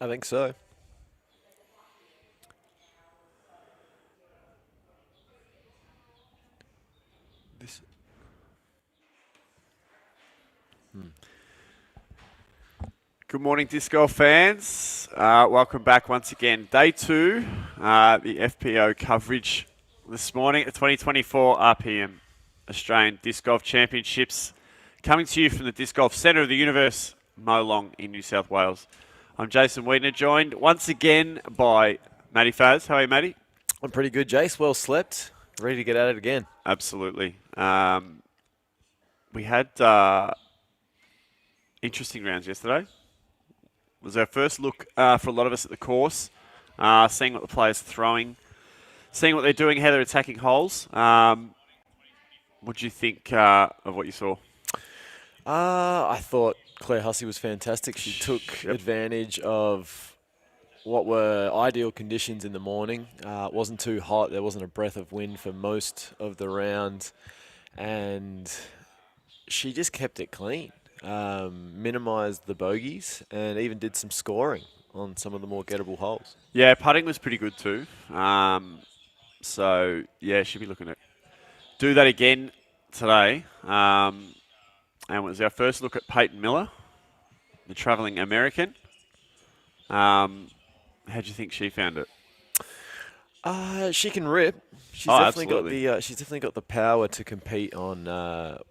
I think so. This. Good morning, disc golf fans. Welcome back once again. Day 2, the FPO coverage this morning, the 2024 RPM Australian Disc Golf Championships, coming to you from the Disc Golf Centre of the Universe, Molong in New South Wales. I'm Jason Wiedner, joined once again by Matty Faz. How are you, Matty? I'm pretty good, Jace. Well slept. Ready to get at it again. Absolutely. We had interesting rounds yesterday. It was our first look for a lot of us at the course, seeing what the players are throwing, seeing what they're doing, how they're attacking holes. What do you think of what you saw? I thought Claire Hussey was fantastic. She took advantage of what were ideal conditions in the morning. It wasn't too hot. There wasn't a breath of wind for most of the round. And she just kept it clean. Minimised the bogeys and even did some scoring on some of the more gettable holes. Yeah, putting was pretty good too. So, yeah, she'll be looking to do that again today. And it was our first look at Peyton Miller, the travelling American. How do you think she found it? She can rip. She's definitely got the power to compete on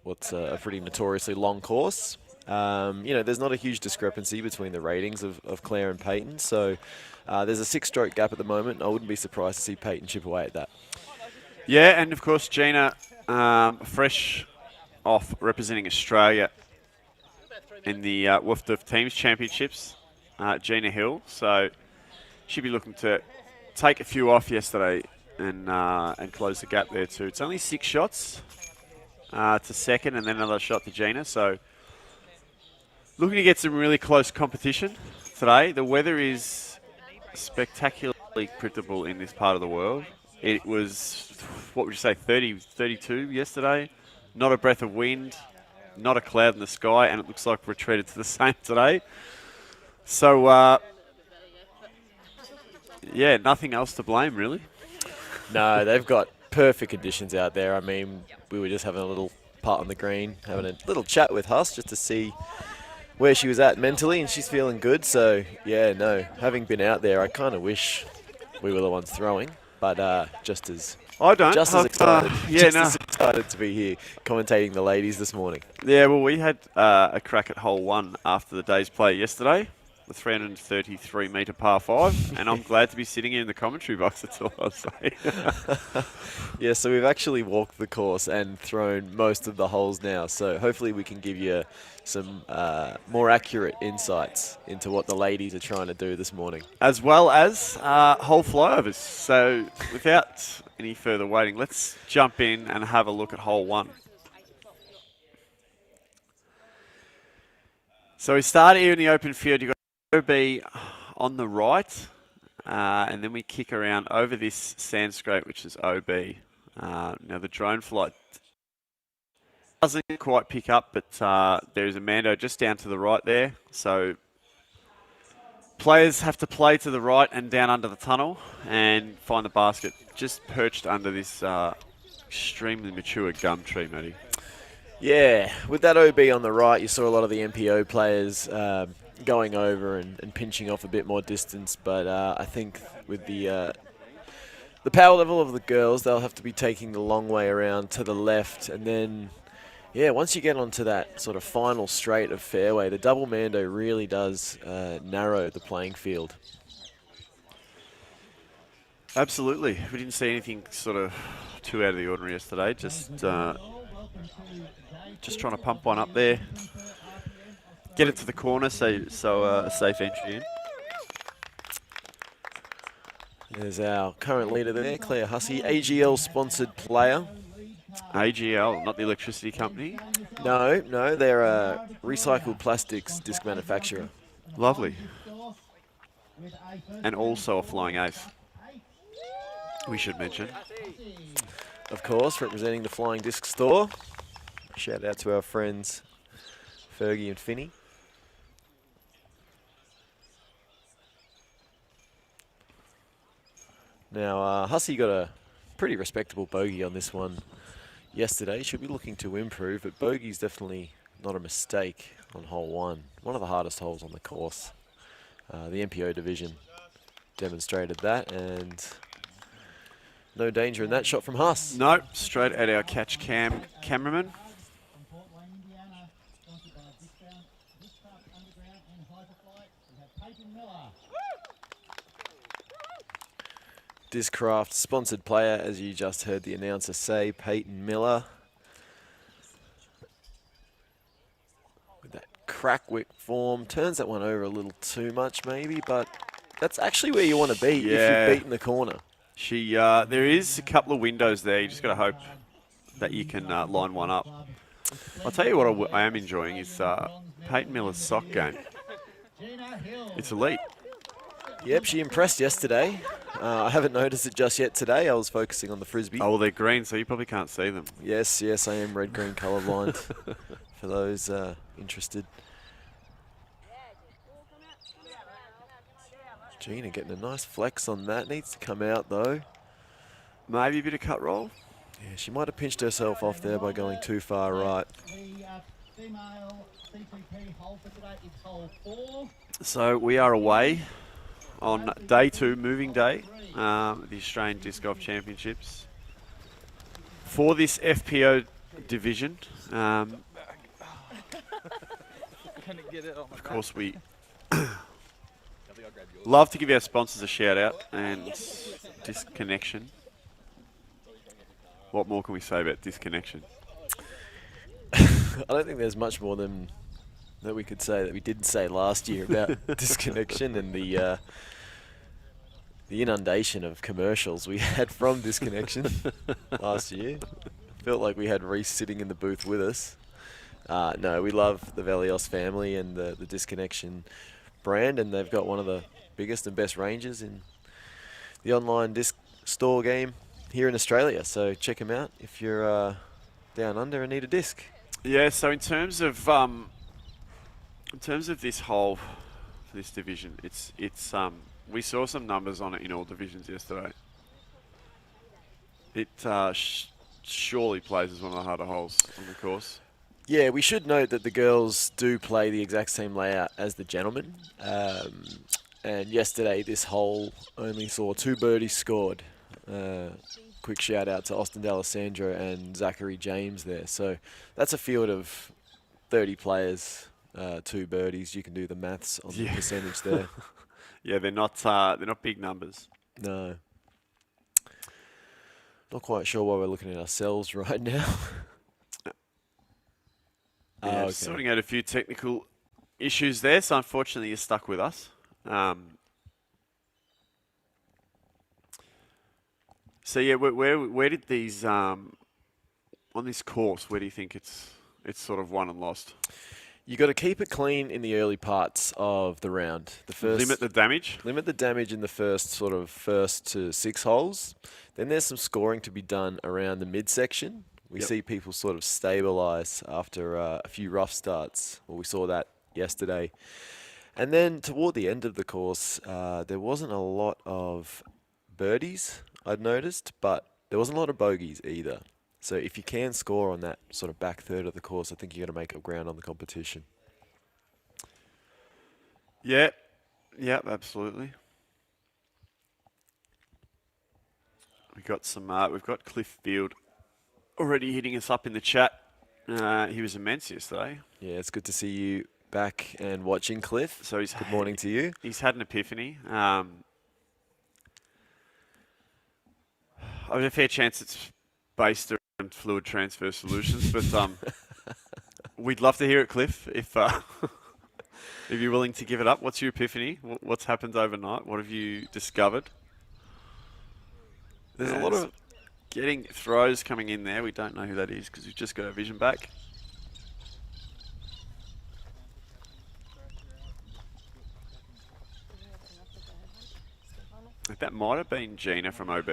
what's a pretty notoriously long course. There's not a huge discrepancy between the ratings of Claire and Peyton, so there's a 6-stroke gap at the moment. I wouldn't be surprised to see Peyton chip away at that. Yeah, and of course Gina, fresh off representing Australia in the WFDF Teams Championships, Gina Hill, so she'll be looking to take a few off yesterday and close the gap there too. It's only 6 shots to second and then another shot to Gina, so looking to get some really close competition today. The weather is spectacularly predictable in this part of the world. It was, what would you say, 30, 32 yesterday. Not a breath of wind, not a cloud in the sky, and it looks like we're treated to the same today. So, yeah, nothing else to blame, really. No, they've got perfect conditions out there. I mean, we were just having a little putt on the green, having a little chat with Huss just to see where she was at mentally, and she's feeling good. So, yeah, no, having been out there, I kind of wish we were the ones throwing, but just as excited, as excited to be here commentating the ladies this morning. Yeah, well, we had a crack at hole 1 after the day's play yesterday, the 333-metre par 5, and I'm glad to be sitting here in the commentary box, that's all I'll say. Yeah, so we've actually walked the course and thrown most of the holes now, so hopefully we can give you some more accurate insights into what the ladies are trying to do this morning. As well as hole flyovers. So without any further waiting, let's jump in and have a look at hole 1. So we start here in the open field. You've got OB on the right, and then we kick around over this sand scrape, which is OB. Now the drone flight doesn't quite pick up, but there's a Mando just down to the right there. So players have to play to the right and down under the tunnel and find the basket just perched under this extremely mature gum tree, Matty. Yeah, with that OB on the right, you saw a lot of the MPO players going over and pinching off a bit more distance, but I think with the power level of the girls, they'll have to be taking the long way around to the left, and then, yeah, once you get onto that sort of final straight of fairway, the double Mando really does narrow the playing field. Absolutely. We didn't see anything sort of too out of the ordinary yesterday, just trying to pump one up there. Get it to the corner, so a safe entry in. There's our current leader there, Claire Hussey, AGL-sponsored player. AGL, not the electricity company? No, they're a recycled plastics disc manufacturer. Lovely. And also a flying ace, we should mention. Of course, representing the Flying Disc store. Shout out to our friends Fergie and Finney. Now, Hussey got a pretty respectable bogey on this one yesterday. Should be looking to improve, but bogey's definitely not a mistake on hole 1. One of the hardest holes on the course. The MPO division demonstrated that, and no danger in that shot from Huss. No, straight at our catch cameraman. Discraft sponsored player, as you just heard the announcer say, Peyton Miller. With that crack whip form, turns that one over a little too much maybe, but that's actually where you want to be if you've beaten the corner. There is a couple of windows there. You just got to hope that you can line one up. I'll tell you what I am enjoying is Peyton Miller's sock game. It's elite. Yep, she impressed yesterday. I haven't noticed it just yet today. I was focusing on the frisbee. Oh, well, they're green, so you probably can't see them. Yes, I am red-green colourblind for those interested. Gina getting a nice flex on that. Needs to come out, though. Maybe a bit of cut roll. Yeah, she might have pinched herself off there by going too far right. So we are away on day 2, moving day, the Australian Disc Golf Championships. For this FPO division, of course we love to give our sponsors a shout out, and Disconnection. What more can we say about Disconnection? I don't think there's much more than that we could say that we didn't say last year about Disconnection and the inundation of commercials we had from Disconnection last year. Felt like we had Reese sitting in the booth with us. No, we love the Velios family and the Disconnection brand, and they've got one of the biggest and best ranges in the online disc store game here in Australia. So check them out if you're down under and need a disc. Yeah. So in terms of this whole for this division, it's we saw some numbers on it in all divisions yesterday. It surely plays as one of the harder holes on the course. Yeah, we should note that the girls do play the exact same layout as the gentlemen. And yesterday, this hole only saw 2 birdies scored. Quick shout out to Austin D'Alessandro and Zachary James there. So that's a field of 30 players, 2 birdies. You can do the maths on the percentage there. Yeah, they're not big numbers. No. Not quite sure why we're looking at ourselves right now. Yeah, okay. Sorting out a few technical issues there, so unfortunately you're stuck with us. So yeah, where did these on this course? Where do you think it's sort of won and lost? You got to keep it clean in the early parts of the round. The first Limit the damage. Limit the damage in the first to 6 holes. Then there's some scoring to be done around the midsection. We see people sort of stabilise after a few rough starts. Well, we saw that yesterday. And then toward the end of the course, there wasn't a lot of birdies, I'd noticed, but there wasn't a lot of bogeys either. So if you can score on that sort of back third of the course, I think you're going to make up ground on the competition. Yeah, absolutely. We've got Cliff Field already hitting us up in the chat. He was immense yesterday. Yeah, it's good to see you back and watching, Cliff. So good morning to you. He's had an epiphany. I have a fair chance it's based around fluid transfer solutions, but we'd love to hear it, Cliff, if you're willing to give it up. What's your epiphany? What's happened overnight? What have you discovered? There's a lot of getting throws coming in there. We don't know who that is because we've just got our vision back. That might have been Gina from OB.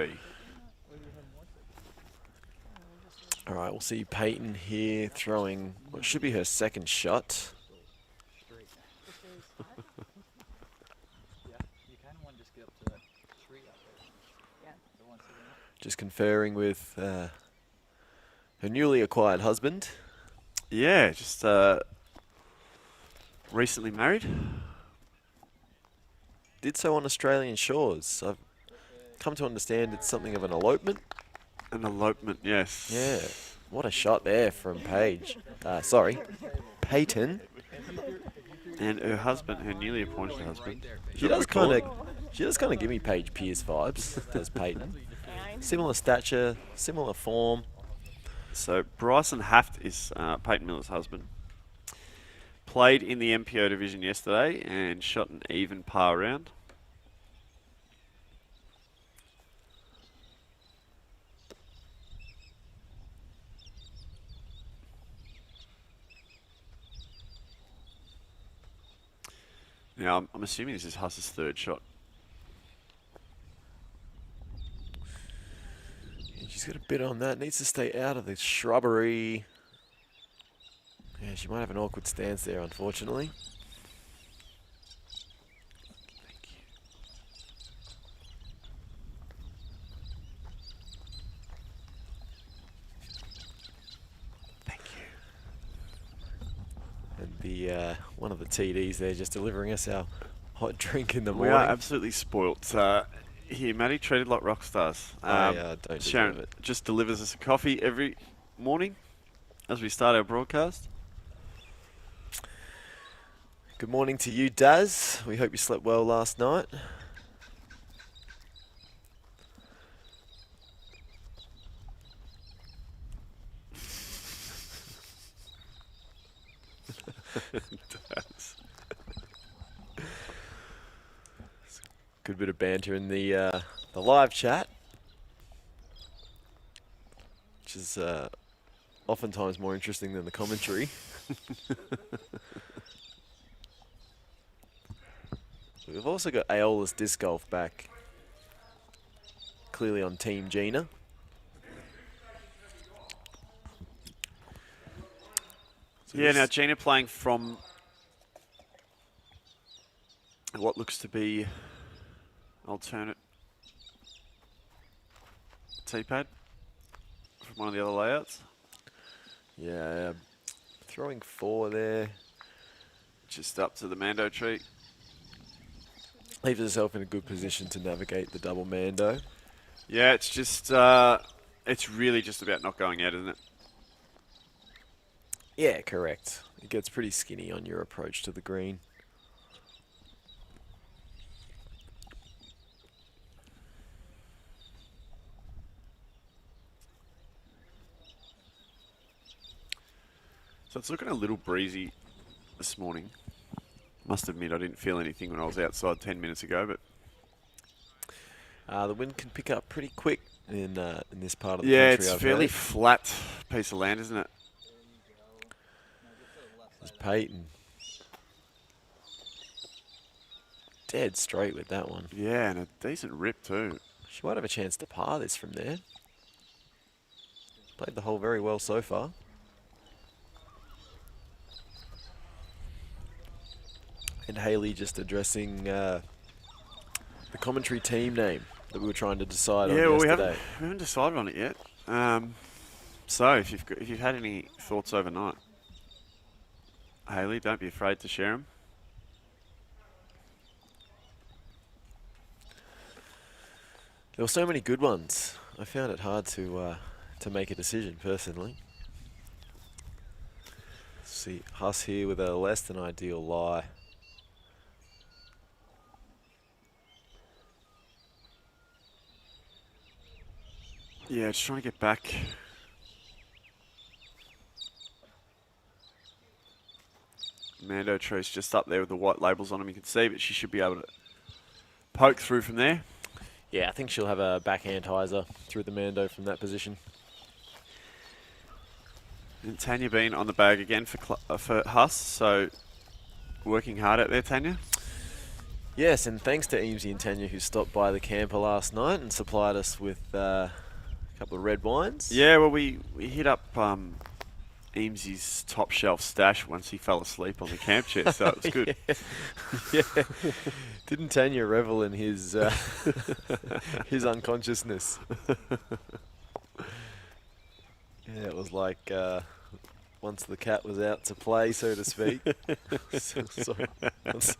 All right, we'll see Peyton here throwing what should be her second shot. Just conferring with her newly acquired husband. Yeah, just recently married. Did so on Australian shores. I've come to understand it's something of an elopement. An elopement, yes. Yeah. What a shot there from Peyton. And her husband, her newly appointed husband. She does kind of give me Paige Pierce vibes, does Peyton. Similar stature, similar form. So Bryson Haft is Peyton Miller's husband. Played in the MPO division yesterday and shot an even par round. Now, I'm assuming this is Huss's third shot. Yeah, she's got a bit on that. Needs to stay out of the shrubbery. Yeah, she might have an awkward stance there, unfortunately. Thank you. And the one of the TDs there just delivering us our hot drink in the We morning. are absolutely spoilt. Here, Maddie, treated like rock stars. I don't Sharon deserve it. just delivers us a coffee every morning as we start our broadcast. Good morning to you, Daz. We hope you slept well last night. Good bit of banter in the live chat, which is oftentimes more interesting than the commentary. We've also got Aeolus Disc Golf back, clearly on Team Gina. So Yeah, now Gina playing from what looks to be alternate tee pad from one of the other layouts. Yeah, throwing 4 there. Just up to the Mando tree. Leaves herself in a good position to navigate the double Mando. Yeah, it's just, it's really just about not going out, isn't it? Yeah, correct. It gets pretty skinny on your approach to the green. So it's looking a little breezy this morning. Must admit, I didn't feel anything when I was outside 10 minutes ago, but The wind can pick up pretty quick in this part of the yeah, country. it's I've fairly heard. flat piece of land, isn't it? There's Peyton. Dead straight with that one. Yeah, and a decent rip too. She might have a chance to par this from there. Played the hole very well so far. And Haley just addressing the commentary team name that we were trying to decide on Yeah, well, yesterday. we haven't decided on it yet. So if you've had any thoughts overnight, Haley, don't be afraid to share them. There were so many good ones. I found it hard to make a decision personally. Let's see, Huss here with a less than ideal lie. Yeah, just trying to get back. Mando tree's just up there with the white labels on them, you can see, but she should be able to poke through from there. Yeah, I think she'll have a backhand hyzer through the Mando from that position. And Tanya being on the bag again for Huss, so working hard out there, Tanya. Yes, and thanks to Eamesy and Tanya who stopped by the camper last night and supplied us with a couple of red wines. Yeah, well, we hit up Eames's top shelf stash once he fell asleep on the camp chair, so it was good. Yeah. Didn't Tanya revel in his his unconsciousness? Yeah, it was like once the cat was out to play, so to speak. so once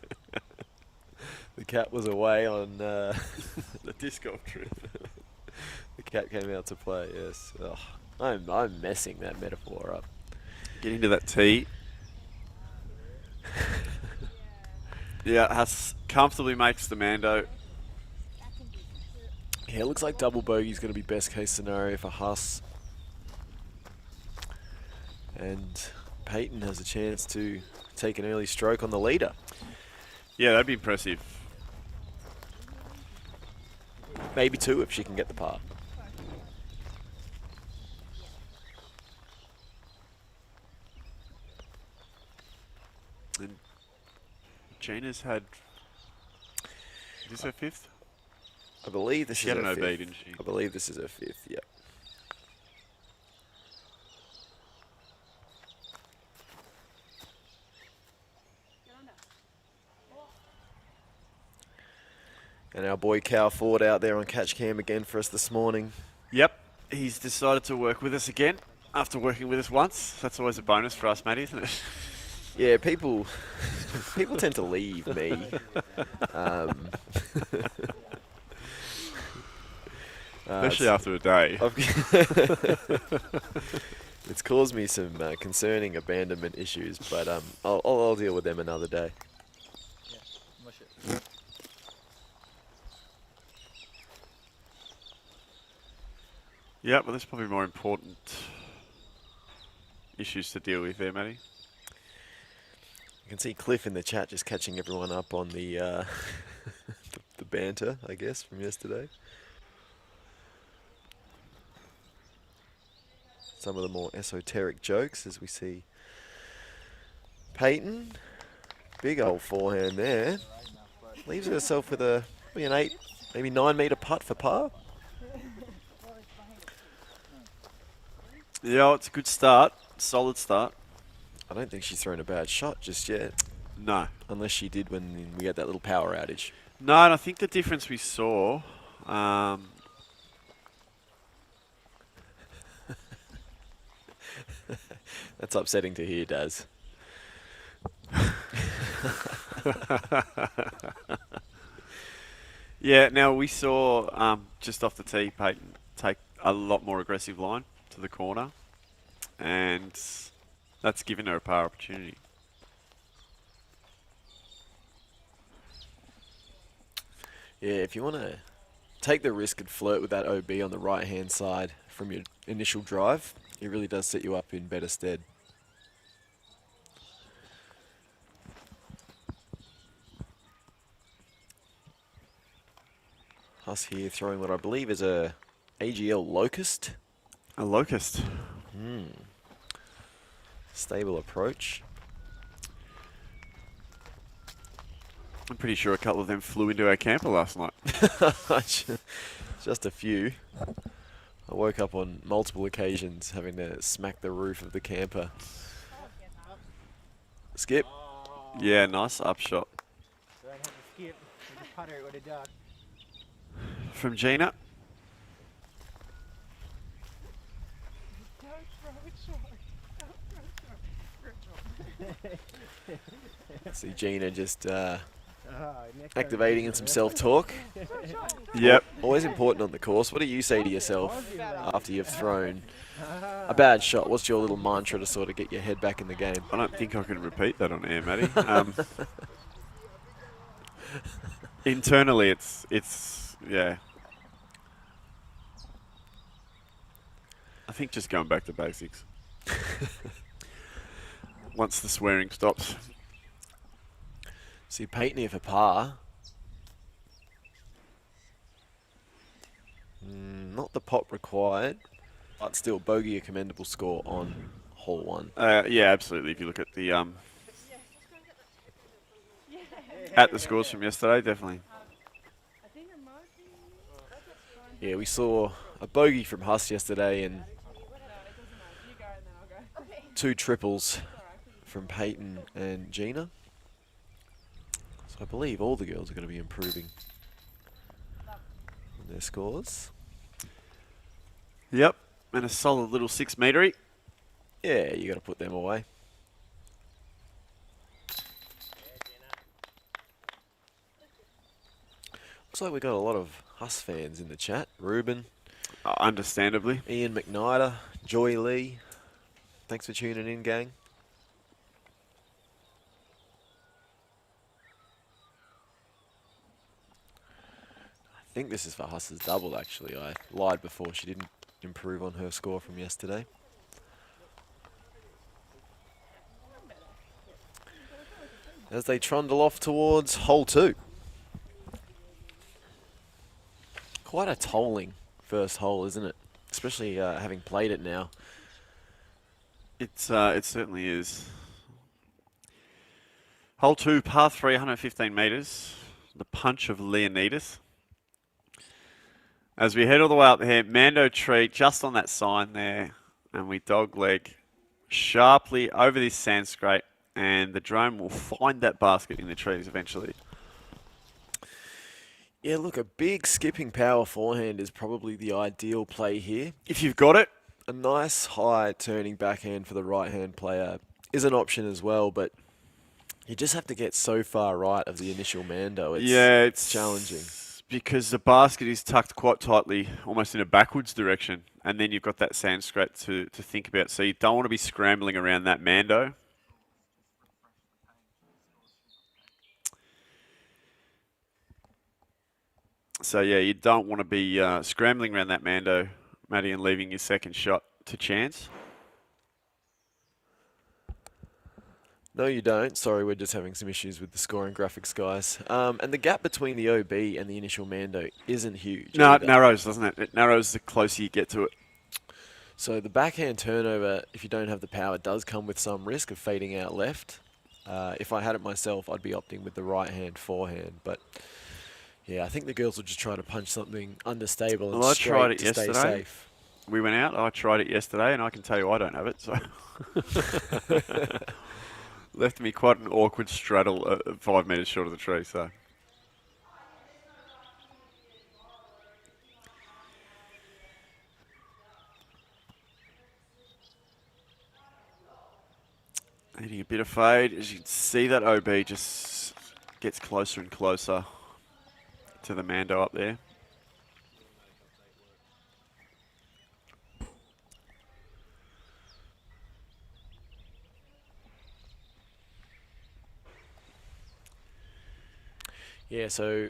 the cat was away on The disc golf trip. the cat came out to play. Yes, oh, I'm messing that metaphor up. Getting to that tee. Yeah, Huss comfortably makes the Mando. Yeah, it looks like double bogey is going to be best case scenario for Huss. And Peyton has a chance to take an early stroke on the leader. Yeah, that'd be impressive. Maybe two if she can get the par. And Gina's had... Is this her fifth? I believe this She is had her an OB, fifth. didn't she? I believe this is her fifth, yep. And our boy Cal Ford out there on catch cam again for us this morning. Yep, he's decided to work with us again after working with us once. That's always a bonus for us, Matty, isn't it? Yeah, people tend to leave me. Especially after a day. It's caused me some concerning abandonment issues, but I'll deal with them another day. Yeah, but there's probably more important issues to deal with there, Matty. You can see Cliff in the chat just catching everyone up on the the banter, I guess, from yesterday. Some of the more esoteric jokes as we see Peyton, big old forehand there, leaves herself with maybe an 8, maybe 9 metre putt for par. Yeah, it's a good start. Solid start. I don't think she's thrown a bad shot just yet. No. Unless she did when we had that little power outage. No, and I think the difference we saw... That's upsetting to hear, Daz. Yeah, now we saw just off the tee, Peyton take a lot more aggressive line to the corner, and that's given her a par opportunity. Yeah, if you want to take the risk and flirt with that OB on the right-hand side from your initial drive, it really does set you up in better stead. Us here throwing what I believe is a AGL Locust. A Locust. Stable approach. I'm pretty sure a couple of them flew into our camper last night. Just a few. I woke up on multiple occasions having to smack the roof of the camper. Skip. Yeah, nice upshot. Skip with a putter with a duck. From Gina. See Gina just activating in some self-talk. Yep. Always important on the course. What do you say to yourself after you've thrown a bad shot? What's your little mantra to sort of get your head back in the game? I don't think I can repeat that on air, Matty. Internally, it's yeah. I think just going back to basics. Once the swearing stops. See Peyton here for par. Not the pot required, but still bogey a commendable score on hole 1. Yeah, absolutely. If you look at the scores from yesterday, definitely. Yeah, we saw a bogey from Huss yesterday and 2 triples from Peyton and Gina. So I believe all the girls are going to be improving on their scores. Yep, and a solid little 6 metre. Yeah, you got to put them away. Looks like we got a lot of Huss fans in the chat. Ruben, Understandably. Ian McNider, Joy Lee. Thanks for tuning in, gang. I think this is for Huss's double, actually. I lied before. She didn't improve on her score from yesterday. As they trundle off towards hole 2. Quite a tolling first hole, isn't it? Especially having played it now. It certainly is. Hole 2, par 3, 115 metres. The punch of Leonidas. As we head all the way up here, Mando tree just on that sign there, and we dogleg sharply over this sand scrape, and the drone will find that basket in the trees eventually. Yeah, look, a big skipping power forehand is probably the ideal play here. If you've got it. A nice high turning backhand for the right-hand player is an option as well, but you just have to get so far right of the initial Mando. It's challenging. Because the basket is tucked quite tightly, almost in a backwards direction, and then you've got that sand scrape to think about. So you don't want to be scrambling around that Mando. So yeah, you don't want to be scrambling around that Mando, Matty, and leaving your second shot to chance. No, you don't. Sorry, we're just having some issues with the scoring graphics, guys. And the gap between the OB and the initial Mando isn't huge. No, either. it narrows, doesn't it? It narrows the closer you get to it. So the backhand turnover, if you don't have the power, does come with some risk of fading out left. If I had it myself, I'd be opting with the right-hand forehand. But yeah, I think the girls will just try to punch something understable and I straight tried it to yesterday. stay safe. We went out, I tried it yesterday, and I can tell you I don't have it, so... Left me quite an awkward straddle 5 metres short of the tree, so... Needing a bit of fade. As you can see, that OB just gets closer and closer to the Mando up there. Yeah, so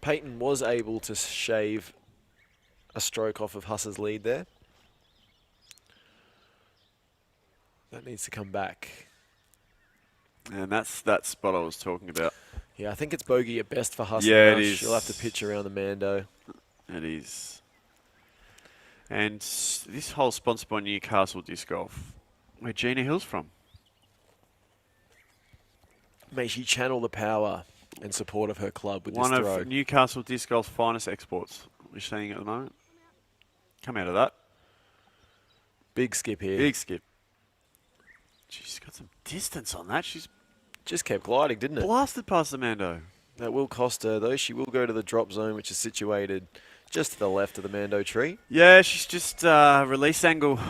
Peyton was able to shave a stroke off of Huss's lead there. That needs to come back. And that's that spot I was talking about. Yeah, I think it's bogey at best for Huss. Yeah, now. it is. She'll have to pitch around the Mando. It is. And this whole sponsored by Newcastle Disc Golf, where Gina Hill's from. May she channel the power and support of her club with One this of throw. Newcastle Disc Golf's finest exports, we're seeing at the moment. Come out of that. Big skip here. Big skip. She's got some distance on that. She's Just kept gliding, didn't it? blasted past the Mando. That will cost her, though. She will go to the drop zone, which is situated just to the left of the Mando tree. Yeah, she's just release angle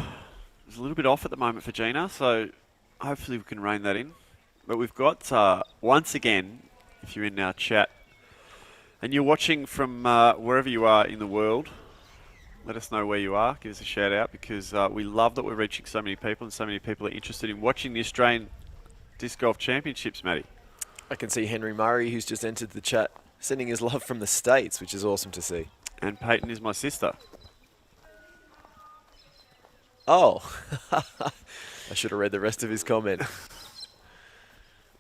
is a little bit off at the moment for Gina, so hopefully we can rein that in. But we've got, once again, if you're in our chat, and you're watching from wherever you are in the world, let us know where you are. Give us a shout out, because we love that we're reaching so many people, and so many people are interested in watching the Australian Disc Golf Championships, Matty. I can see Henry Murray, who's just entered the chat, sending his love from the States, which is awesome to see. And Peyton is my sister. Oh, I should have read the rest of his comment.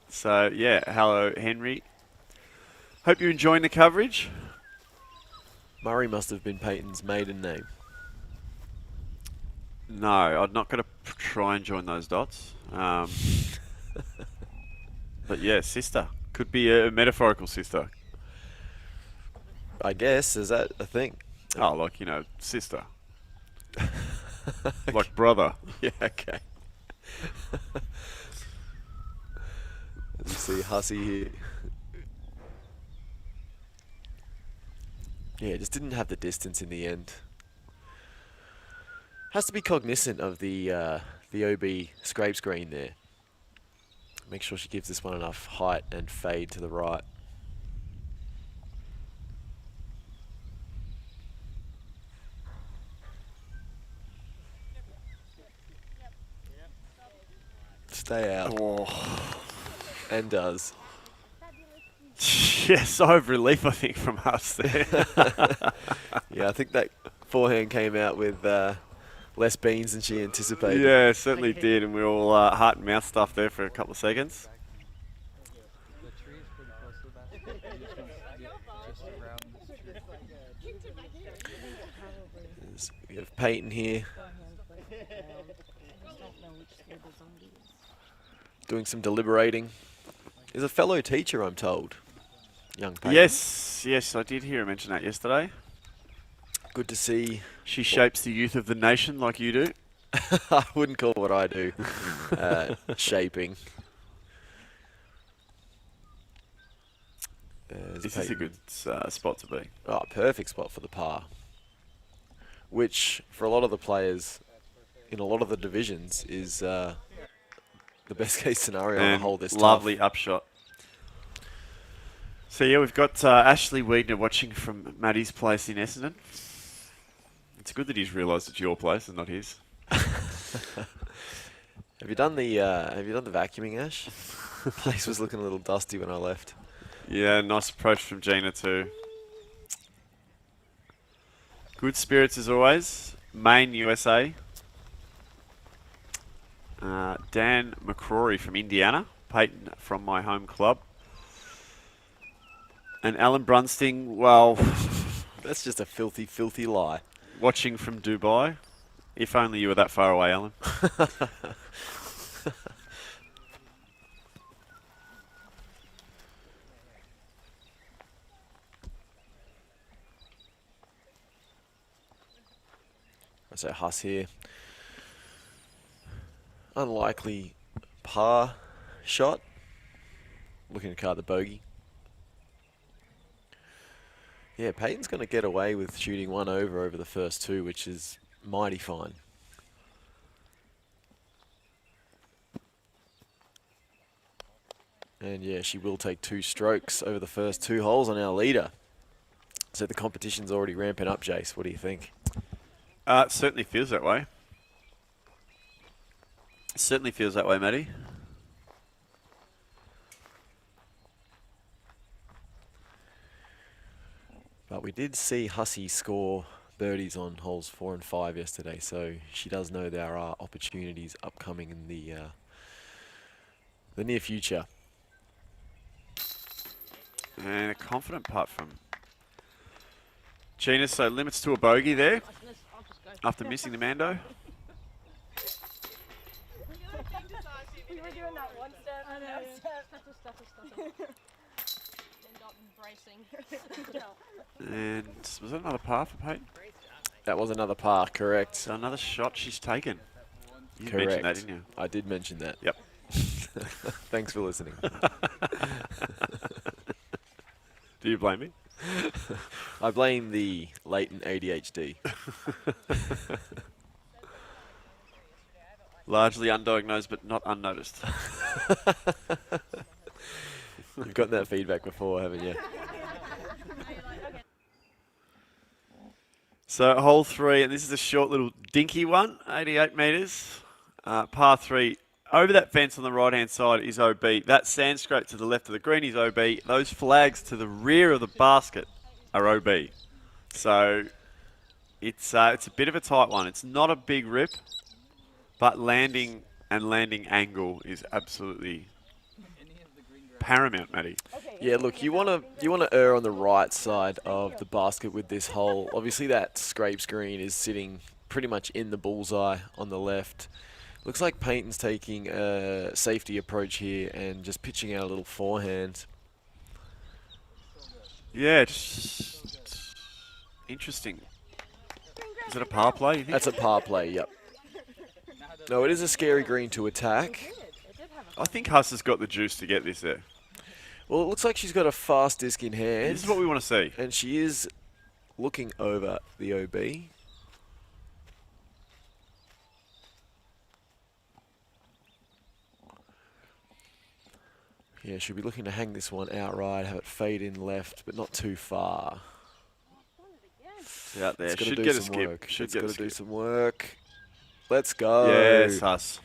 So, yeah, hello, Henry. Hope you're enjoying the coverage. Murray must have been Peyton's maiden name. No, I'm not going to try and join those dots. But yeah, sister. Could be a metaphorical sister. I guess, is that a thing? Oh, like, you know, sister. Like brother. Yeah, okay. As you see Hussey here. Yeah, just didn't have the distance in the end. Has to be cognizant of the OB scrape screen there. Make sure she gives this one enough height and fade to the right. Stay out. Oh. And does. Yeah, sigh of relief, I think, from us there. Yeah, I think that forehand came out with less beans than she anticipated. Yeah, certainly did, and we were all heart and mouth stuff there for a couple of seconds. The tree is pretty close to the basket. Just around this tree. We have Peyton here. Doing some deliberating. Is a fellow teacher, I'm told. Young Peyton. Yes, I did hear her mention that yesterday. Good to see. She shapes the youth of the nation like you do. I wouldn't call what I do shaping. This is a good spot to be. Oh, perfect spot for the par. Which, for a lot of the players in a lot of the divisions, is the best case scenario on the hole this lovely tough. upshot. So yeah, we've got Ashley Wiedner watching from Maddie's place in Essendon. It's good that he's realised it's your place and not his. Have you done the vacuuming, Ash? The place was looking a little dusty when I left. Yeah, nice approach from Gina too. Good spirits as always. Maine, USA. Dan McCrory from Indiana. Peyton from my home club. And Alan Brunsting, well, That's just a filthy, filthy lie. watching from Dubai. If only you were that far away, Alan. So Huss here. Unlikely par shot. Looking to card the bogey. Yeah, Peyton's going to get away with shooting one over the first two, which is mighty fine. And yeah, she will take 2 strokes over the first 2 holes on our leader. So the competition's already ramping up, Jace. What do you think? It certainly feels that way. Certainly feels that way, Matty. But we did see Hussey score birdies on holes 4 and 5 yesterday, so she does know there are opportunities upcoming in the near future. And a confident putt from Gina, so limits to a bogey there after missing the Mando. We were doing that one step. I know. End up embracing. And was that another par for Peyton? That was another par, correct. So another shot she's taken. You Correct. mentioned that, didn't you? I did mention that. Yep. Thanks for listening. Do you blame me? I blame the latent ADHD. Largely undiagnosed, but not unnoticed. You've gotten that feedback before, haven't you? So hole 3, and this is a short little dinky one, 88 metres. Par 3, over that fence on the right-hand side is OB. That sand scrape to the left of the green is OB. Those flags to the rear of the basket are OB. So it's a bit of a tight one. It's not a big rip, but landing angle is absolutely paramount, Matty. Yeah, look, you want to err on the right side of the basket with this hole. Obviously, that scrape screen is sitting pretty much in the bullseye on the left. Looks like Peyton's taking a safety approach here and just pitching out a little forehand. Yeah, just interesting. Is it a par play, you think? That's a par play, yep. No, it is a scary green to attack. I think Huss has got the juice to get this there. Well, it looks like she's got a fast disc in And hand. this is what we want to see. And she is looking over the OB. Yeah, she'll be looking to hang this one outright, have it fade in left, but not too far. It's out there. It's gotta Should do get a some skip. work. Should It's get a got to do skip. some work. Let's go. Yes, Huss.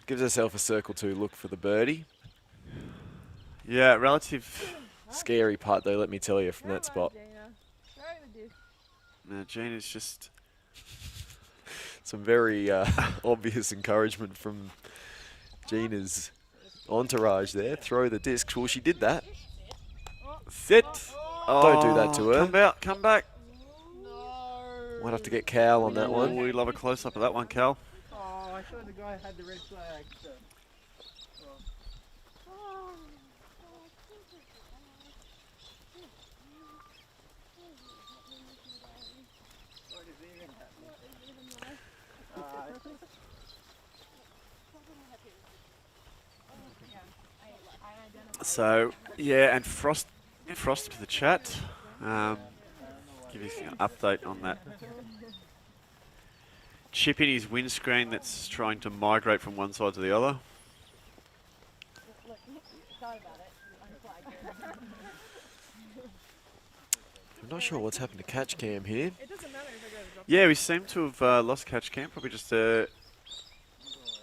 Gives herself a circle 2 look for the birdie. Yeah, relative. Scary putt, though, let me tell you, from that spot. Now, Gina's just. Some very obvious encouragement from Gina's entourage there. Throw the disc. Well, she did that. Sit. Don't do that to her. Come out. Come back. Might have to get Cal on that Oh, one. we love a close up of that one, Cal. Oh, I thought the guy had the red flag. So. So, yeah, and Frost to the chat. Give you an update on that chip in his windscreen that's trying to migrate from one side to the other. I'm not sure what's happened to catch cam here. Yeah, we seem to have lost catch cam. Probably just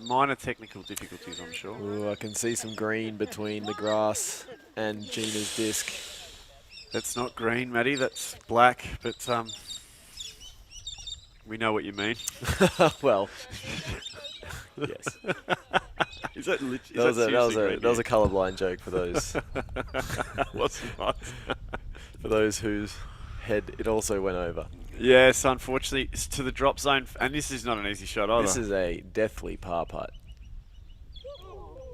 minor technical difficulties, I'm sure. Ooh, I can see some green between the grass and Gina's disc. That's not green, Matty. That's black. But we know what you mean. Well, yes. Is that That was a colourblind joke for those What's not? for those whose head it also went over. Yes, unfortunately, it's to the drop zone, and this is not an easy shot either. This is a deathly par putt.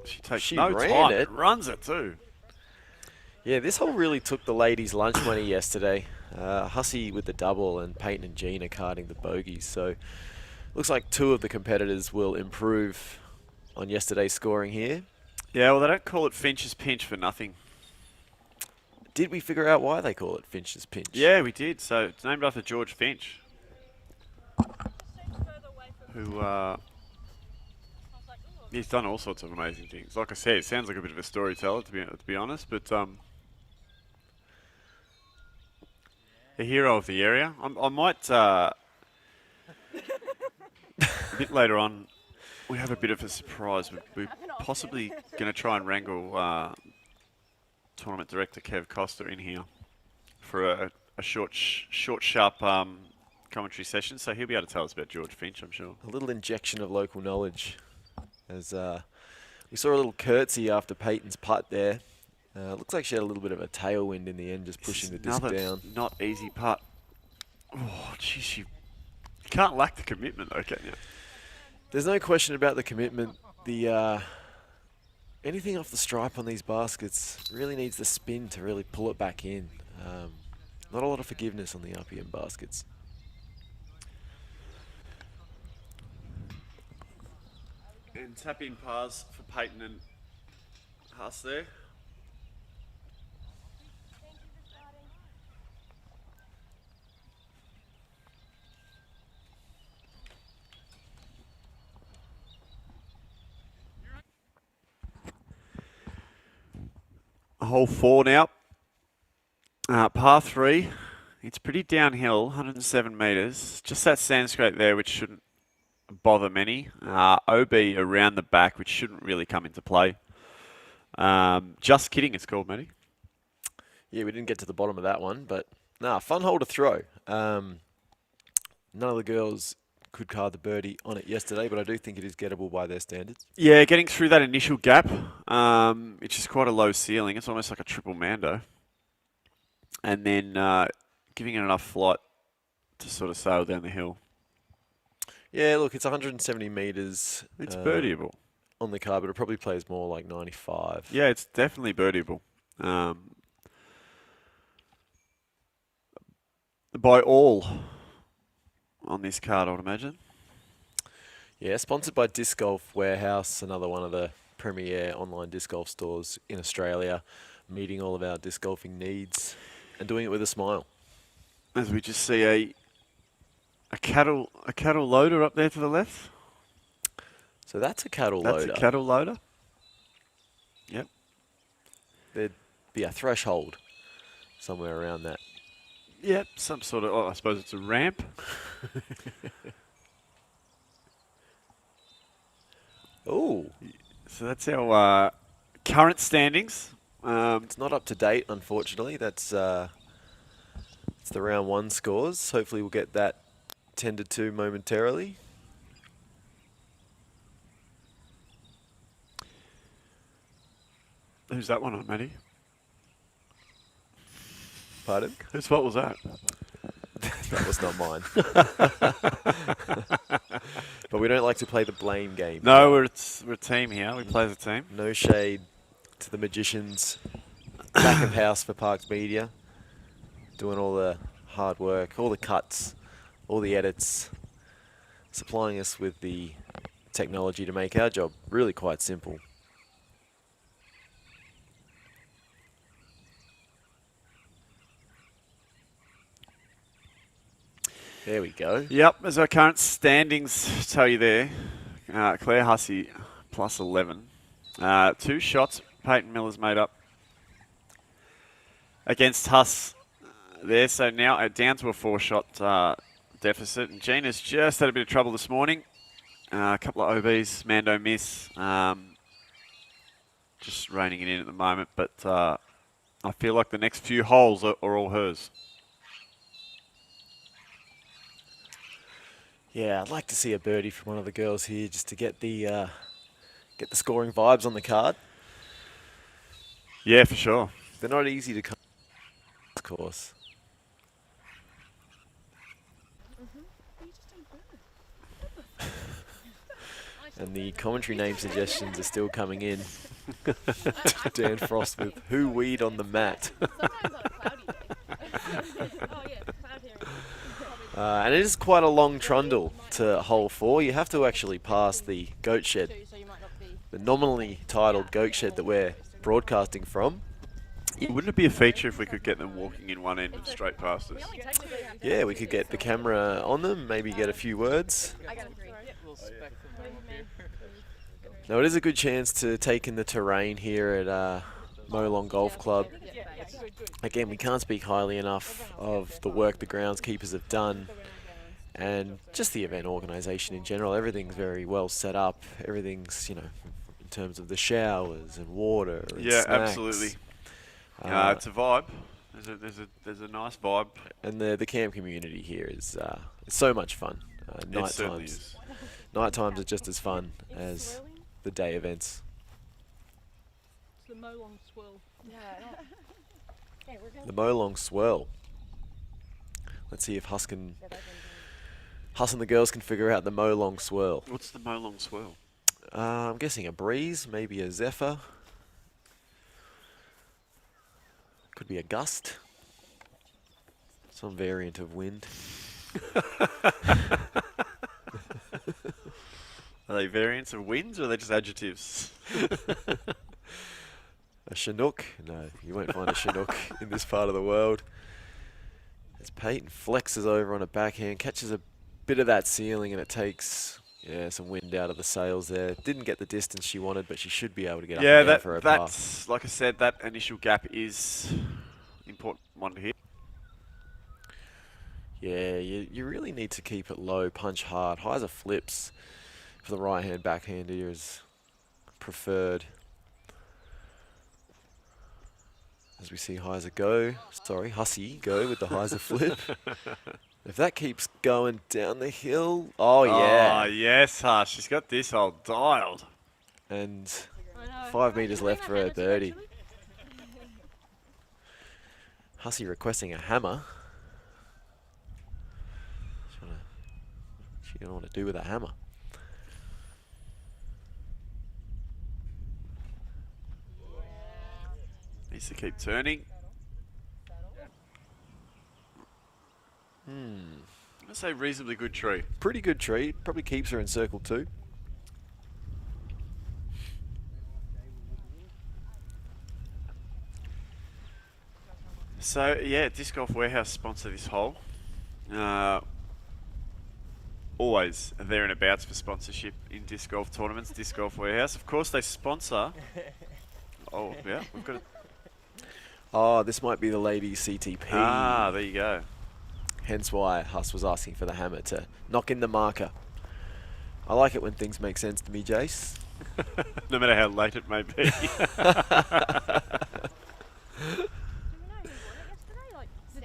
She takes She no ran time. it. Runs it too. Yeah, this hole really took the ladies' lunch money yesterday. Hussey with the double and Peyton and Gina carding the bogeys. So looks like 2 of the competitors will improve on yesterday's scoring here. Yeah, well, they don't call it Finch's pinch for nothing. Did we figure out why they call it Finch's pinch? Yeah, we did. So it's named after George Finch, who he's done all sorts of amazing things. Like I said, it sounds like a bit of a storyteller, to be honest, but a hero of the area. I might a bit later on. We have a bit of a surprise. We're possibly going to try and wrangle tournament director Kev Costa in here for a short, sharp commentary session. So he'll be able to tell us about George Finch, I'm sure. A little injection of local knowledge. As we saw a little curtsy after Peyton's putt there. Looks like she had a little bit of a tailwind in the end, just pushing the disc down. Not easy putt. Oh, geez, you can't lack the commitment though, can you? There's no question about the commitment. The anything off the stripe on these baskets really needs the spin to really pull it back in. Not a lot of forgiveness on the RPM baskets. And tap in pars for Peyton and Huss there. Hole 4 now. Par 3. It's pretty downhill, 107 metres. Just that sand scrape there, which shouldn't bother many. OB around the back, which shouldn't really come into play. Just kidding, it's called, Matty. Yeah, we didn't get to the bottom of that one, but fun hole to throw. None of the girls could card the birdie on it yesterday, but I do think it is gettable by their standards. Yeah, getting through that initial gap, it's just quite a low ceiling. It's almost like a triple Mando. And then giving it enough flight to sort of sail down the hill. Yeah, look, it's 170 metres. It's birdieable. On the card, but it probably plays more like 95. Yeah, it's definitely birdieable. By all on this card, I would imagine. Yeah, sponsored by Disc Golf Warehouse, another one of the premier online disc golf stores in Australia, meeting all of our disc golfing needs and doing it with a smile. As we just see a cattle loader up there to the left. So that's a cattle That's loader. a cattle loader. Yep. There'd be a threshold somewhere around that. Yep. Some sort of, I suppose it's a ramp. Oh, So that's our current standings. it's not up to date, unfortunately. That's it's the round 1 scores. Hopefully we'll get that tended to momentarily. Who's that one on, Matty? Pardon? Whose fault was that? That was not mine. But we don't like to play the blame game. No, we're a team here. We play as a team. No shade to the magicians back of house for Parks Media, doing all the hard work, all the cuts, all the edits, supplying us with the technology to make our job really quite simple. There we go. Yep, as our current standings tell you there, Claire Hussey plus 11. 2 shots Peyton Miller's made up against Huss there. So now down to a 4-shot deficit. And Gina's just had a bit of trouble this morning. A couple of OBs, Mando miss. Just reining it in at the moment. But I feel like the next few holes are all hers. Yeah, I'd like to see a birdie from one of the girls here just to get the scoring vibes on the card. Yeah, for sure. They're not easy to come, of course. And the commentary name suggestions are still coming in. Dan Frost with who weed on the mat. Sometimes on a cloudy day. Oh yeah, cloud here. And it is quite a long trundle to hole 4. You have to actually pass the goat shed, So you might not be. the nominally titled goat shed that we're broadcasting from. Wouldn't it be a feature if we could get them walking in one end and straight past us? We only technically have Yeah, we could get the camera on them, maybe get a few words. I got a 3. Little speck of them up here. Now, it is a good chance to take in the terrain here at Molong Golf Club. Again, we can't speak highly enough of the work the groundskeepers have done and just the event organisation in general. Everything's very well set up. Everything's, in terms of the showers and water and Yeah, snacks. absolutely. It's a vibe. There's a nice vibe. And the camp community here is so much fun. It certainly is. Night times are just as fun as the day events. It's the Molong swirl. Yeah. Hey, we're going The Molong swirl. Let's see if Huss and the girls can figure out the Molong swirl. What's the Molong swirl? I'm guessing a breeze, maybe a zephyr. Could be a gust. Some variant of wind. Are they variants of winds or are they just adjectives? A Chinook? No, you won't find a Chinook in this part of the world. As Peyton flexes over on a backhand, catches a bit of that ceiling, and it takes some wind out of the sails there. Didn't get the distance she wanted, but she should be able to get up and down for her par. That's, like I said, that initial gap is important one to hit. Yeah, you really need to keep it low, punch hard. Hyzer flips for the right-hand backhand here is preferred. As we see Hussey go with the Hyzer flip. If that keeps going down the hill, oh yeah. Oh, yes, Hush. She's got this all dialed. And I know. 5 meters left for her Hammer too, birdie. actually. Hussey requesting a hammer. She don't know what to do with a hammer. Needs to keep turning. I'd say reasonably good tree. Pretty good tree. Probably keeps her in circle 2. So, yeah, Disc Golf Warehouse sponsor this hole. Always there and abouts for sponsorship in disc golf tournaments, Disc Golf Warehouse. Of course, they sponsor. Oh, yeah, we've got it. Oh, this might be the ladies CTP. Ah, there you go. Hence why Huss was asking for the hammer to knock in the marker. I like it when things make sense to me, Jace. No matter how late it may be. Do we know who won it yesterday? Like Sam.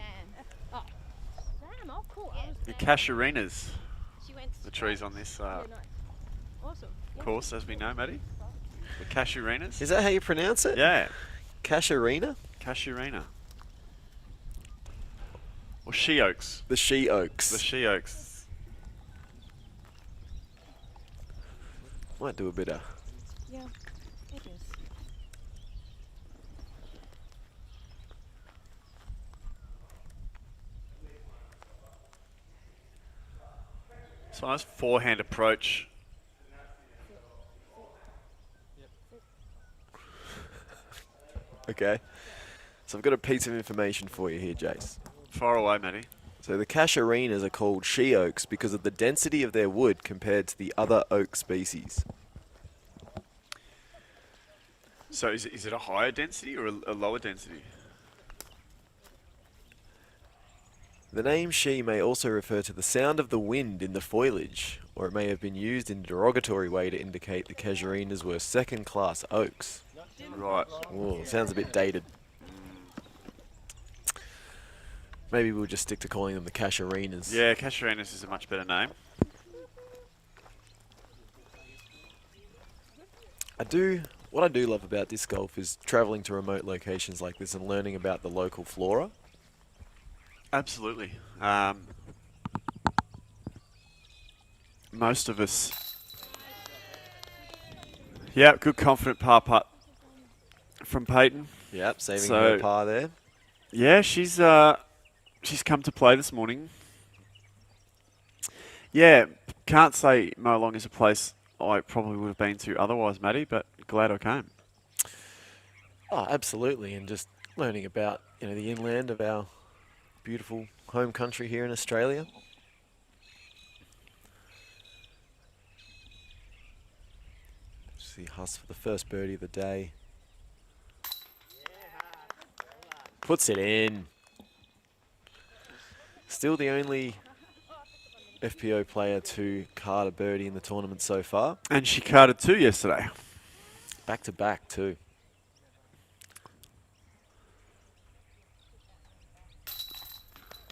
Oh, Sam. Oh, cool. I was The there. Casuarinas, She went the trees on this Yeah, nice. Awesome. Yeah. course, as we know, Maddie. The Casuarinas. Is that how you pronounce it? Yeah, Cash Arena? Casuarina. Or She Oaks. The She Oaks. The She Oaks. Might do a bit of... Yeah, it is. So nice forehand approach. Okay. So I've got a piece of information for you here, Jace. Far away, Maddie. So the Cash Arenas are called she oaks because of the density of their wood compared to the other oak species. So is it a higher density or a lower density? The name she may also refer to the sound of the wind in the foliage, or it may have been used in a derogatory way to indicate the casuarinas were second-class oaks. Right. Whoa, sounds a bit dated. Maybe we'll just stick to calling them the casuarinas. Yeah, Casuarinas is a much better name. What I do love about disc golf is travelling to remote locations like this and learning about the local flora. Absolutely. Most of us. Yeah, good confident par putt from Peyton. Yep, saving So- her par there. Yeah, she's come to play this morning. Yeah, can't say Molong is a place I probably would have been to otherwise, Maddie, but glad I came. Oh, absolutely, and just learning about the inland of our beautiful home country here in Australia. See Huss for the first birdie of the day. Puts it in. Still the only FPO player to card a birdie in the tournament so far. And she carded 2 yesterday. Back to back too.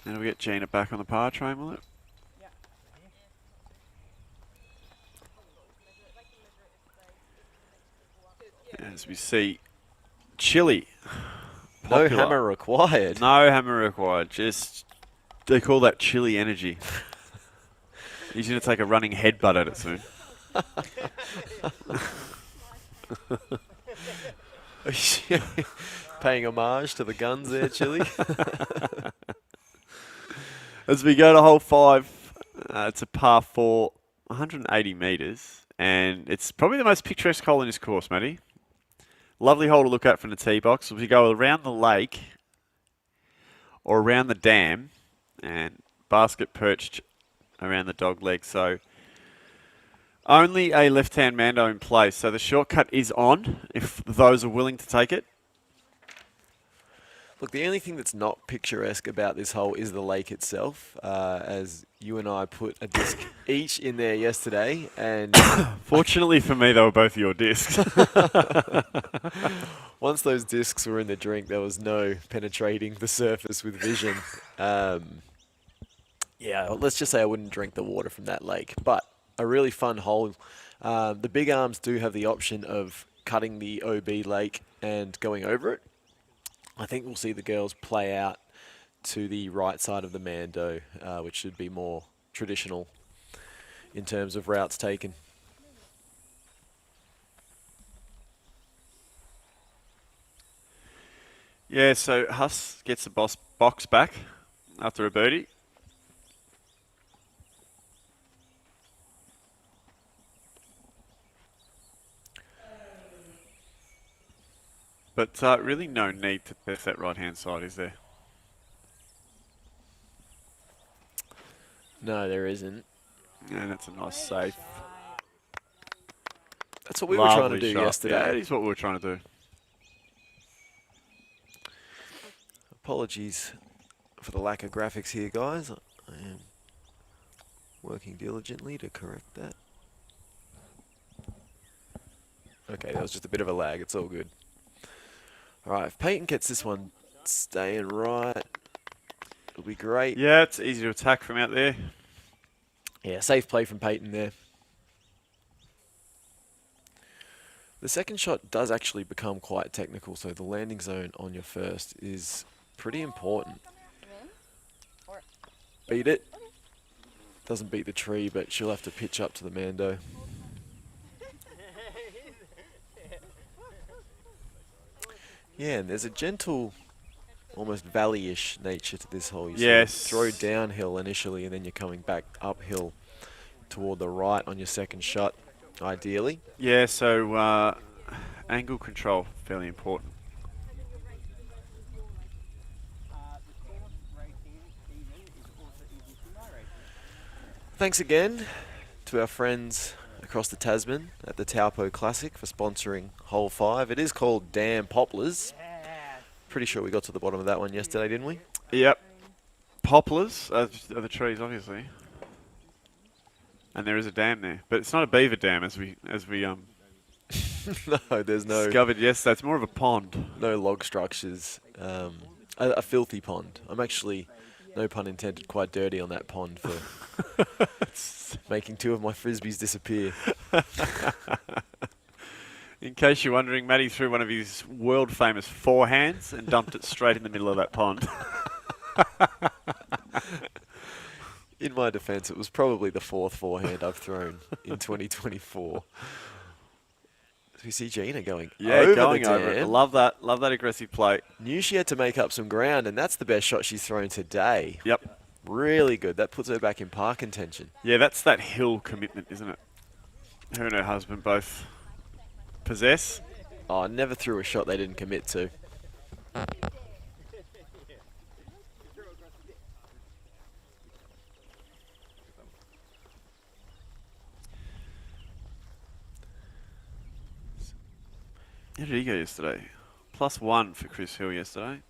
And we'll get Gina back on the par train, will it? As we see, Chile. No Popular. hammer required. No hammer required. Just, they call that Chile energy. He's going to take a running headbutt at it soon. Paying homage to the guns there, Chili. As we go to hole 5, it's a par 4, 180 metres, and it's probably the most picturesque hole in this course, Matty. Lovely hole to look at from the tee box. We go around the lake or around the dam, and basket perched around the dog leg. So only a left-hand Mando in place. So the shortcut is on if those are willing to take it. Look, the only thing that's not picturesque about this hole is the lake itself, as you and I put a disc each in there yesterday, and Fortunately for me, they were both your discs. once those discs were in the drink, there was no penetrating the surface with vision. Yeah, let's just say I wouldn't drink the water from that lake, but a really fun hole. The big arms do have the option of cutting the OB lake and going over it. I think we'll see the girls play out to the right side of the Mando, which should be more traditional in terms of routes taken. Yeah, so Huss gets the box back after a birdie. But really no need to test that right-hand side, is there? No, there isn't. And that's a nice save. That's what we were trying to Lovely do shot. yesterday. Yeah, that is what we were trying to do. Apologies for the lack of graphics here, guys. I am working diligently to correct that. Okay, that was just a bit of a lag. It's all good. All right, if Peyton gets this one staying right, it'll be great. Yeah, it's easy to attack from out there. Yeah, safe play from Peyton there. The second shot does actually become quite technical, so the landing zone on your first is pretty important. Beat it. Doesn't beat the tree, but she'll have to pitch up to the Mando. Yeah, and there's a gentle, almost valley-ish nature to this hole. You Yes. sort of throw downhill initially, and then you're coming back uphill toward the right on your second shot, ideally. Yeah, so angle control, fairly important. Thanks again to our friends across the Tasman at the Taupo Classic for sponsoring Hole 5. It is called Damn Poplars. Pretty sure we got to the bottom of that one yesterday, didn't we? Yep. Poplars are the trees, obviously. And there is a dam there. But it's not a beaver dam, as we No, there's no discovered yesterday. It's more of a pond. log structures. A filthy pond. I'm actually, no pun intended, quite dirty on that pond for making two of my frisbees disappear. In case you're wondering, Matty threw one of his world-famous forehands and dumped it straight in the middle of that pond. In my defence, it was probably the fourth forehand I've thrown in 2024. So we see Gina going over going the over it. dam. Love that aggressive play. Knew she had to make up some ground, and that's the best shot she's thrown today. Yep. Really good. That puts her back in par contention. Yeah, that's that hill commitment, isn't it? Her and her husband both possess. Oh, I never threw a shot they didn't commit to. How did he go yesterday? +1 for Chris Hill yesterday.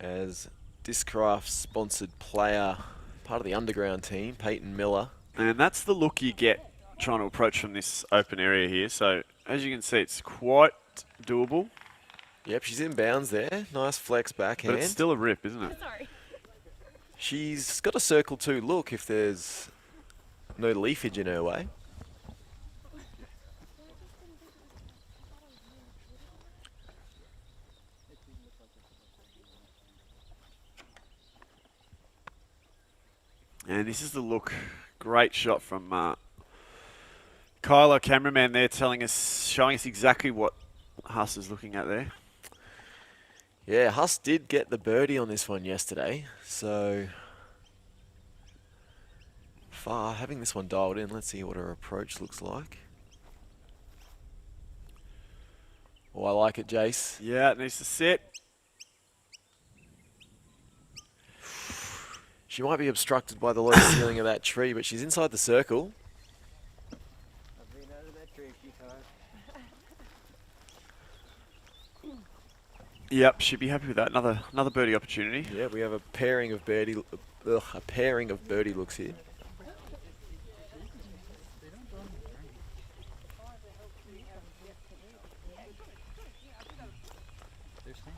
As Discraft sponsored player, part of the underground team, Peyton Miller. And that's the look you get trying to approach from this open area here. So, as you can see, it's quite doable. Yep, she's in bounds there. Nice flex backhand. But it's still a rip, isn't it? Sorry. She's got a circle 2 look if there's no leafage in her way. And this is the look. Great shot from Kyla, cameraman there, showing us exactly what Huss is looking at there. Yeah, Huss did get the birdie on this one yesterday, so far having this one dialed in. Let's see what her approach looks like. Oh, I like it, Jace. Yeah, it needs to set. She might be obstructed by the low ceiling of that tree, but she's inside the circle. I've been out of that tree a few times. Yep, should be happy with that. Another birdie opportunity. Yeah, we have a pairing of birdie looks here. They're saying.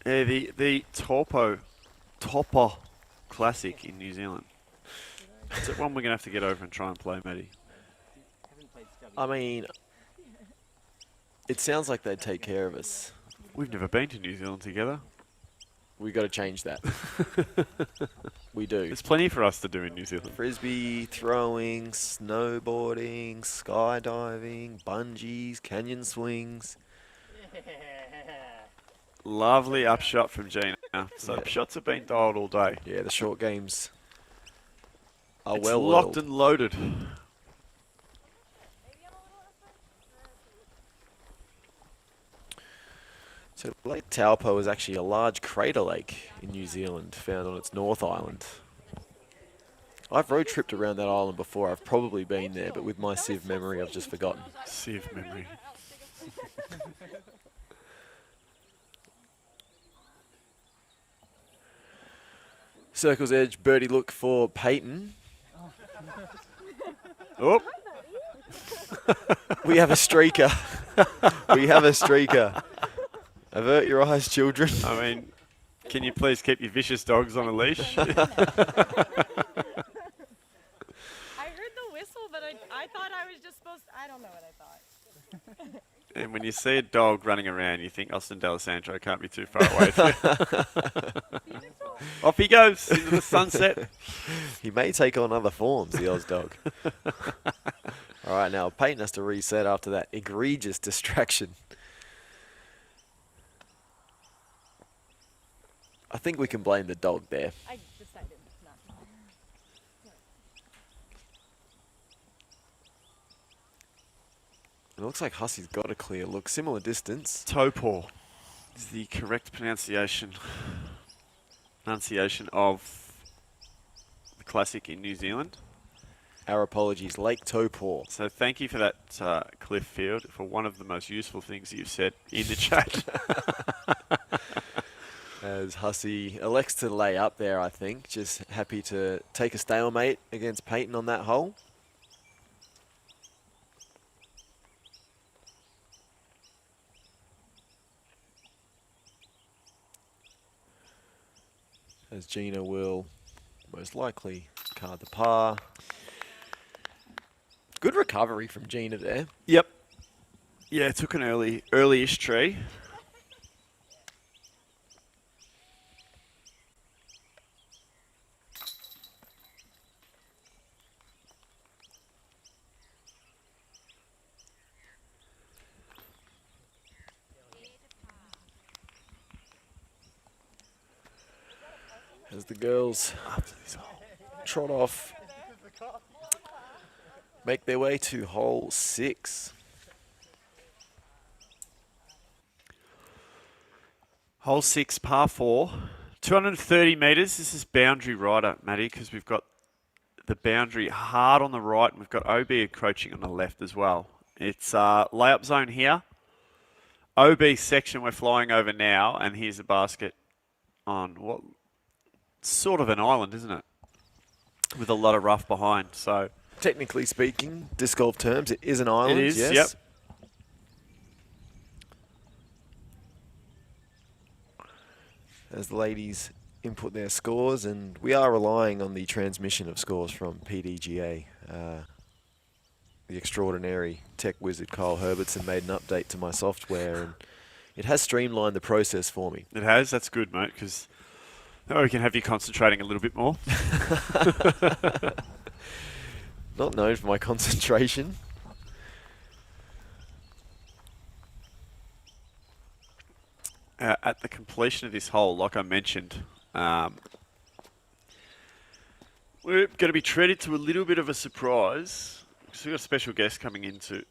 Yeah, the Taupo Classic in New Zealand. It's one we're going to have to get over and try and play, Matty. I mean, it sounds like they'd take care of us. We've never been to New Zealand together. We got to change that. We do. There's plenty for us to do in New Zealand. Frisbee throwing, snowboarding, skydiving, bungees, canyon swings. Lovely upshot from Gina. So Yeah. shots have been dialed all day. Yeah, the short games are It's well locked oiled. and loaded. So Lake Taupo is actually a large crater lake in New Zealand, found on its North Island. I've road tripped around that island before. I've probably been there, but with my sieve memory, I've just forgotten. Sieve memory. Circle's edge, birdie look for Peyton. Oh, We have a streaker. We have a streaker. Avert your eyes, children. I mean, can you please keep your vicious dogs on a leash? I heard the whistle, but I thought I was just supposed to, I don't know what I thought. And when you see a dog running around, you think Austin D'Alessandro can't be too far away. Off he goes into the sunset. He may take on other forms, the Oz dog. All right, now Peyton has to reset after that egregious distraction. I think we can blame the dog there. I decided not to. It looks like Hussey's got a clear look. Similar distance. Taupo is the correct pronunciation of the classic in New Zealand. Our apologies, Lake Taupo. So thank you for that, Cliff Field, for one of the most useful things you've said in the chat. As Hussey elects to lay up there, I think. Just happy to take a stalemate against Peyton on that hole. As Gina will most likely card the par. Good recovery from Gina there. Yep. Yeah, it took an early-ish tree. As the girls trot off, make their way to hole 6. Hole 6, par 4. 230 metres. This is boundary rider, Matty, because we've got the boundary hard on the right and we've got OB encroaching on the left as well. It's layup zone here. OB section we're flying over now, and here's a basket on what sort of an island, isn't it? With a lot of rough behind. So Technically speaking, disc golf terms, it is an island. it is, yes. yep. As the ladies input their scores, and we are relying on the transmission of scores from PDGA. The extraordinary tech wizard Kyle Herbertson made an update to my software, and it has streamlined the process for me. It has. That's good, mate, because we can have you concentrating a little bit more. Not known for my concentration. At the completion of this hole, like I mentioned, we're going to be treated to a little bit of a surprise. So we've got a special guest coming into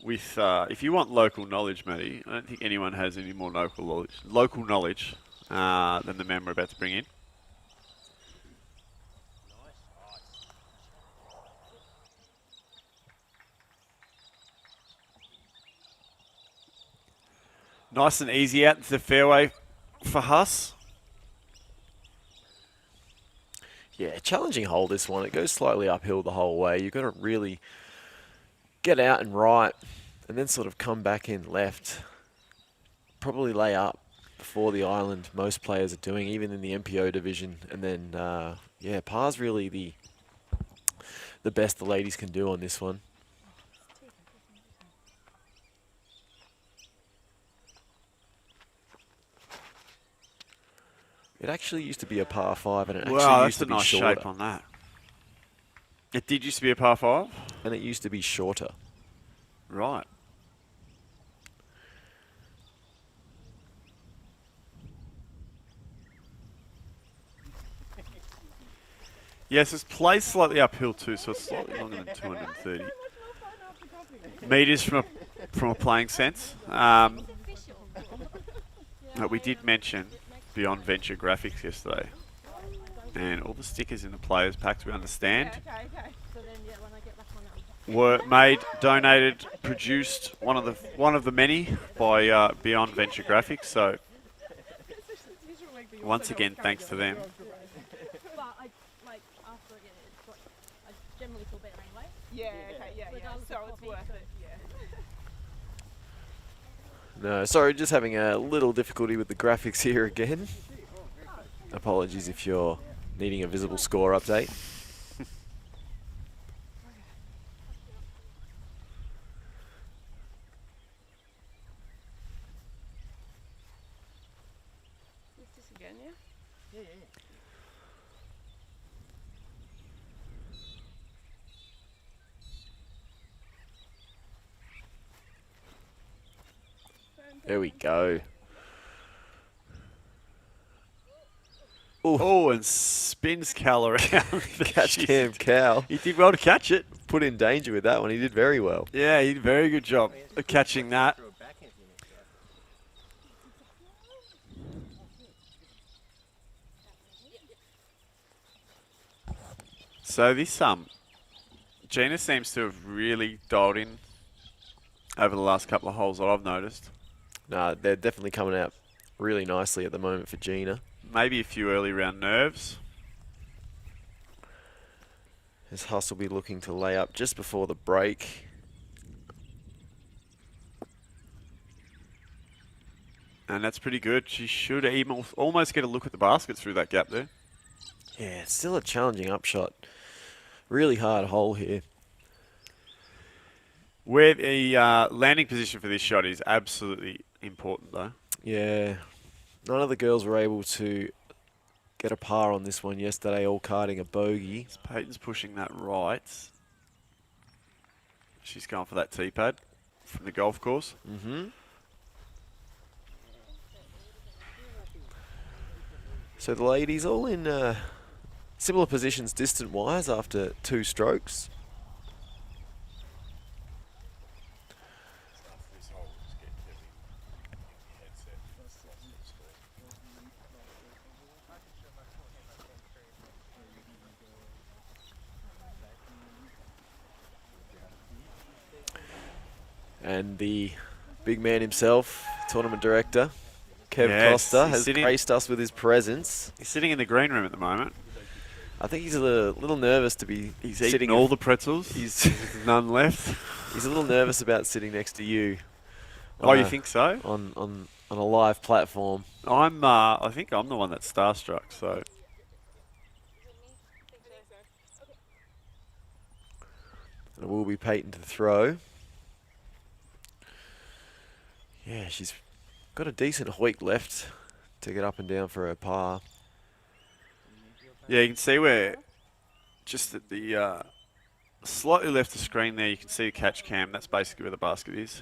with, if you want local knowledge, Matty, I don't think anyone has any more local knowledge than the man we're about to bring in. Nice and easy out into the fairway for Huss. Yeah, challenging hole this one. It goes slightly uphill the whole way. You've got to really get out and right and then sort of come back in left. Probably lay up before the island. Most players are doing, even in the MPO division. And then, yeah, par's really the best the ladies can do on this one. It actually used to be a par 5, and it actually Wow, used that's to a be nice shorter. shape on that. It did used to be a par 5? And it used to be shorter. Right. Yes, it's placed slightly uphill too, so it's slightly longer than 230 meters from a playing sense. But we did mention Beyond Venture Graphics yesterday, and all the stickers in the players packs, we understand, were made, donated, produced, one of the many by Beyond Venture Graphics. So once again, thanks to them. But I like after I get it, it's like I generally feel better anyway. Yeah, okay, yeah. Regardless So of it's coffee, worth so- it, yeah. No, sorry, just having a little difficulty with the graphics here again. Apologies if you're needing a visible score update. Is this again, yeah? There we go. Ooh, Oh, and spins Cal around. catch Jeez. Cam Cow. He did well to catch it. Put in danger with that one. He did very well. Yeah, he did a very good job of catching that. So this Gina seems to have really dialed in over the last couple of holes that I've noticed. No, they're definitely coming out really nicely at the moment for Gina. Maybe a few early round nerves. As Huss will be looking to lay up just before the break. And that's pretty good. She should even almost get a look at the basket through that gap there. Yeah, it's still a challenging upshot. Really hard hole here. Where the landing position for this shot is absolutely important, though. Yeah, none of the girls were able to get a par on this one yesterday, all carding a bogey. Peyton's pushing that right. She's going for that tee pad from the golf course. Mm-hmm. So the ladies all in similar positions distant-wise after 2 strokes. And the big man himself, tournament director, Kev Yes, Costa, he's has sitting- graced us with his presence. He's sitting in the green room at the moment. I think he's a little nervous to be He's sitting eating all the pretzels. He's There's none left. he's a little nervous about sitting next to you. Oh, on you a- think so? on a live platform? I think I'm the one that's starstruck. So And it will be Peyton to throw. Yeah, she's got a decent hoik left to get up and down for her par. yeah, you can see where just at the slightly left of screen there, you can see the catch cam. That's basically where the basket is.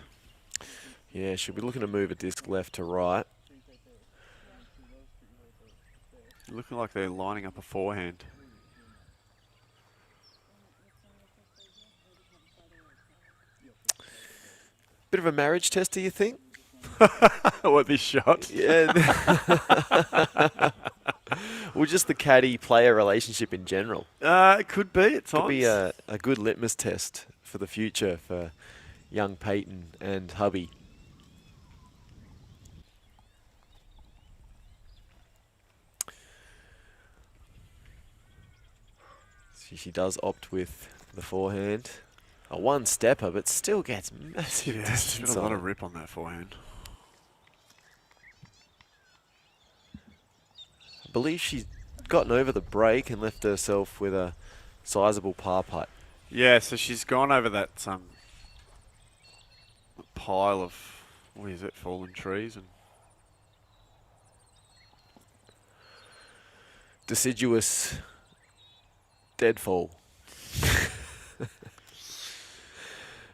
Yeah, she'll be looking to move a disc left to right. Looking like they're lining up a forehand. Bit of a marriage test, do you think? What, this shot? Yeah. Well, just the caddy-player relationship in general. It could be at times. Could be a good litmus test for the future for young Peyton and hubby. She does opt with the forehand. A one-stepper, but still gets massive Yeah, she's distance got a lot on of it. rip on that forehand. I believe she's gotten over the break and left herself with a sizable par putt. Yeah, so she's gone over that pile of, what is it, fallen trees, and Deciduous deadfall.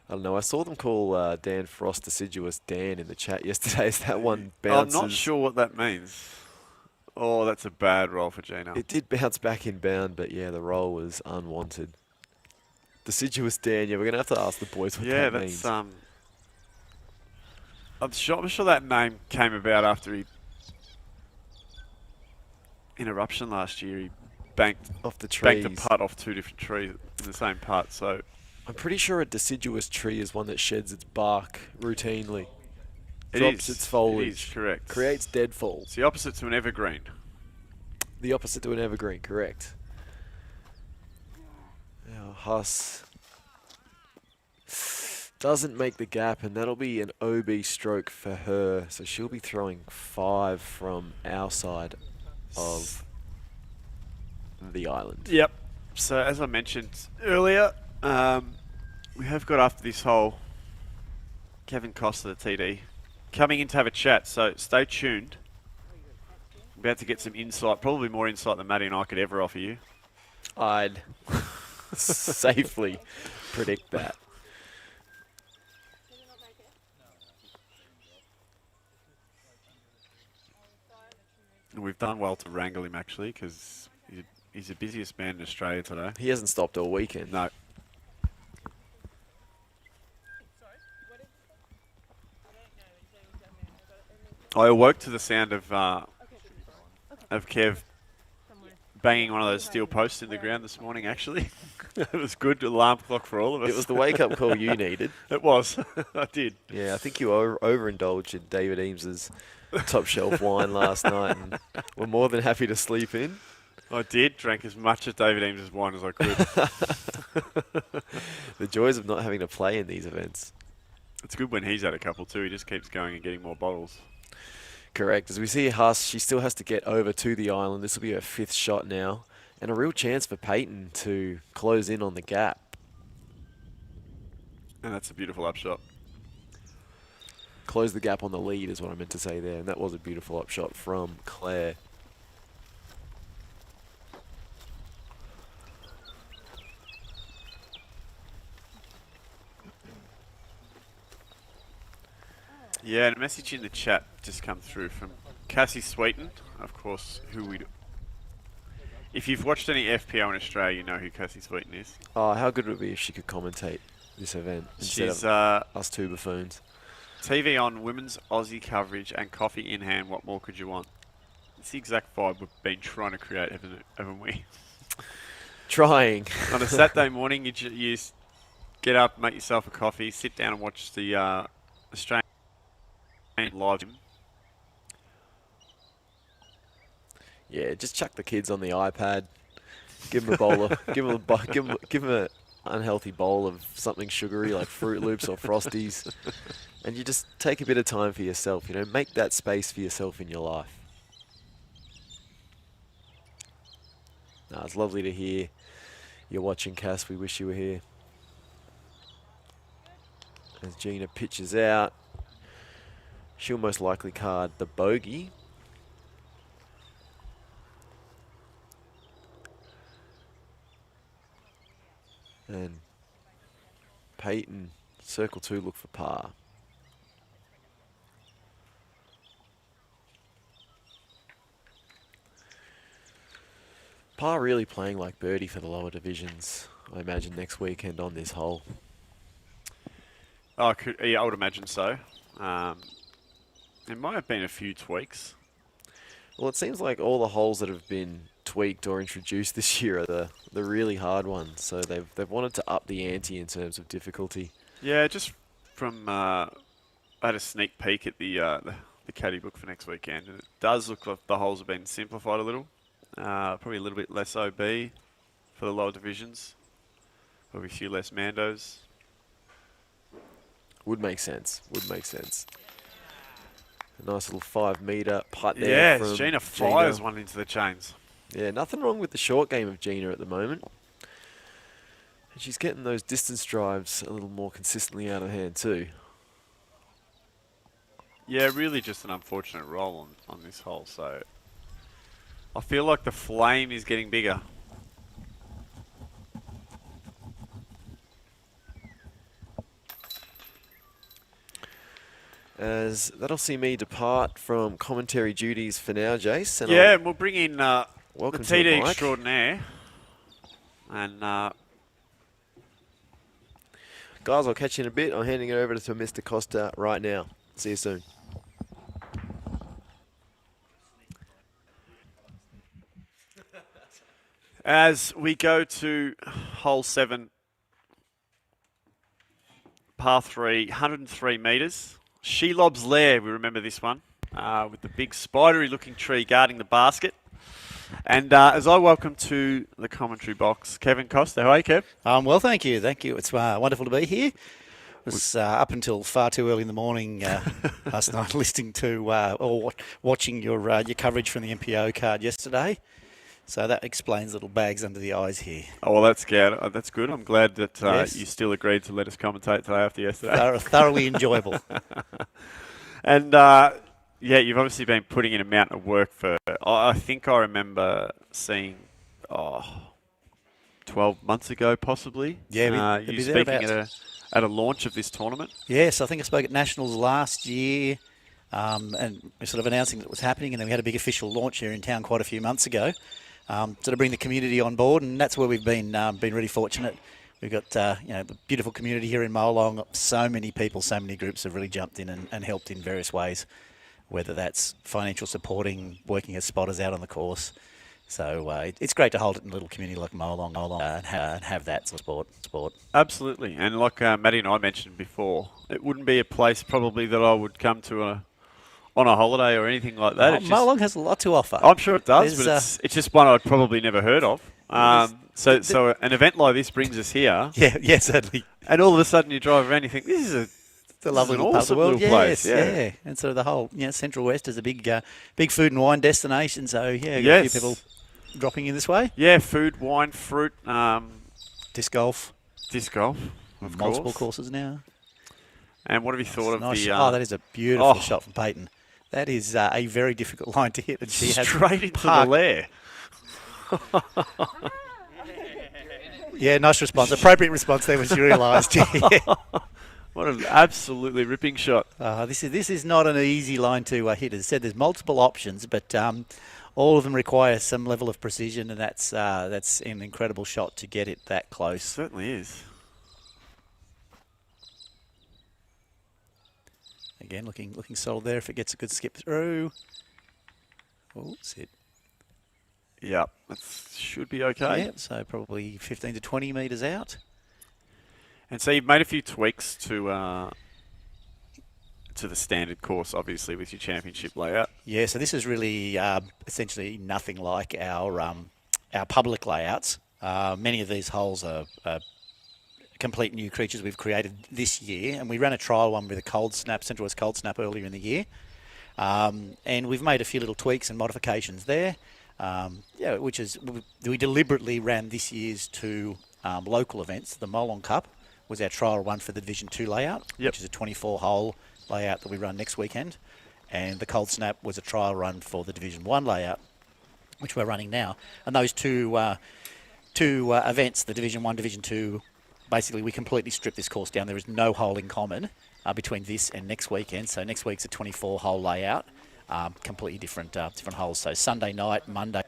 I don't know. I saw them call Dan Frost Deciduous Dan in the chat yesterday. Is that one I'm bounces? not sure what that means. Oh, that's a bad roll for Gina. It did bounce back inbound, but yeah, the roll was unwanted. Deciduous Dan, yeah, we're going to have to ask the boys what Yeah, that that's means. I'm sure that name came about after he in eruption last year. He banked Off the banked a trees. putt off 2 different trees in the same putt. So I'm pretty sure a deciduous tree is one that sheds its bark routinely. it Drops is. its It is foliage. correct. Creates deadfall. It's the opposite to an evergreen. The opposite to an evergreen, correct. Now Huss doesn't make the gap, and that'll be an OB stroke for her. So she'll be throwing 5 from our side of the island. Yep. So as I mentioned earlier, we have got after this hole Kevin Costa, the TD, coming in to have a chat. So stay tuned. About to get some insight, probably more insight than Matty and I could ever offer you. I'd safely predict that. And we've done well to wrangle him actually, because he's the busiest man in Australia today. He hasn't stopped all weekend. No. I awoke to the sound of Kev banging one of those steel posts in the ground this morning, actually. It was good alarm clock for all of us. It was the wake-up call you needed. It was. I did. Yeah, I think you overindulged in David Eames's top shelf wine last night and were more than happy to sleep in. I did. Drank as much of David Eames's wine as I could. The joys of not having to play in these events. It's good when he's had a couple too. He just keeps going and getting more bottles. Correct. As we see Huss, she still has to get over to the island. This will be her 5th shot now. And a real chance for Peyton to close in on the gap. And that's a beautiful upshot. Close the gap on the lead is what I meant to say there. And that was a beautiful upshot from Claire. Yeah, and a message in the chat just come through from Cassie Sweeten, of course, who we... If you've watched any FPO in Australia, you know who Cassie Sweeten is. Oh, how good would it be if she could commentate this event instead She's of us two buffoons? TV on, women's Aussie coverage, and coffee in hand. What more could you want? It's the exact vibe we've been trying to create, haven't we? Trying. On a Saturday morning, you get up, make yourself a coffee, sit down and watch the Australian live. Yeah, just chuck the kids on the iPad. Give them a bowl of, give them an unhealthy bowl of something sugary like Fruit Loops or Frosties, and you just take a bit of time for yourself. You know, make that space for yourself in your life. Nah, it's lovely to hear you're watching, Cass. We wish you were here. As Gina pitches out, she'll most likely card the bogey. And Peyton, circle 2, look for par. Par really playing like birdie for the lower divisions, I imagine, next weekend on this hole. Oh, yeah, I would imagine so. There might have been a few tweaks. Well, it seems like all the holes that have been tweaked or introduced this year are the really hard ones. So they've wanted to up the ante in terms of difficulty. Yeah, just from I had a sneak peek at the caddy book for next weekend, and it does look like the holes have been simplified a little. Probably a little bit less OB for the lower divisions. Probably a few less Mandos. Would make sense. Would make sense. A nice little 5-metre putt there. Yeah, from Gina fires one into the chains. Yeah, nothing wrong with the short game of Gina at the moment. And she's getting those distance drives a little more consistently out of hand too. Yeah, really just an unfortunate roll on this hole. So I feel like the flame is getting bigger. as that'll see me depart from commentary duties for now, Jace. And Yeah, and we'll bring in the welcome to TD the mic. extraordinaire. And Guys, I'll catch you in a bit. I'm handing it over to Mr. Costa right now. See you soon. as we go to hole 7, par 3, 103 metres. Shelob's Lair, we remember this one, with the big spidery-looking tree guarding the basket. And as I welcome to the commentary box, Kevin Costa. How are you, Kev? Well, thank you. Thank you. It's wonderful to be here. It was up until far too early in the morning last night listening to or watching your coverage from the MPO card yesterday. So that explains little bags under the eyes here. Oh, well, that's good. That's good. I'm glad that Yes. you still agreed to let us commentate today after yesterday. Thoroughly enjoyable. And, yeah, you've obviously been putting in a mountain of work for, I think I remember seeing, 12 months ago possibly. Yeah, you speaking at a launch of this tournament. Yes, I think I spoke at Nationals last year and sort of announcing that it was happening, and then we had a big official launch here in town quite a few months ago. To bring the community on board, and that's where we've been really fortunate. We've got the beautiful community here in Molong. So many people, so many groups have really jumped in and helped in various ways, whether that's financial supporting, working as spotters out on the course. So it's great to hold it in a little community like Molong and have that sport. Absolutely, and like Maddie and I mentioned before, it wouldn't be a place probably that I would come to on a holiday or anything like that. Molong has a lot to offer. I'm sure it does, There's, but it's just one I'd probably never heard of. So an event like this brings us here. Yeah, certainly. And all of a sudden you drive around and you think, this is It's a lovely little part of the awesome world. little place. Yeah. And so the whole Central West is a big food and wine destination. So yeah, got a few people dropping in this way. Yeah, food, wine, fruit, Disc golf. Of Multiple course. courses now. And what have you thought of Nice. the... that is a beautiful shot from Peyton. That is a very difficult line to hit. And she has straight into the lair. Yeah, nice response. Appropriate response there when she realised. What an absolutely ripping shot. This is not an easy line to hit. As I said, there's multiple options, but all of them require some level of precision, and that's an incredible shot to get it that close. Certainly is. Again, looking solid there. If it gets a good skip through, sit. Yeah, that should be okay. Yeah, so probably 15 to 20 metres out. And so you've made a few tweaks to the standard course, obviously, with your championship layout. Yeah, so this is really essentially nothing like our public layouts. Many of these holes are complete new creatures we've created this year, and we ran a trial one with a cold snap, Central West cold snap earlier in the year, and we've made a few little tweaks and modifications there. Which is we deliberately ran this year's two local events. The Molong Cup was our trial run for the Division 2 layout, which is a 24-hole layout that we run next weekend, and the cold snap was a trial run for the Division 1 layout, which we're running now. And those two events, the Division 1, Division 2, basically we completely stripped this course down. There is no hole in common between this and next weekend. So next week's a 24-hole layout. Completely different holes. So Sunday night, Monday,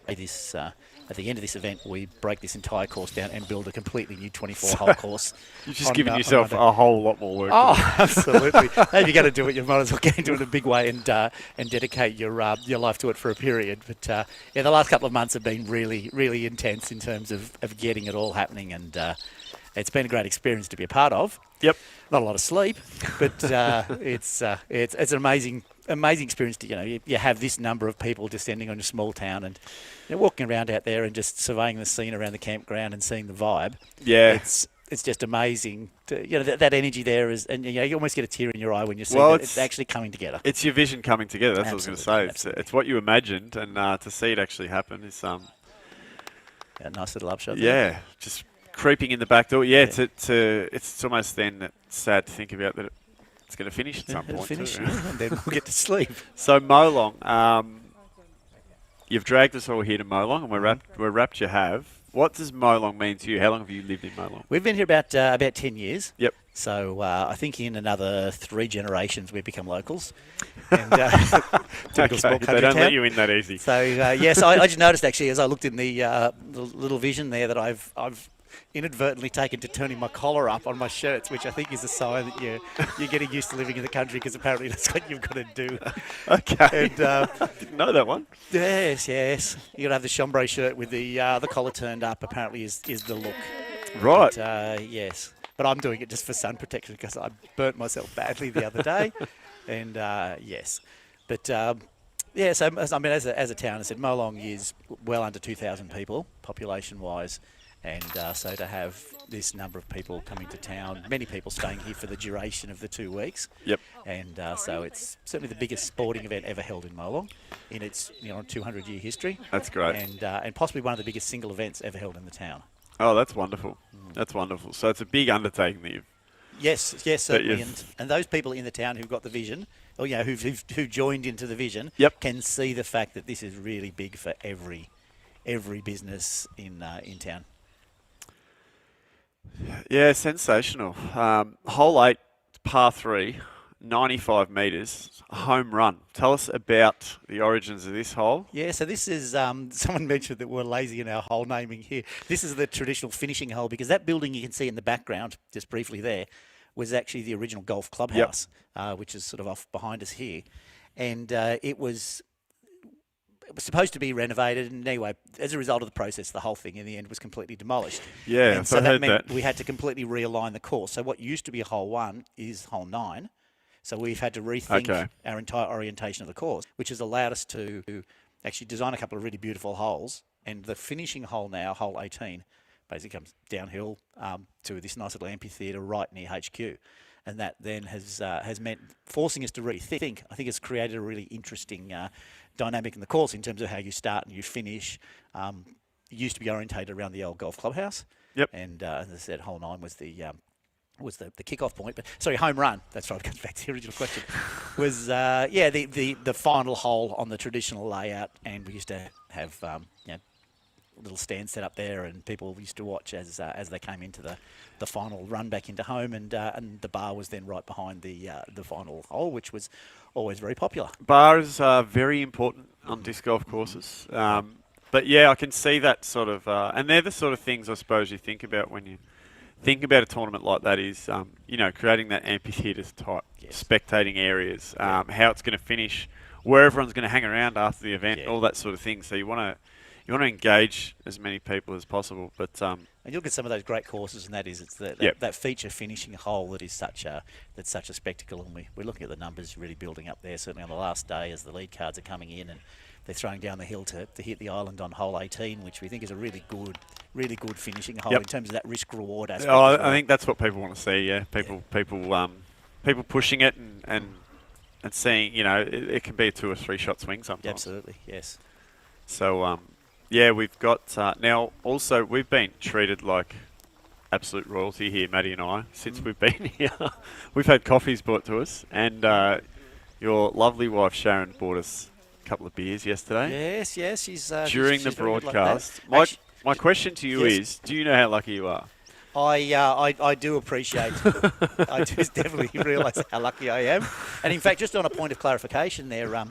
at the end of this event, we break this entire course down and build a completely new 24-hole course. You've just given yourself a whole lot more work. Oh, absolutely. If you're going to do it, you might as well get into it in a big way and dedicate your life to it for a period. But the last couple of months have been really, really intense in terms of getting it all happening, and it's been a great experience to be a part of. Yep. Not a lot of sleep, but it's an amazing experience to you have this number of people descending on your small town and walking around out there and just surveying the scene around the campground and seeing the vibe. Yeah, it's just amazing. That energy there is, and you almost get a tear in your eye when you see that it's actually coming together. It's your vision coming together. That's what I was going to say. It's what you imagined, and to see it actually happen is a nice little upshot. Yeah, just creeping in the back door. Yeah, it's almost then sad to think about that it's going to finish at some point. Finish, and then we'll get to sleep. So Molong, you've dragged us all here to Molong, and we're rapt you have. What does Molong mean to you? How long have you lived in Molong? We've been here about 10 years. Yep. So I think in another 3 generations we've become locals. And typical small Okay, country they don't town. let you in that easy. So yes, I just noticed actually as I looked in the little vision there that I've inadvertently taken to turning my collar up on my shirts, which I think is a sign that you're getting used to living in the country, because apparently that's what you've got to do. Okay. And Didn't know that one. yes, you got to have the chambray shirt with the collar turned up. Apparently is the look. Right. But, yes, but I'm doing it just for sun protection because I burnt myself badly the other day, and yes, but. Yeah, so I mean, as a town, I said Molong is well under 2,000 people population-wise, and so to have this number of people coming to town, many people staying here for the duration of the 2 weeks. Yep. And so it's certainly the biggest sporting event ever held in Molong in its 200-year history. That's great. And possibly one of the biggest single events ever held in the town. Oh, that's wonderful. That's wonderful. So it's a big undertaking that you've... Yes, certainly. you've- And those people in the town who've got the vision, or who joined into the vision, Yep. can see the fact that this is really big for every business in town. Yeah, sensational. Hole 8, par 3, 95 metres, home run. Tell us about the origins of this hole. Yeah, so this is, someone mentioned that we're lazy in our hole naming here. This is the traditional finishing hole, because that building you can see in the background, just briefly there, was actually the original golf clubhouse, which is sort of off behind us here. And it was supposed to be renovated, and anyway, as a result of the process, the whole thing in the end was completely demolished. Yeah, and so I that heard meant that. we had to completely realign the course. So what used to be hole 1 is hole 9. So we've had to rethink our entire orientation of the course, which has allowed us to actually design a couple of really beautiful holes. And the finishing hole now, hole 18, basically comes downhill to this nice little amphitheatre right near HQ. And that then has meant forcing us to rethink. I think it's created a really interesting dynamic in the course in terms of how you start and you finish. It used to be orientated around the old golf clubhouse. Yep. And as I said, hole 9 was the kickoff point. But sorry, home run. That's right. It comes back to the original question. Was the final hole on the traditional layout, and we used to have little stand set up there, and people used to watch as they came into the final run back into home, and the bar was then right behind the final hole, which was always very popular. Bars are very important on disc golf courses. But yeah, I can see that sort of, and they're the sort of things I suppose you think about when you think about a tournament like that is, creating that amphitheatre type spectating areas, how it's going to finish, where everyone's going to hang around after the event, all that sort of thing. So you want to engage as many people as possible. But and you look at some of those great courses, and it's that feature finishing hole that is such a spectacle. And we're looking at the numbers really building up there. Certainly on the last day, as the lead cards are coming in and they're throwing down the hill to hit the island on hole 18, which we think is a really good finishing hole in terms of that risk reward aspect. I think that's what people want to see. Yeah, people pushing it and seeing. It can be a 2 or 3 shot swing sometimes. Absolutely, yes. So we've got now. Also, we've been treated like absolute royalty here, Maddie and I, since we've been here. We've had coffees brought to us, and your lovely wife Sharon bought us a couple of beers yesterday. Yes, she's during she's the very good like broadcast. that. My question to you is: do you know how lucky you are? I do appreciate. I do definitely realise how lucky I am. And in fact, just on a point of clarification, there,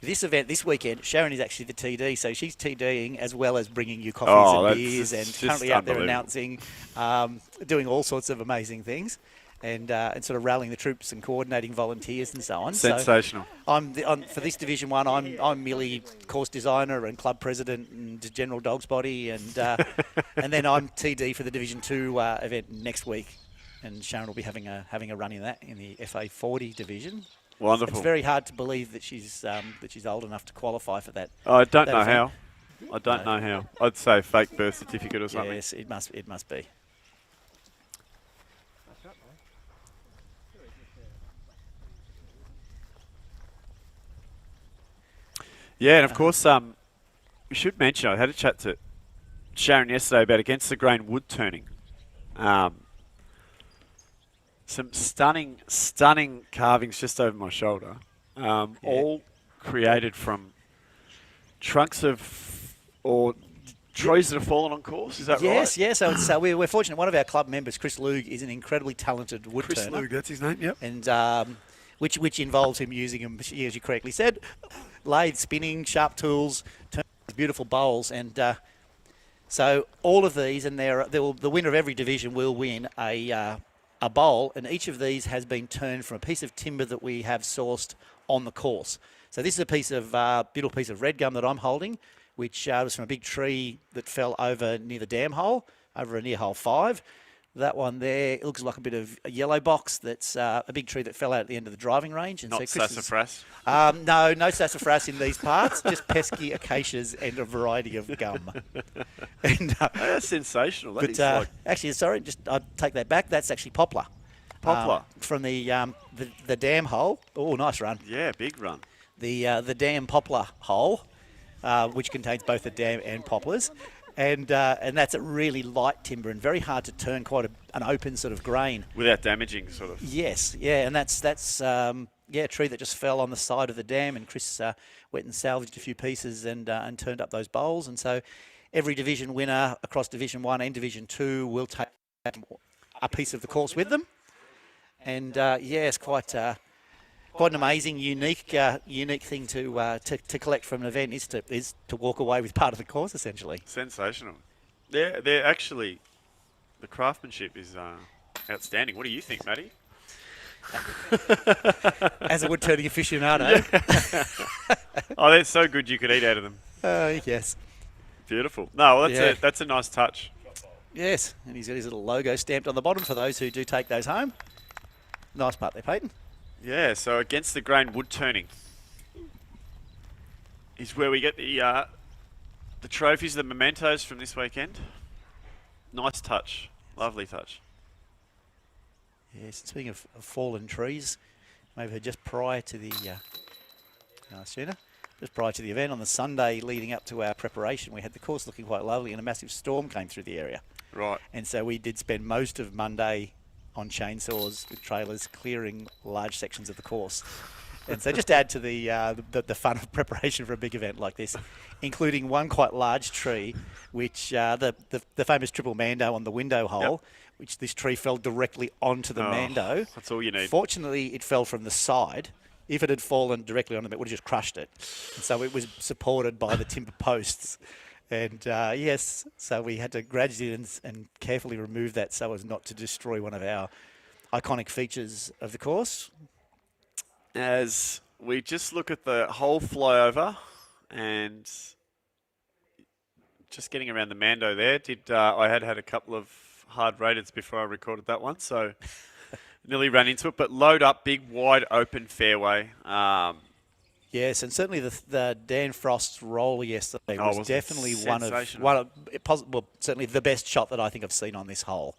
this event this weekend, Sharon is actually the TD, so she's TDing as well as bringing you coffees and beers, and currently out there announcing, doing all sorts of amazing things. And sort of rallying the troops and coordinating volunteers and so on. Sensational. So for this Division 1, I'm merely course designer and club president and general dog's body, and and then I'm TD for the Division 2 event next week, and Sharon will be having a run in that in the FA 40 division. Wonderful. It's very hard to believe that she's old enough to qualify for that. I don't know event. how. I don't know how. I'd say fake birth certificate or something. Yes, it must be. Yeah, and of course, we should mention, I had a chat to Sharon yesterday about against the grain wood turning. Some stunning carvings just over my shoulder, all created from trunks of trees that have fallen on course. Is that Yes, right? yes. So it's, we're fortunate. One of our club members, Chris Lug, is an incredibly talented wood Chris turner. Lug, that's his name. Yep. And which involves him using them, as you correctly said, lathe, spinning, sharp tools, turning these beautiful bowls, and so all of these, and the winner of every division will win a bowl, and each of these has been turned from a piece of timber that we have sourced on the course. So this is a piece of beautiful piece of red gum that I'm holding, which was from a big tree that fell over near the dam hole, over near hole 5. That one there, it looks like a bit of a yellow box. That's a big tree that fell out at the end of the driving range. And Not so Chris sassafras. no sassafras in these parts, just pesky acacias and a variety of gum. And, That's sensational. That but is like actually, sorry, I'll take that back. That's actually poplar. poplar. From the dam hole. Oh, nice run. Yeah, big run. The dam poplar hole, which contains both the dam and poplars. And that's a really light timber and very hard to turn, quite an open sort of grain. Without damaging, sort of. Yes, yeah, and that's a tree that just fell on the side of the dam, and Chris went and salvaged a few pieces and turned up those bowls. And so every division winner across Division 1 and Division 2 will take a piece of the course with them. And it's quite an amazing, unique thing to collect from an event is to walk away with part of the course, essentially. Sensational. They're actually, the craftsmanship is outstanding. What do you think, Matty? As a wood turning aficionado. Oh, they're so good you could eat out of them. Yes. Beautiful. No, well, Yeah. that's a nice touch. Yes, and he's got his little logo stamped on the bottom for those who do take those home. Nice part there, Peyton. Yeah, so against the grain wood turning is where we get the trophies, the mementos from this weekend. Nice touch. Lovely touch. Yes, speaking of fallen trees, maybe just prior to the just prior to the event on the Sunday leading up to our preparation, we had the course looking quite lovely, and a massive storm came through the area. Right. And so we did spend most of Monday on chainsaws with trailers clearing large sections of the course. And so just add to the fun of preparation for a big event like this, including one quite large tree, which the famous triple mando on the window hole, which this tree fell directly onto the mando. That's all you need. Fortunately, it fell from the side. If it had fallen directly onto them, it would have just crushed it. And so it was supported by the timber posts. And so we had to gradually and carefully remove that so as not to destroy one of our iconic features of the course. As we just look at the whole flyover and just getting around the Mando there, I had a couple of hard rateds before I recorded that one, so nearly ran into it. But load up, big, wide open fairway. Yes, and certainly the Dan Frost's roll yesterday was definitely certainly the best shot that I think I've seen on this hole.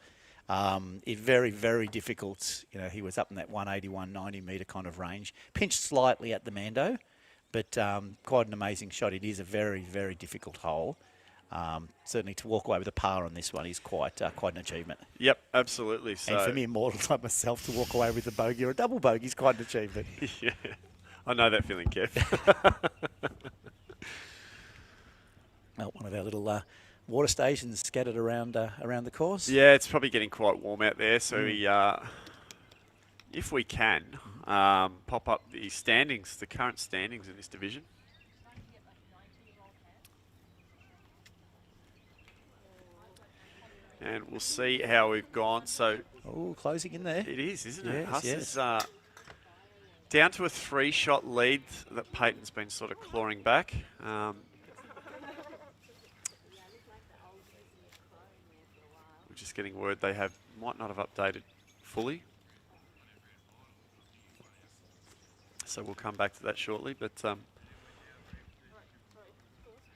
It very, very difficult. He was up in that 180, 190 metre kind of range. Pinched slightly at the Mando, but quite an amazing shot. It is a very, very difficult hole. Certainly to walk away with a par on this one is quite an achievement. Yep, absolutely. So. And for mere mortals like myself to walk away with a bogey or a double bogey is quite an achievement. Yeah, I know that feeling, Kev. Well, one of our little water stations scattered around the course. Yeah, it's probably getting quite warm out there, so if we can, pop up the standings, the current standings in this division. And we'll see how we've gone. So, closing in there. It is, isn't it? Yes, Huss yes. is down to a 3-shot lead that Peyton's been sort of clawing back. We're just getting word they might not have updated fully. So we'll come back to that shortly. But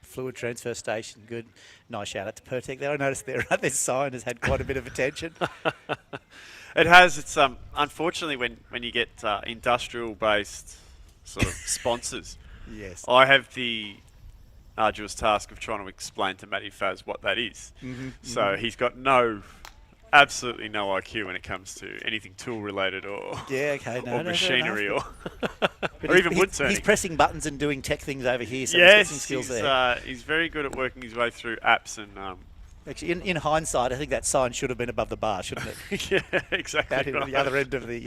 Fluid transfer station, good. Nice shout out to Pertec there. I noticed their sign has had quite a bit of attention. it has. It's unfortunately when you get industrial-based sort of sponsors. Yes. I have the arduous task of trying to explain to Matty Faz what that is. He's got no absolutely no IQ when it comes to anything tool related or Yeah, okay, no, or no, fair machinery enough, or even wood turning. He's pressing buttons and doing tech things over here, so he's got some Yes, skills there. he's very good at working his way through apps and Actually, in hindsight, I think that sign should have been above the bar, shouldn't it? yeah, exactly. Out at the other end of the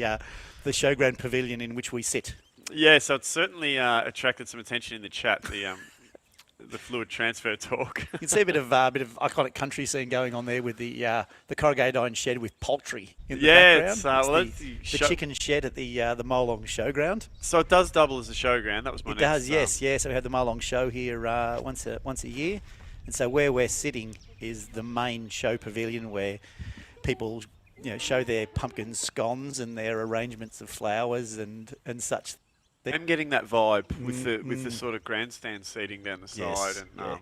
showground pavilion in which we sit. Yeah, so it's certainly attracted some attention in the chat. The fluid transfer talk. You can see a bit of iconic country scene going on there with the corrugated iron shed with poultry in the background. It's well, the chicken shed at the Molong Showground. So it does double as a showground. That was my It next, does, yes, yeah. So we have the Molong Show here once a year, and so where we're sitting is the main show pavilion where people show their pumpkin scones and their arrangements of flowers and such. I'm getting that vibe with the sort of grandstand seating down the side. Yes, And yeah.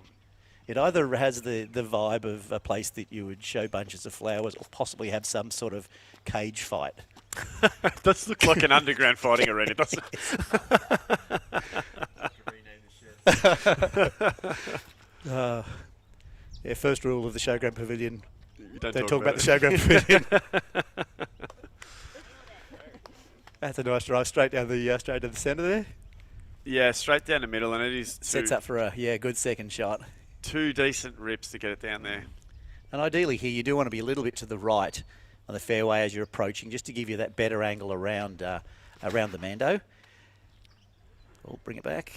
It either has the vibe of a place that you would show bunches of flowers or possibly have some sort of cage fight. it does look like an underground fighting arena, doesn't it? First rule of the Showground Pavilion, You don't talk talk about the Showground Pavilion. That's a nice drive straight down the centre there. Yeah, straight down the middle, and it is Sets up for a good second shot. two decent rips to get it down there. And ideally here you do want to be a little bit to the right on the fairway as you're approaching, just to give you that better angle around the Mando. Oh, bring it back.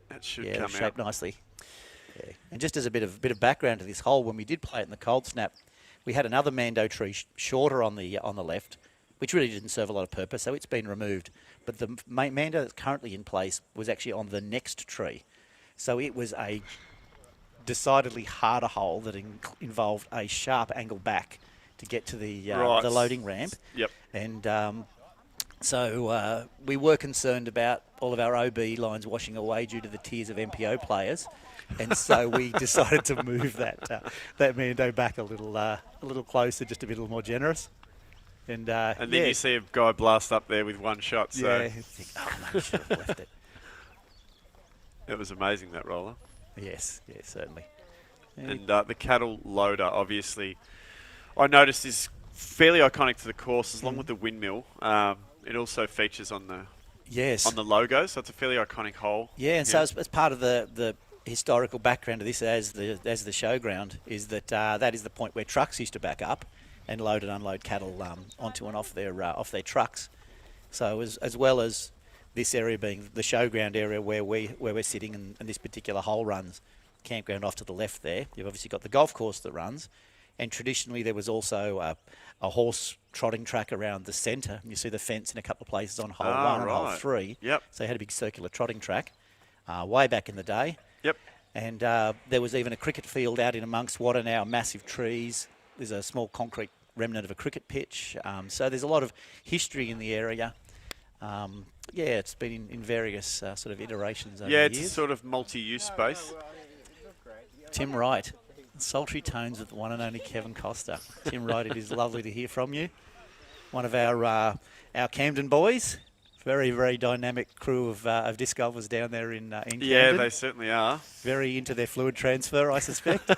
That should Yeah, come shaped out. nicely. Yeah. And just as a bit of background to this hole, when we did play it in the cold snap, we had another Mando tree shorter on the left, which really didn't serve a lot of purpose, so it's been removed. But the Mando that's currently in place was actually on the next tree. So it was a decidedly harder hole that involved a sharp angle back to get to the loading ramp. Yep. And so we were concerned about all of our OB lines washing away due to the tears of MPO players. And so we decided to move that Mando back a little closer, just to be a little more generous. And And then you see a guy blast up there with one shot. So yeah, think, oh no, should have left it. it was amazing, that roller. Yes, certainly. And the cattle loader, obviously, I noticed is fairly iconic to the course, along with the windmill. It also features on the logo, so it's a fairly iconic hole. Yeah, and so as part of the historical background of this as the showground is that is the point where trucks used to back up and load and unload cattle onto and off their trucks. So as well as this area being the showground area where we're sitting and this particular hole runs, campground off to the left there, you've obviously got the golf course that runs, and traditionally there was also a horse trotting track around the centre. You see the fence in a couple of places on hole 1 and hole 3. Yep. So you had a big circular trotting track way back in the day. Yep. And there was even a cricket field out in amongst what are now massive trees. There's a small concrete remnant of a cricket pitch. So there's a lot of history in the area. It's been in various sort of iterations over the years. It's a sort of multi-use space. Tim Wright, sultry tones with the one and only Kevin Costa. Tim Wright, it is lovely to hear from you. One of our Camden boys. Very, very dynamic crew of disc golfers down there in Camden. Yeah, they certainly are. Very into their fluid transfer, I suspect.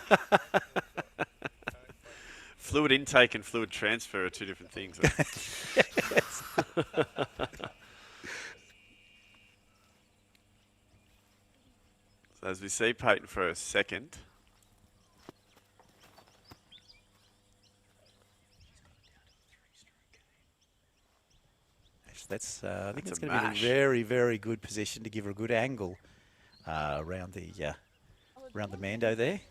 Fluid intake and fluid transfer are two different things. So as we see Peyton for a second. I think That's it's a going to be mash. a very, very good position to give her a good angle around the Mando there.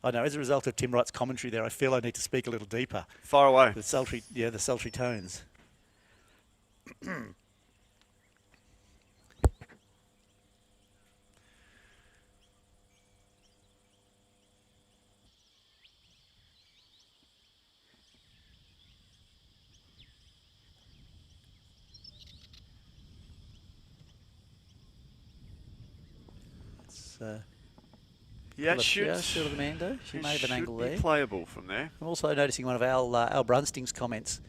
I know, as a result of Tim Wright's commentary there, I feel I need to speak a little deeper. Far away. The sultry tones. Yeah, it Just should. of the Mando. She may have an angle be there. playable from there. I'm also noticing one of Al Brunsting's comments.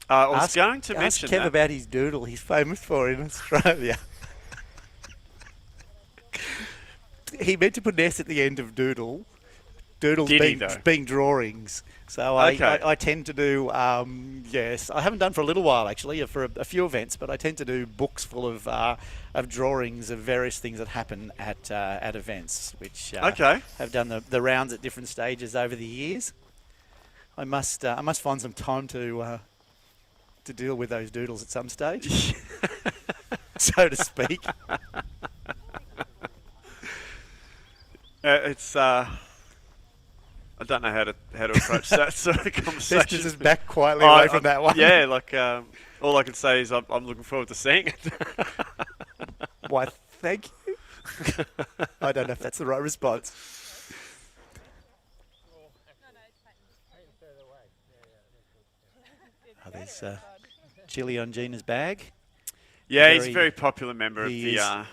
I was going to Ask mention Kev that. about his doodle he's famous for in Australia. He meant to put an S at the end of doodle, doodles Did he, being, though? being drawings. So Okay. I tend to do, yes, I haven't done for a little while actually, for a few events, but I tend to do books full of drawings of various things that happen at events, which Okay. have done the rounds at different stages over the years. I must find some time to deal with those doodles at some stage, so to speak. It's I don't know how to approach that sort of conversation. Festus is back quietly away from that one. Yeah, like all I can say is I'm looking forward to seeing it. Why, thank you. I don't know if that's the right response. Oh, there's chili on Gina's bag. Yeah, he's a Very- very popular member of he the is.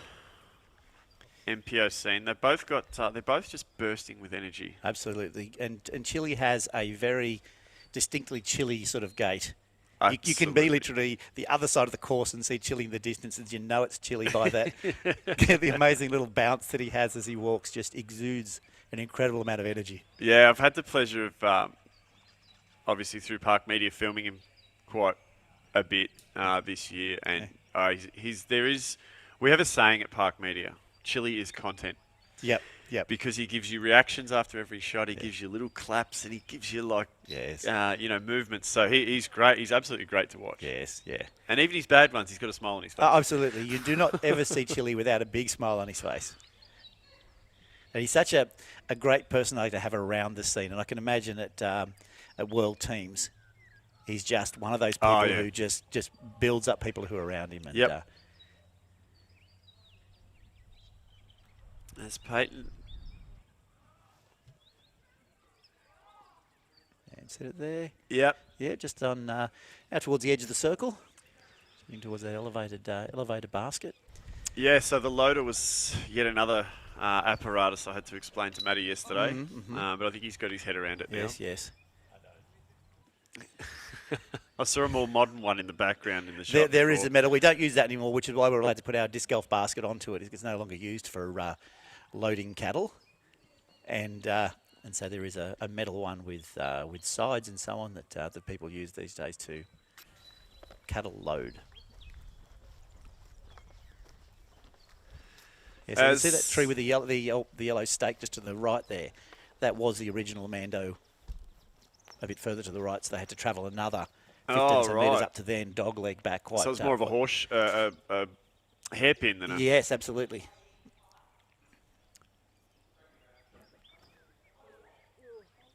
MPO scene. They've both got they're both just bursting with energy. Absolutely. And Chili has a very distinctly Chili sort of gait. You can be Absolutely. literally the other side of the course and see Chili in the distance, and you know it's Chili by that. The amazing little bounce that he has as he walks just exudes an incredible amount of energy. Yeah, I've had the pleasure of obviously through Park Media filming him quite a bit this year, and we have a saying at Park Media: Chili is content. Yep. Because he gives you reactions after every shot, he gives you little claps, and he gives you like, Yes. movements. So he's great. He's absolutely great to watch. Yes, yeah. And even his bad ones, he's got a smile on his face. Oh, absolutely. You do not ever see Chili without a big smile on his face. And he's such a great personality to have around the scene. And I can imagine at World Teams, he's just one of those people yeah. who just builds up people who are around him. And, Yep. There's Peyton. and set it there. Yep. Yeah, just on out towards the edge of the circle. Heading towards that elevated basket. Yeah, so the loader was yet another apparatus I had to explain to Matty yesterday. But I think he's got his head around it now. Yes. I saw a more modern one in the background in the shot. There is before. a medal. We don't use that anymore, which is why we're allowed to put our disc golf basket onto it. It's no longer used for loading cattle, and so there is a metal one with sides and so on that people use these days to cattle load. Yeah, so you see that tree with the yellow stake just to the right there? That was the original Mando. A bit further to the right, so they had to travel another 15 metres up to then dogleg back quite. So it's more of a a hairpin than a... Yes, absolutely.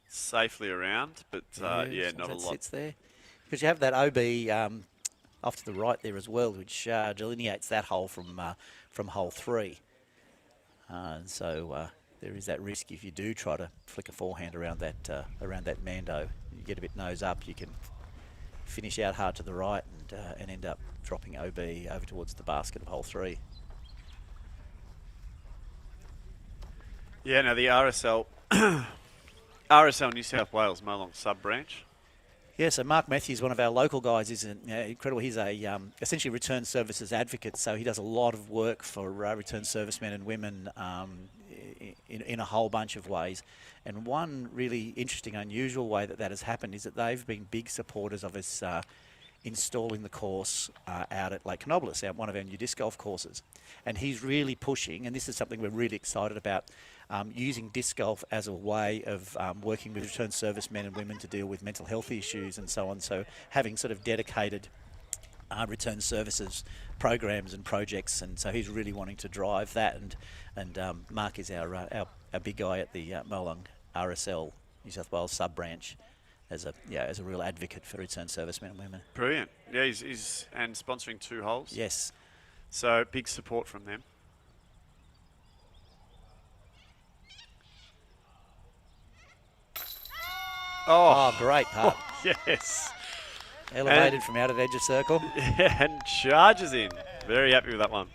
Safely around, but not a lot. Sits there. Because you have that OB off to the right there as well, which delineates that hole from hole 3. And so there is that risk if you do try to flick a forehand around that Mando. You get a bit nose up, you can finish out hard to the right and end up dropping OB over towards the basket of hole 3. Yeah, now the RSL New South Wales Molong sub-branch. Yeah, so Mark Matthews, one of our local guys, is incredible. He's a essentially return services advocate, so he does a lot of work for return servicemen and women in a whole bunch of ways. And one really interesting, unusual way that has happened is that they've been big supporters of us installing the course out at Lake Canobolas, one of our new disc golf courses. And he's really pushing, and this is something we're really excited about, using disc golf as a way of working with returned servicemen and women to deal with mental health issues and so on. So having sort of dedicated return services programs and projects, and so he's really wanting to drive that. And Mark is our big guy at the Molong RSL New South Wales sub branch, as a real advocate for return servicemen and women. Brilliant. Yeah, he's and sponsoring 2 holes. Yes. So big support from them. Oh, great putt. Yes. Elevated from out of edge of circle. Yeah, and charges in. Very happy with that one.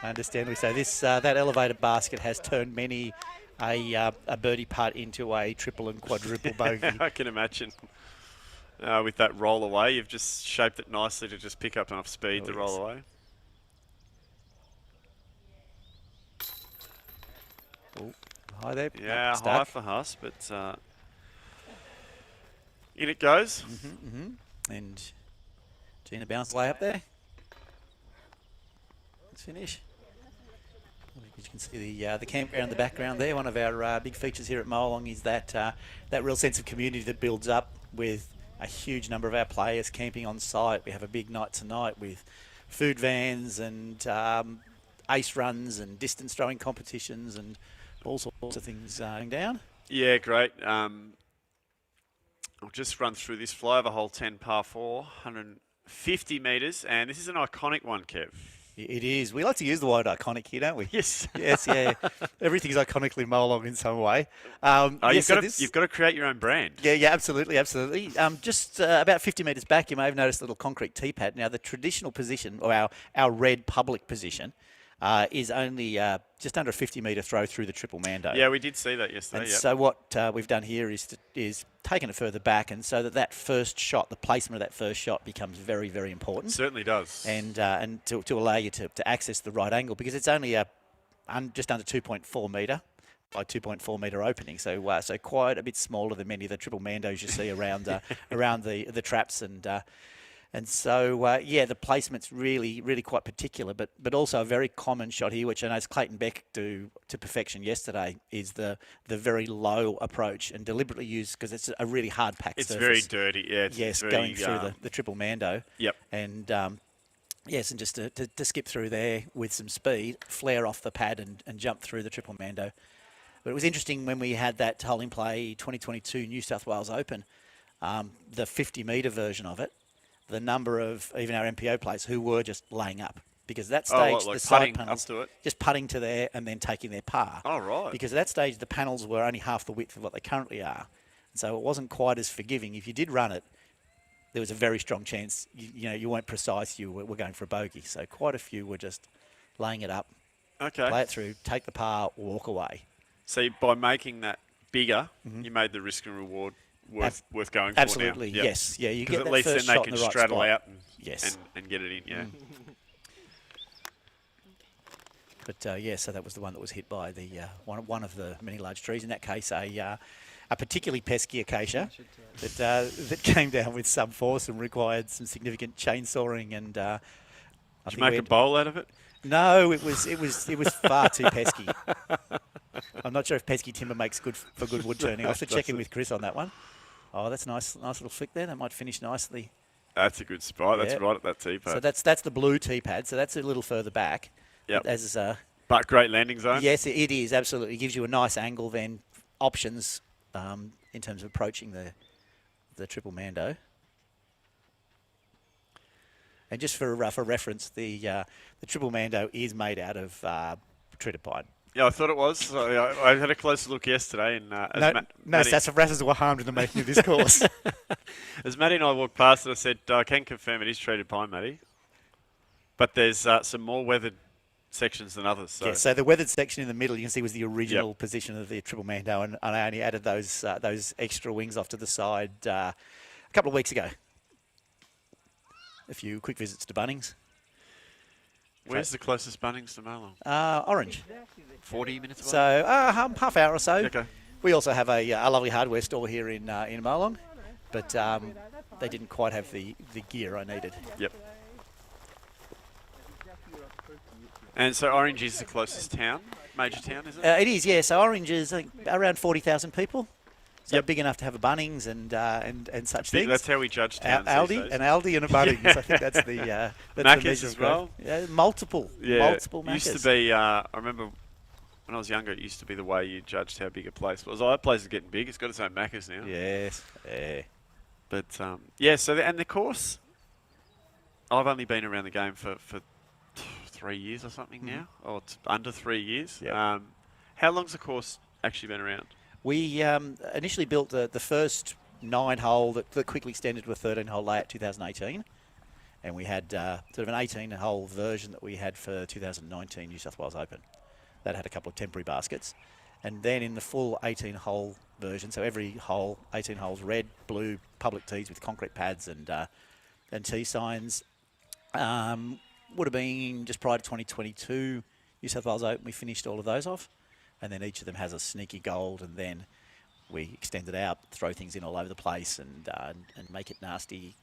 Understandably so. This that elevated basket has turned many a birdie putt into a triple and quadruple bogey. I can imagine. With that roll away, you've just shaped it nicely to just pick up enough speed to roll away. high there. Yeah, Stuck. high for Huss, but in it goes. And Gina bounced way up there. Let's finish. You can see the campground in the background there. One of our big features here at Molong is that that real sense of community that builds up with a huge number of our players camping on site. We have a big night tonight with food vans and ace runs and distance throwing competitions and all sorts of things going down. Yeah, great. I'll just run through this flyover hole 10 par 4, 150 metres, and this is an iconic one, Kev. It is. We like to use the word iconic here, don't we? Yes. Yes, yeah. Everything's iconically Molong in some way. You've got to create your own brand. Yeah, absolutely. Just about 50 metres back, you may have noticed a little concrete tee pad. Now, the traditional position, or our red public position, is only just under a 50-metre throw through the triple Mando. Yeah, we did see that yesterday. And yep. so what we've done here is taken it further back, and so that first shot, the placement of that first shot, becomes very, very important. Certainly does. And to allow you to access the right angle, because it's only just under 2.4 metre by 2.4 metre opening, so quite a bit smaller than many of the triple Mandos you see around around the traps and so the placement's really, really quite particular, but also a very common shot here, which I know Clayton Beck do to perfection yesterday, is the very low approach and deliberately used because it's a really hard packed surface. It's very dirty, yeah. Yes, very, going through the triple Mando. Yep. And yes, and just to skip through there with some speed, flare off the pad and jump through the triple Mando. But it was interesting when we had that hole in play 2022 New South Wales Open, the 50-metre version of it, the number of even our MPO players who were just laying up. Because at that stage, like the side putting panels, up to it? just putting to there and then taking their par. Oh, right. Because at that stage, the panels were only half the width of what they currently are. And so it wasn't quite as forgiving. If you did run it, there was a very strong chance, you weren't precise, you were going for a bogey. So quite a few were just laying it up, Okay. play it through, take the par, walk away. So by making that bigger, you made the risk and reward worth going for Absolutely, now. Yep. yes. Yeah, you get Because that at least first then they shot can in the right straddle spot. out Yes. and get it in, yeah. But so that was the one that was hit by the one of the many large trees. In that case, a particularly pesky acacia that came down with some force and required some significant chainsawing. And Did you make a bowl out of it? No, it was far too pesky. I'm not sure if pesky timber makes good for good wood turning. I'll have to check in with Chris on that one. Oh, that's nice little flick there. That might finish nicely. That's a good spot. Yeah. That's right at that tee pad. So that's the blue tee pad. So that's a little further back. Yep. But great landing zone. Yes, it is absolutely. It gives you a nice angle, then options in terms of approaching the triple Mando. And just for reference, the triple Mando is made out of treated pine. Yeah, I thought it was. So I had a closer look yesterday, and no sassafras were harmed in the making of this course. As Matty and I walked past it, I said, I can confirm it is treated pine, Matty. But there's some more weathered sections than others. So. Yeah, so the weathered section in the middle, you can see, was the original position of the triple Mando, and I only added those extra wings off to the side a couple of weeks ago. A few quick visits to Bunnings. Where's the closest Bunnings to Marlon? Orange. 40 minutes away? So half hour or so. Okay. We also have a lovely hardware store here in Marlon, but they didn't quite have the gear I needed. Yep. And so Orange is the closest town, major town, is it? It is, yeah. So Orange is around 40,000 people. So Yep. big enough to have a Bunnings and such things. That's how we judge towns these days. An Aldi and a Bunnings. I think that's the Macca's as well. Yeah, multiple Macca's. Used to be. I remember when I was younger, it used to be the way you judged how big a place was. Oh, that place is getting big. It's got its own Macca's now. Yes. Yeah. But yeah. So and the course, I've only been around the game for 3 years or something now, or it's under 3 years. Yep. How long's the course actually been around? We initially built the first 9-hole that quickly extended to a 13-hole layout 2018. And we had sort of an 18-hole version that we had for 2019 New South Wales Open. That had a couple of temporary baskets. And then in the full 18-hole version, so every hole, 18 holes, red, blue, public tees with concrete pads and tee signs, would have been just prior to 2022 New South Wales Open. We finished all of those off. and then each of them has a sneaky gold, and then we extend it out, throw things in all over the place, and make it nasty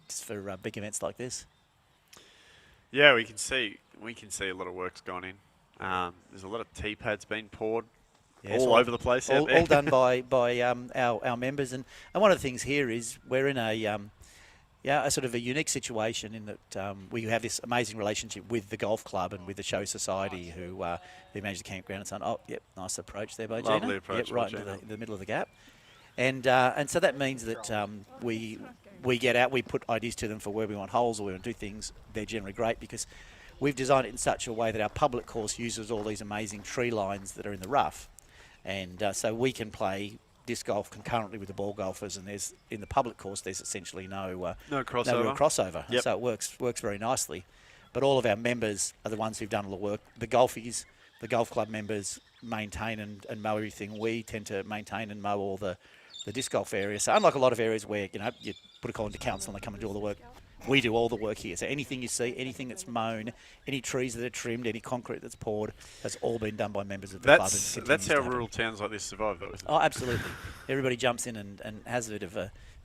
just for big events like this. Yeah, we can see a lot of work's gone in. There's a lot of tee pads being poured all over the place out there. All done by our members, and one of the things here is we're in a sort of a unique situation in that we have this amazing relationship with the golf club and with the show society who manage the campground and so on. Oh, yep, nice approach there by Gina. Lovely approach Yep, by right into Gina. the middle of the gap. And so that means that we get out, we put ideas to them for where we want holes or where we want to do things. They're generally great because we've designed it in such a way that our public course uses all these amazing tree lines that are in the rough. And so we can play disc golf concurrently with the ball golfers, and there's in the public course there's essentially no crossover. No real crossover. Yep. So it works very nicely. But all of our members are the ones who've done all the work. The golfies, the golf club members maintain and mow everything. We tend to maintain and mow all the disc golf areas. So unlike a lot of areas where you put a call into council and they come and do all the work, we do all the work here. So anything you see, anything that's mown, any trees that are trimmed, any concrete that's poured, has all been done by members of the club. And That's how continues to happen. rural towns like this survive, though, isn't it? Oh, absolutely. Everybody jumps in and has a bit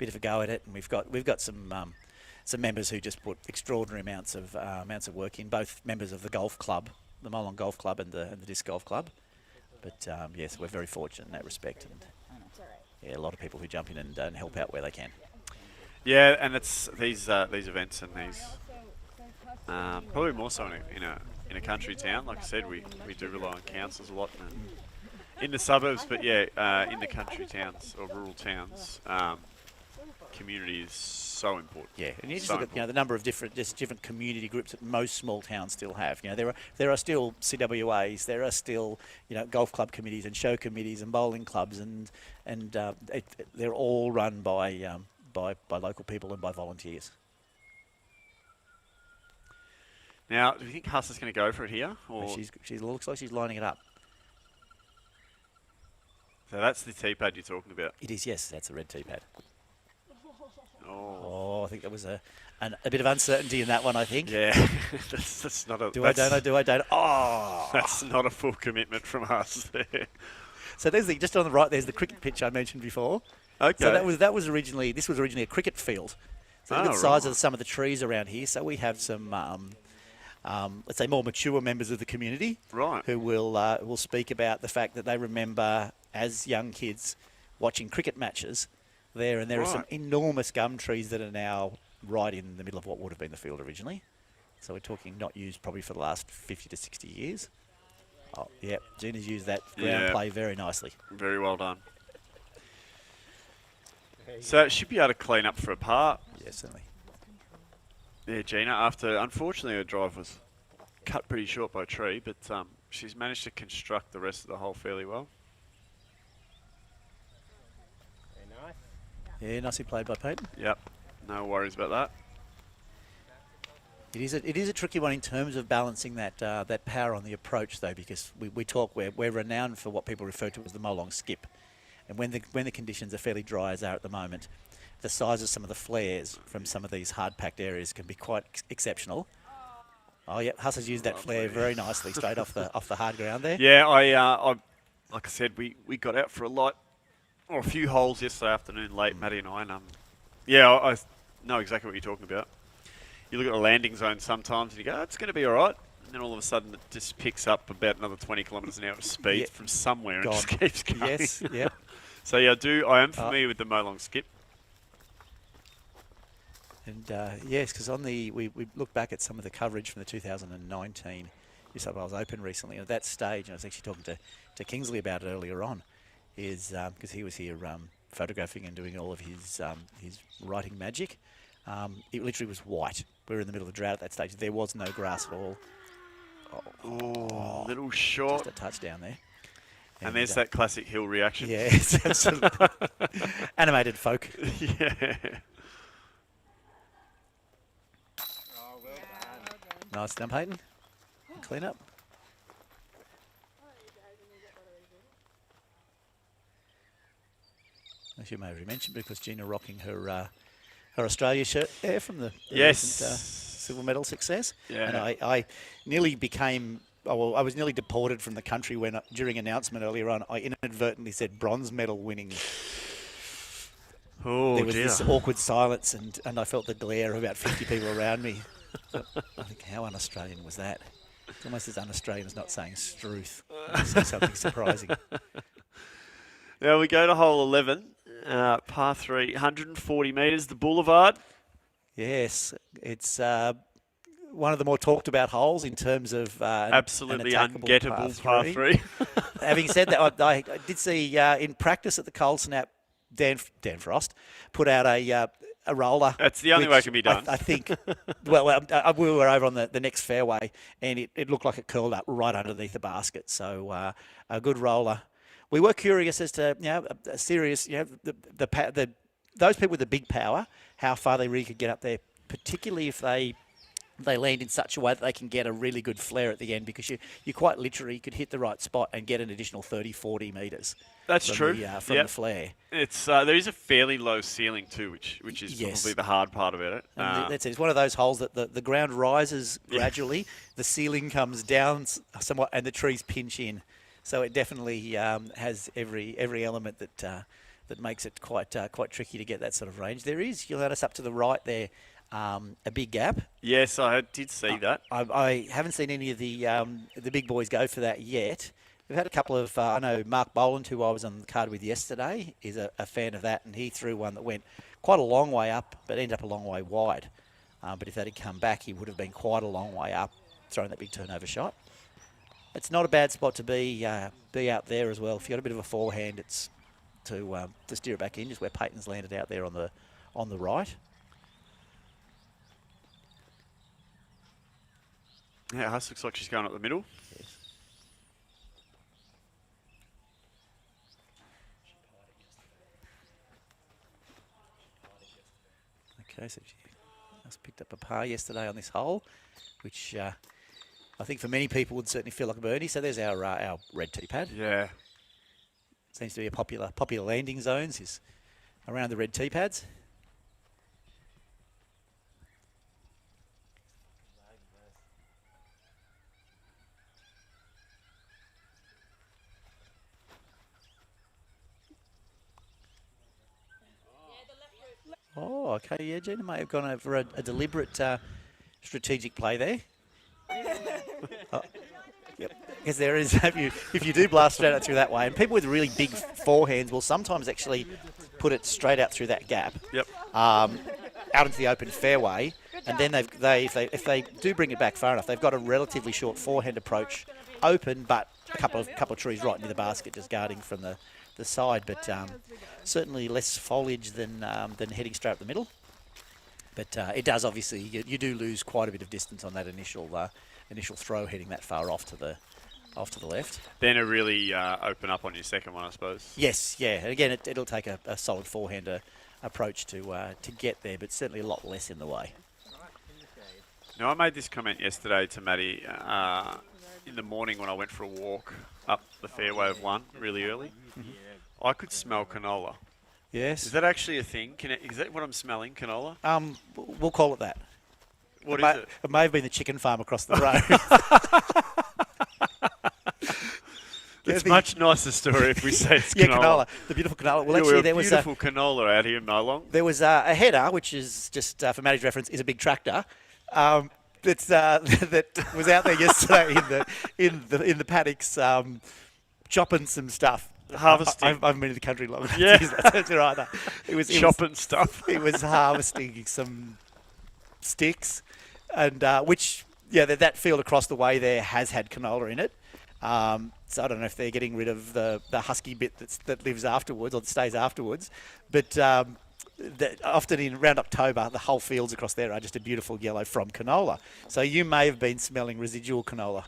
of a go at it, and we've got some members who just put extraordinary amounts of work in. Both members of the golf club, the Molong Golf Club, and the disc golf club. But yes, we're very fortunate in that respect, and a lot of people who jump in and help out where they can. Yeah, and it's these events and these probably more so in a country town. Like I said, we do rely on councils a lot in the suburbs, but in the country towns or rural towns, community is so important. Yeah, and you just So look at the number of different community groups that most small towns still have. There are still CWAs, there are still golf club committees and show committees and bowling clubs, and they're all run by local people and by volunteers. Now, do you think Huss is going to go for it here? Or She looks like she's lining it up. so that's the tee pad you're talking about. It is, yes, that's a red tee pad. Oh, Oh, I think there was a bit of uncertainty in that one, I think. yeah. that's not a. Do I, don't? Oh! That's not a full commitment from us there. So there's just on the right, there's the cricket pitch I mentioned before. Okay. So this was originally a cricket field. So look at the size of some of the trees around here. So we have some, let's say, more mature members of the community, Right. who will speak about the fact that they remember as young kids watching cricket matches there, and there are some Right. enormous gum trees that are now right in the middle of what would have been the field originally. So we're talking not used probably for the last 50 to 60 years. Oh, yeah, Gina's used that ground Yeah. play very nicely. Very well done. So she'd be able to clean up for a par. Yeah, certainly. Yeah, Gina, after unfortunately her drive was cut pretty short by a tree, but she's managed to construct the rest of the hole fairly well. Yeah, nicely played by Peyton. Yep, no worries about that. It is a tricky one in terms of balancing that power on the approach, though, because we're renowned for what people refer to as the Molong skip, and when the conditions are fairly dry as they are at the moment, the size of some of the flares from some of these hard packed areas can be quite exceptional. Oh yeah, Huss has used that flare very nicely straight off the hard ground there. Yeah, I like I said, we got out for a few holes yesterday afternoon, late, Maddie and I, and I know exactly what you're talking about. You look at the landing zone sometimes and you go, oh, it's going to be all right. And then all of a sudden it just picks up about another 20 kilometres an hour of speed Yeah. from somewhere and Gone. just keeps going. Yes, yep. So yeah, I am familiar with the Molong skip. And yes, because we looked back at some of the coverage from the 2019 New South Wales Open recently. And at that stage, and I was actually talking to Kingsley about it earlier on, is because he was here photographing and doing all of his writing magic. It literally was white. We were in the middle of a drought at that stage. There was no grass at all. Oh, little short. Just a touchdown there. And there's that classic hill reaction. Yeah, it's absolutely animated folk. Yeah. Nice done, Peyton. Clean up. As you may have already mentioned, because Gina rocking her Australia shirt there from the Yes. recent silver medal success. Yeah. And I nearly became I was nearly deported from the country when, during announcement earlier on, I inadvertently said bronze medal winning. Oh, There was dear. this awkward silence, and I felt the glare of about 50 people around me. I think, how un-Australian was that? It's almost as un-Australian as not saying struth. You say something surprising. Now we go to hole 11, par 3, 140 metres, the Boulevard. Yes, it's one of the more talked about holes in terms of Absolutely an attackable ungettable par 3. Having said that, I did see in practice at the Cold Snap, Dan Frost put out a roller. That's the only way it can be done. I think. We were over on the next fairway, and it looked like it curled up right underneath the basket. So a good roller. We were curious as to a serious those people with the big power, how far they really could get up there, particularly if they land in such a way that they can get a really good flare at the end, because you quite literally could hit the right spot and get an additional 30, 40 metres. That's from true. From the flare. It's there is a fairly low ceiling too, which is probably the hard part about it. And that's it. It's one of those holes that the ground rises gradually, the ceiling comes down somewhat, and the trees pinch in. So it definitely has every element that makes it quite tricky to get that sort of range. There is, you'll notice up to the right there, a big gap. Yes, I did see that. I haven't seen any of the big boys go for that yet. We've had a couple of, I know Mark Boland, who I was on the card with yesterday, is a fan of that, and he threw one that went quite a long way up, but ended up a long way wide. But if that had come back, he would have been quite a long way up, throwing that big turnover shot. It's not a bad spot to be out there as well. If you've got a bit of a forehand, it's to steer it back in, just where Peyton's landed out there on the right. Yeah, Huss looks like she's going up the middle. Yes. Okay, so she has picked up a par yesterday on this hole, which I think for many people would certainly feel like a birdie. So there's our red tee pad. Yeah. Seems to be a popular landing zones is around the red tee pads. Oh, okay, yeah, Gina may have gone over a deliberate strategic play there. Yep. Because there is, if you do blast straight out through that way, and people with really big forehands will sometimes actually put it straight out through that gap, out into the open fairway, and then if they do bring it back far enough, they've got a relatively short forehand approach, open, but a couple of trees right near the basket, just guarding from the side, but certainly less foliage than heading straight up the middle. But it does obviously, you do lose quite a bit of distance on that initial throw heading that far off to the left. Then it really open up on your second one, I suppose. Yes, yeah. And again, it'll take a solid forehand approach to get there, but certainly a lot less in the way. Now, I made this comment yesterday to Maddie in the morning when I went for a walk up the fairway of one really early. I could smell canola. Yes. Is that actually a thing? Is that what I'm smelling, canola? We'll call it that. What is it? It may have been the chicken farm across the road. It's a much nicer story if we say it's yeah, canola. canola. The beautiful canola. Well, Yeah, actually, we're there was beautiful canola out here in Nylong. There was a header, which is just for Maddie's reference, is a big tractor. That was out there yesterday in the paddocks, chopping some stuff. Harvesting. I've been in the country long enough. Yeah. That's right. Chopping stuff. It was harvesting some sticks, and that field across the way there has had canola in it. So I don't know if they're getting rid of the husky bit that lives afterwards or that stays afterwards, but often around October, the whole fields across there are just a beautiful yellow from canola. So you may have been smelling residual canola.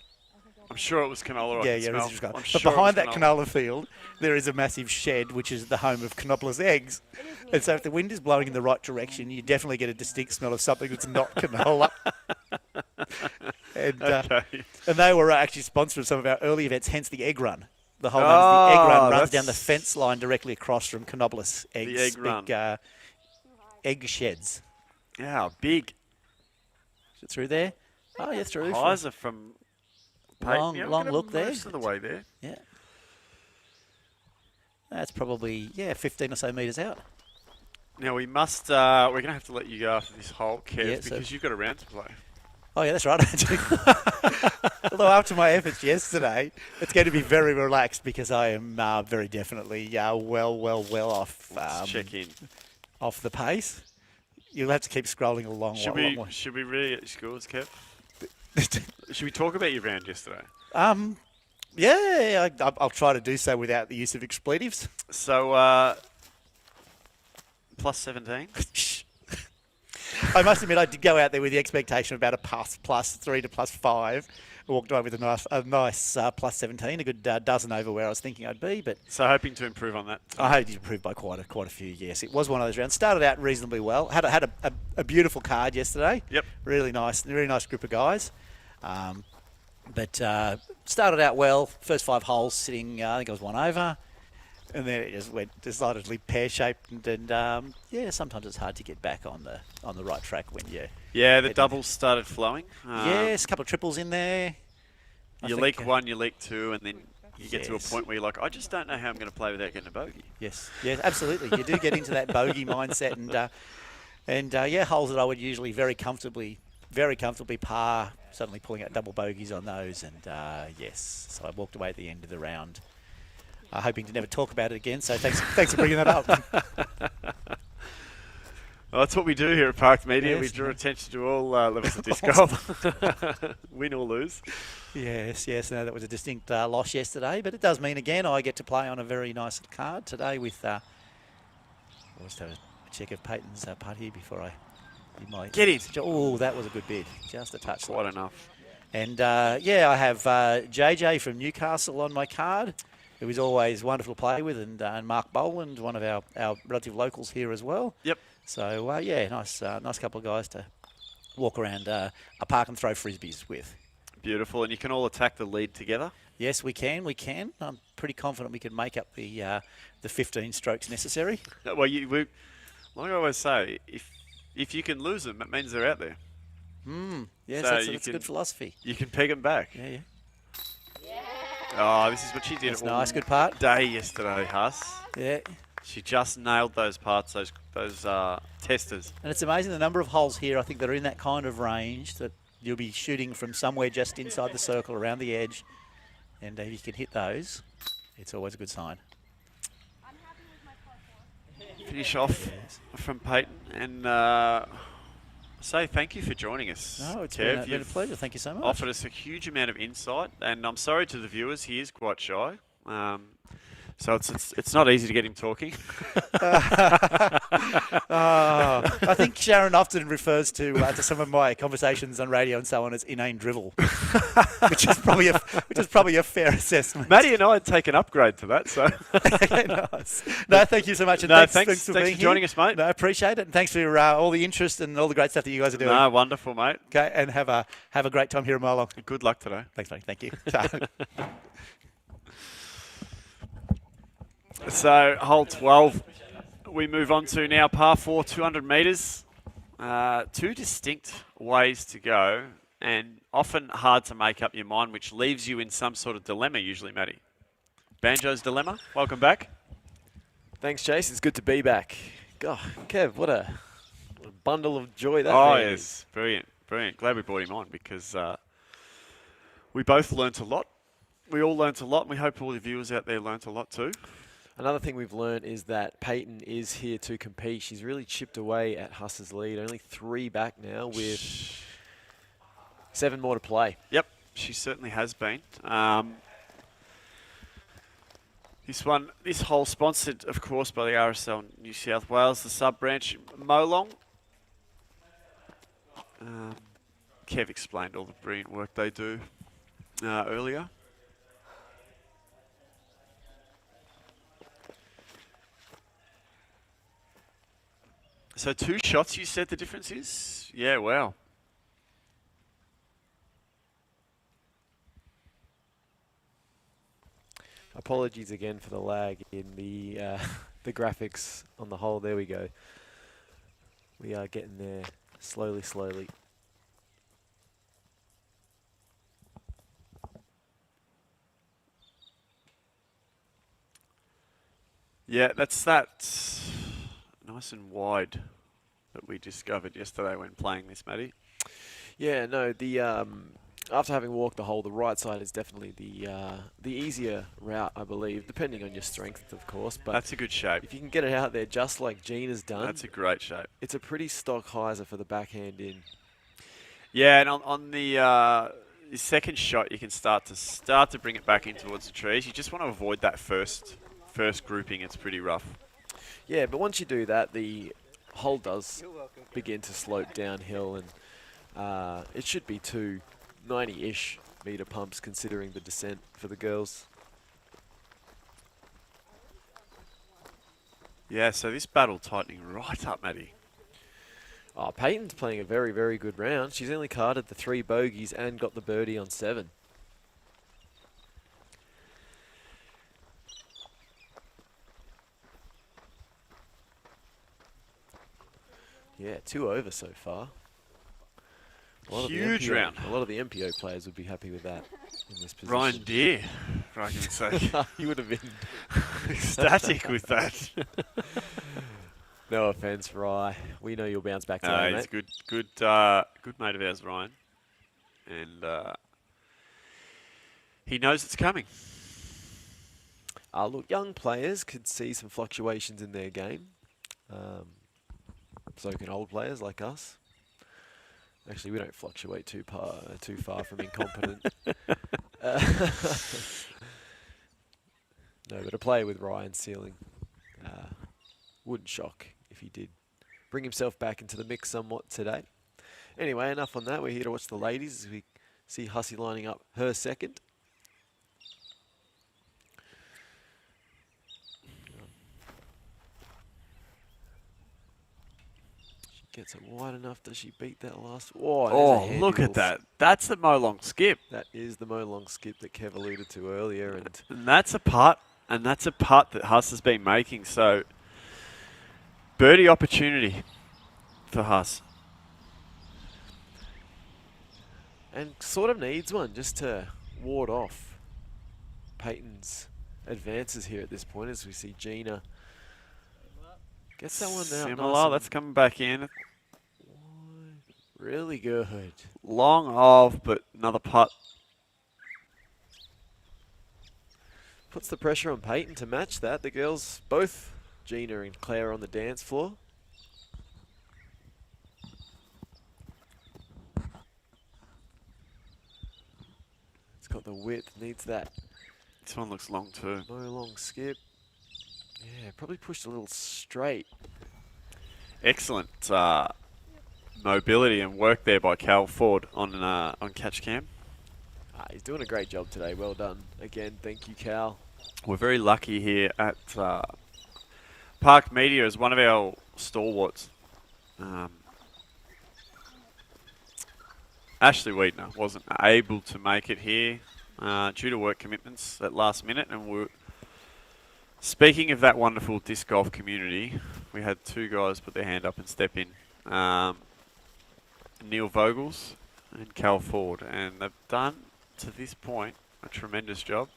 I'm sure it was canola. Residual canola. I'm But sure behind that canola field, there is a massive shed, which is the home of Canopolis eggs. And so if the wind is blowing in the right direction, you definitely get a distinct smell of something that's not canola. And they were actually sponsored some of our early events, hence the egg run. The whole the egg run runs down the fence line directly across from Canopolis eggs. The egg run. Big, egg sheds. Yeah, big. Is it through there? Oh, yeah, through. Eyes are from long, Yeah, we're long gonna look there. most of the way there. Yeah. That's probably, 15 or so metres out. Now we must. We're going to have to let you go after this hole, Kev, Yeah, so- because you've got a round to play. Oh, yeah, that's right, actually. Although after my efforts yesterday, it's going to be very relaxed because I am very definitely well off Let's check in. off the pace. You'll have to keep scrolling along. Should we really get your scores, Kev? Should we talk about your round yesterday? Yeah, I'll try to do so without the use of expletives. So, plus 17. I must admit, I did go out there with the expectation of about a plus 3 to plus 5. I walked away with a nice plus 17, a good dozen over where I was thinking I'd be. But So hoping to improve on that. I hope you improved by quite a few. Yes, it was one of those rounds. Started out reasonably well. Had a beautiful card yesterday. Yep. Really nice group of guys. But started out well. First 5 holes sitting, I think I was 1 over. And then it just went decidedly pear-shaped, and sometimes it's hard to get back on the right track when you. Yeah, the doubles started flowing. Yes, a couple of triples in there. You leak one, you leak two, and then you get to a Yes. point where you're like, I just don't know how I'm going to play without getting a bogey. Yes, absolutely. You do get into that bogey mindset, and holes that I would usually very comfortably par, suddenly pulling out double bogeys on those, and so I walked away at the end of the round. Hoping to never talk about it again, so thanks for bringing that up. Well, that's what we do here at PRKD Media. Yes. We draw attention to all levels of disc golf, win or lose. Yes, no, that was a distinct loss yesterday, but it does mean again I get to play on a very nice card today with. I'll just have a check of Peyton's putt here before I. Get in. Oh, that was a good bid, just a touch. Quite enough. And I have JJ from Newcastle on my card, who is always wonderful to play with, and Mark Boland, one of our relative locals here as well. Yep. So, nice couple of guys to walk around a park and throw frisbees with. Beautiful, and you can all attack the lead together. Yes, we can. I'm pretty confident we can make up the 15 strokes necessary. Well, like I always say, if you can lose them, it means they're out there. Yes, So that's a good philosophy. You can peg them back. Yeah. Oh, this is what she did That's all nice, good part. day yesterday, Huss. Yeah. She just nailed those parts, those testers. And it's amazing the number of holes here, I think, that are in that kind of range that you'll be shooting from somewhere just inside the circle, around the edge. And if you can hit those, it's always a good sign. Finish off from Peyton and say thank you for joining us. No, it's Kev. been a pleasure. Thank you so much. Offered us a huge amount of insight, and I'm sorry to the viewers, he is quite shy. So it's not easy to get him talking. I think Sharon often refers to some of my conversations on radio and so on as inane drivel, which is probably a fair assessment. Maddie and I had taken upgrade to that, so Nice. No, thank you so much. And No, thanks for being joining here. us, mate. No, I appreciate it, and thanks for all the interest and all the great stuff that you guys are doing. no, wonderful, mate. Okay, and have a great time here in Molo. Good luck today. Thanks, mate. Thank you. So hole 12, we move on to now par 4, 200 metres. Two distinct ways to go, and often hard to make up your mind, which leaves you in some sort of dilemma usually, Matty. Banjo's dilemma, welcome back. Thanks, Chase. It's good to be back. God, Kev, what a bundle of joy that Oh, man yes, is. brilliant. Glad we brought him on because we both learnt a lot. We all learnt a lot, and we hope all the viewers out there learnt a lot too. Another thing we've learned is that Peyton is here to compete. She's really chipped away at Huss's lead. Only 3 back now with 7 more to play. Yep, she certainly has been. This hole sponsored, of course, by the RSL New South Wales, the sub-branch Molong. Kev explained all the brilliant work they do earlier. So 2 shots, you said the difference is? Yeah, wow. Apologies again for the lag in the the graphics on the hole. There we go. We are getting there slowly. Yeah, that's that nice and wide that we discovered yesterday when playing this, Matty. Yeah, no, the after having walked the hole, the right side is definitely the easier route, I believe, depending on your strength, of course. But That's a good shape. if you can get it out there just like Gina's done, That's a great shape. it's a pretty stock hyzer for the backhand in. Yeah, and on the second shot, you can start to bring it back in towards the trees. You just want to avoid that first grouping. It's pretty rough. Yeah, but once you do that, the hole does begin to slope downhill, and it should be 2 90-ish meter pumps considering the descent for the girls. Yeah, so this battle tightening right up, Matty. Oh, Peyton's playing a very, very good round. She's only carded the 3 bogeys and got the birdie on 7. Yeah, 2 over so far. Huge round. A lot of the MPO players would be happy with that in this position. Ryan Deere, for argument's sake. He would have been Ecstatic with that. No offense, Rye. We know you'll bounce back today, He's mate. good mate of ours, Ryan. And he knows it's coming. Look, young players could see some fluctuations in their game. So can old players like us. Actually, we don't fluctuate too far from incompetent. No, but a player with Ryan's ceiling wouldn't shock if he did bring himself back into the mix somewhat today. Anyway, enough on that. We're here to watch the ladies as we see Hussey lining up her second. She gets it wide enough. Does she beat that last? Oh, there's a look handy at that. That's the Mo-Long skip. That is the Mo-Long skip that Kev alluded to earlier. And that's a putt. And that's a putt that Huss has been making. So, birdie opportunity for Huss. And sort of needs one just to ward off Peyton's advances here at this point as we see Gina gets that one out. Similar. That's coming back in. Really good. Long off, but another putt. Puts the pressure on Peyton to match that. The girls, both Gina and Claire, on the dance floor. It's got the width, needs that This one looks long too. Mo-Long skip. Yeah, probably pushed a little straight. Excellent mobility and work there by Cal Ford on catch cam. He's doing a great job today. Well done. Again, thank you, Cal. We're very lucky here at PRKD Media as one of our stalwarts. Ashley Wiedner wasn't able to make it here due to work commitments at last minute. And we're speaking of that wonderful disc golf community, we had 2 guys put their hand up and step in. Neil Vogels and Cal Ford. And they've done, to this point, a tremendous job.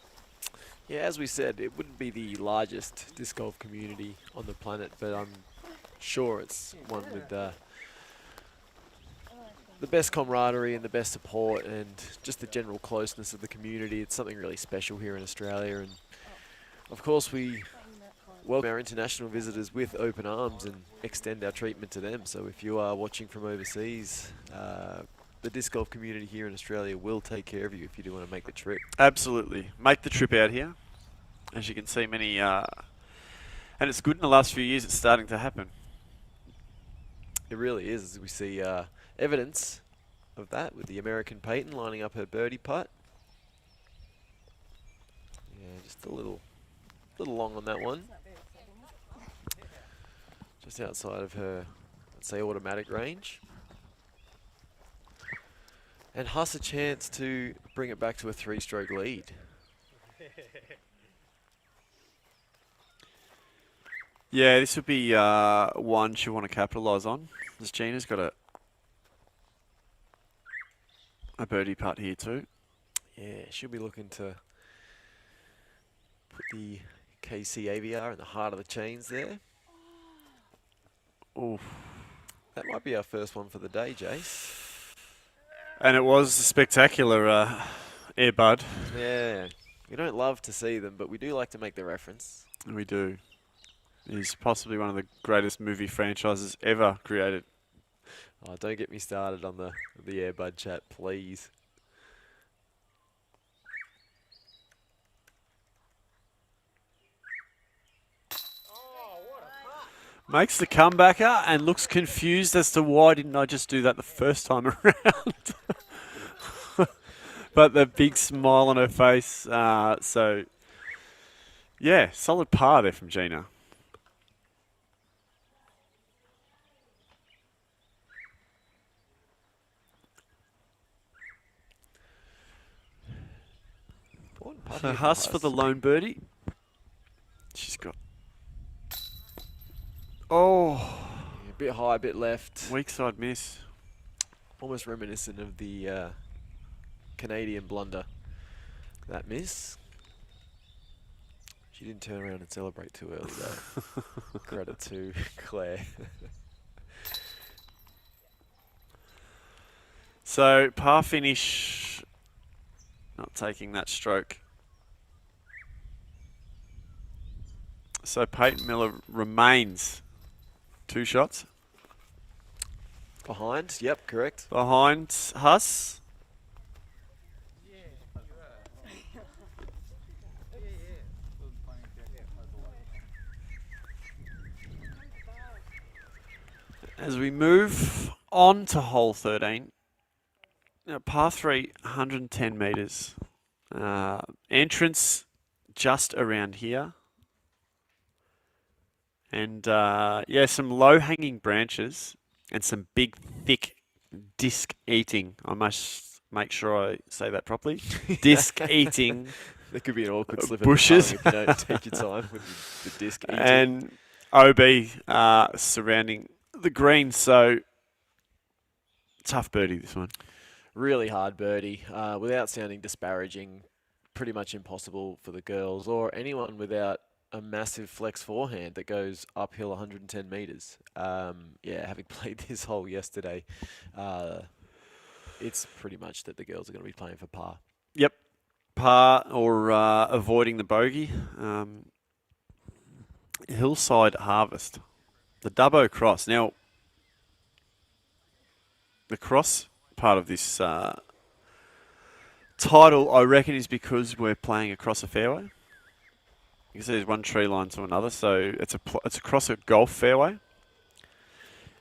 Yeah, as we said, it wouldn't be the largest disc golf community on the planet, but I'm sure it's one with the best camaraderie and the best support and just the general closeness of the community. It's something really special here in Australia, and of course we welcome our international visitors with open arms and extend our treatment to them. So if you are watching from overseas, the disc golf community here in Australia will take care of you if you do want to make the trip. Absolutely. Make the trip out here. As you can see, many... and it's good in the last few years, it's starting to happen. It really is, as we see evidence of that with the American Peyton lining up her birdie putt. Yeah, just a little long on that one. Just outside of her, let's say, automatic range. And Huss a chance to bring it back to a 3-stroke lead. Yeah, this would be one she'll want to capitalise on. As Gina's got a birdie putt here too. Yeah, she'll be looking to put the KC AVR in the heart of the chains there. Oof. That might be our first one for the day, Jace. And it was a spectacular earbud. Yeah, we don't love to see them, but we do like to make the reference. We do. He's possibly one of the greatest movie franchises ever created. Oh, don't get me started on the Airbud chat, please. Makes the comebacker and looks confused as to why didn't I just do that the first time around. But the big smile on her face. So, yeah, solid par there from Gina. So Huss for the lone birdie. She's got... Oh, A bit high, a bit left. weak side miss. Almost reminiscent of the Canadian blunder. That miss. She didn't turn around and celebrate too early though. Credit to Claire. So par finish, not taking that stroke. So Peyton Miller remains 2 shots Behind, yep, correct. behind Huss. As we move on to hole 13, now par 3, 110 metres. Entrance just around here. And yeah, some low-hanging branches and some big, thick disc-eating. I must make sure I say that properly. Disc-eating There could be an awkward slip bushes. of the tongue if you don't take your time with the disc eating. and OB surrounding the green. So tough birdie, this one. Really hard birdie, without sounding disparaging, pretty much impossible for the girls or anyone without a massive flex forehand that goes uphill 110 metres. Yeah, having played this hole yesterday, it's pretty much that the girls are going to be playing for par. Yep. Par or avoiding the bogey. Hillside Harvest. The Dubbo Cross. Now, the cross part of this title, I reckon, is because we're playing across a fairway. You can see there's one tree line to another, so it's across a golf fairway.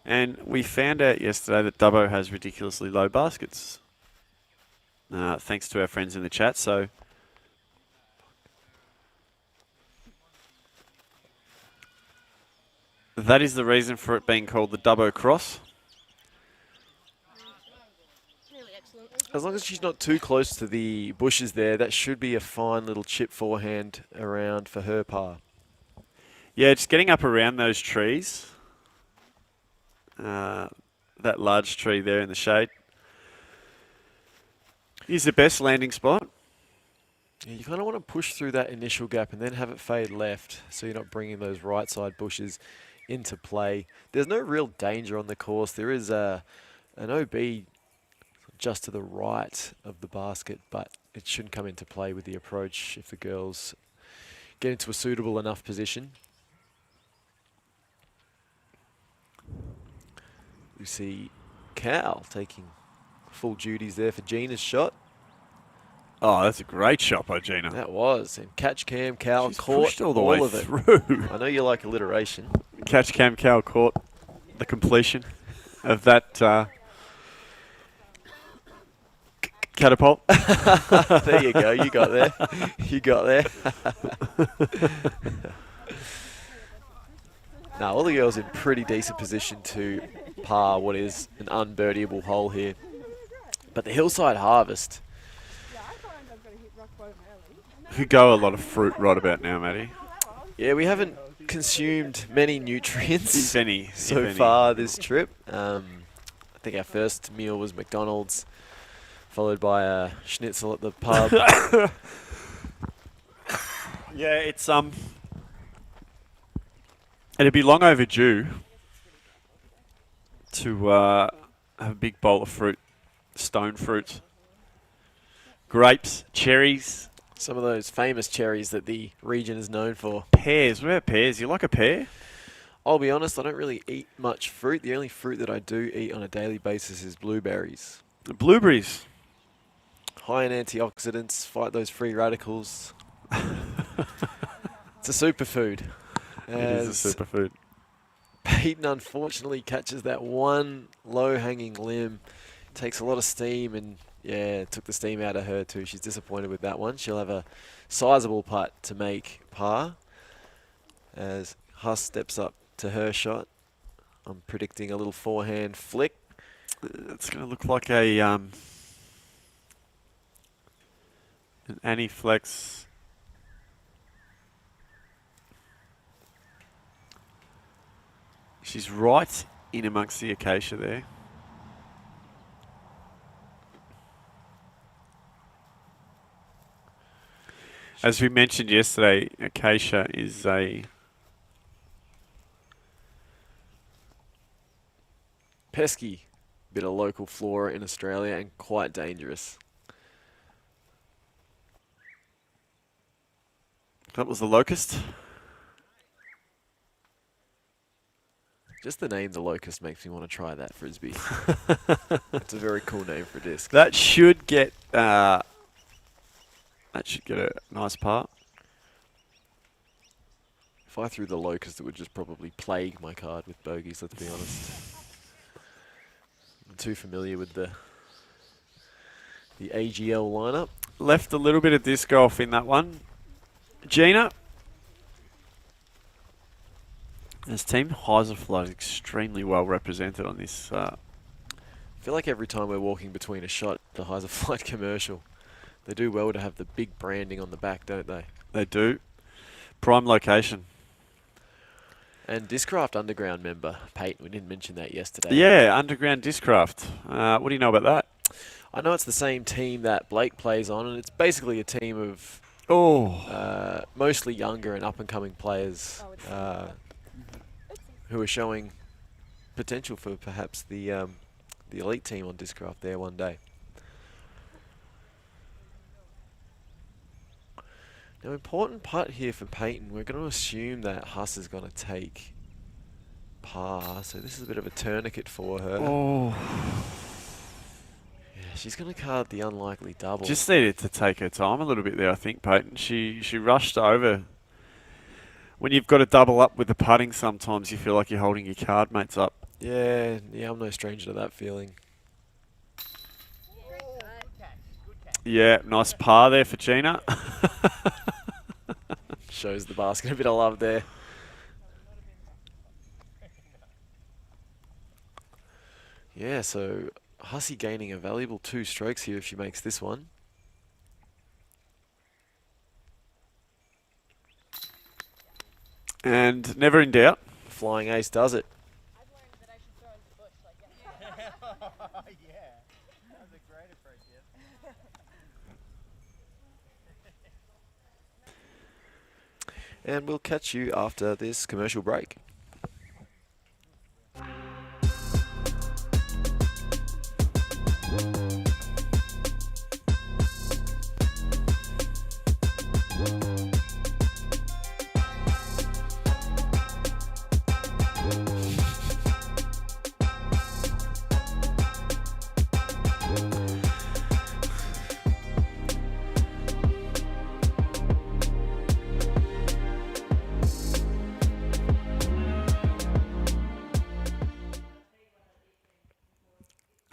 And we found out yesterday that Dubbo has ridiculously low baskets. Thanks to our friends in the chat. So that is the reason for it being called the Dubbo Cross. As long as she's not too close to the bushes there, that should be a fine little chip forehand around for her par. Yeah, just getting up around those trees. That large tree there in the shade is the best landing spot. Yeah, you kind of want to push through that initial gap and then have it fade left so you're not bringing those right side bushes into play. There's no real danger on the course. There is an OB just to the right of the basket, but it shouldn't come into play with the approach if the girls get into a suitable enough position. We see Cal taking full duties there for Gina's shot. Oh, that's a great shot by Gina. That was. And catch cam Cal She's caught pushed all the all way of it. through. I know you like alliteration. Catch Cam Cal caught the completion of that catapult. There you go. You got there. You got there. Now, all the girls in pretty decent position to par what is an unbirdieable hole here. But the Hillside Harvest. Could go a lot of fruit right about now, Matty. Yeah, we haven't consumed many nutrients If any. so if any. far this trip. I think our first meal was McDonald's, followed by a schnitzel at the pub. Yeah, it's It'd be long overdue to have a big bowl of fruit, stone fruit, grapes, cherries, Some of those famous cherries that the region is known for. pears. What about pears? You like a pear? I'll be honest, I don't really eat much fruit. The only fruit that I do eat on a daily basis is blueberries. Blueberries. High in antioxidants, fight those free radicals. It's a superfood. It is a superfood. Peyton unfortunately catches that one low-hanging limb, takes a lot of steam, and yeah, took the steam out of her too. She's disappointed with that one. She'll have a sizable putt to make par as Huss steps up to her shot. I'm predicting a little forehand flick. It's going to look like a an Annie Flex. She's right in amongst the acacia there. As we mentioned yesterday, acacia is a Pesky bit of local flora in Australia and quite dangerous. that was the locust. Just the name The Locust makes me want to try that frisbee. It's a very cool name for a disc. That should get a nice par. If I threw The Locust, it would just probably plague my card with bogeys, let's be honest. I'm too familiar with the AGL lineup. Left a little bit of disc golf in that one. Gina. This team Heiserflow is extremely well represented on this. I feel like every time we're walking between a shot, the Heiser Flight commercial, they do well to have the big branding on the back, don't they? They do. Prime location. And Discraft Underground member, Peyton, we didn't mention that yesterday. Yeah, Underground Discraft. What do you know about that? I know it's the same team that Blake plays on, and it's basically a team of mostly younger and up-and-coming players who are showing potential for perhaps the elite team on Discraft there one day. Now, important putt here for Peyton. We're going to assume that Huss is going to take par, so this is a bit of a tourniquet for her. Oh. Yeah, she's going to card the unlikely double. Just needed to take her time a little bit there, I think, Peyton. She rushed over. When you've got to double up with the putting, sometimes you feel like you're holding your card mates up. Yeah, I'm no stranger to that feeling. Yeah, nice par there for Gina. Shows the basket a bit of love there. Yeah, so Hussey gaining a valuable 2 strokes here if she makes this one. And never in doubt. Flying ace does it. I've learned that I should throw into the bush like that. Yeah, that was a great approach, yes. And we'll catch you after this commercial break.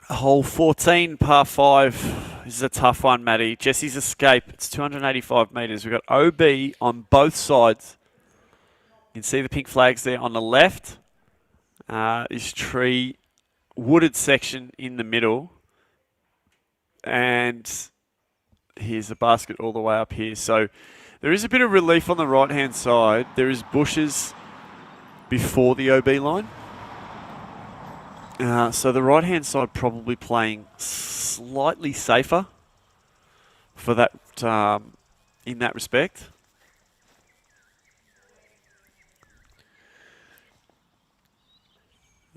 Hole 14, par 5. This is a tough one, Matty. Jesse's Escape. It's 285 metres. We've got OB on both sides. You can see the pink flags there on the left. This tree, wooded section in the middle. And here's the basket all the way up here. So there is a bit of relief on the right-hand side. There is bushes before the OB line. So the right-hand side probably playing slightly safer for that in that respect.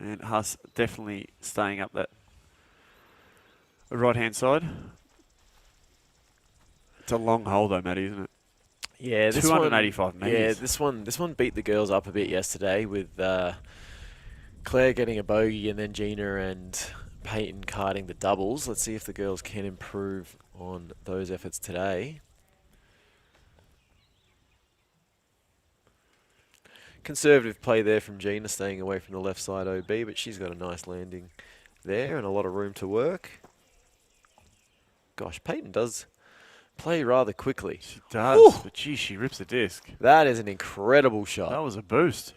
And Huss definitely staying up that right-hand side. It's a long hole though, Matty, isn't it? Yeah, this 285 one. Yeah, metres. this one beat the girls up a bit yesterday with Claire getting a bogey and then Gina and Peyton carding the doubles. Let's see if the girls can improve on those efforts today. Conservative play there from Gina, staying away from the left side OB, but she's got a nice landing there and a lot of room to work. Gosh, Peyton does play rather quickly. She does, Whew. but gee, she rips the disc. That is an incredible shot. That was a boost.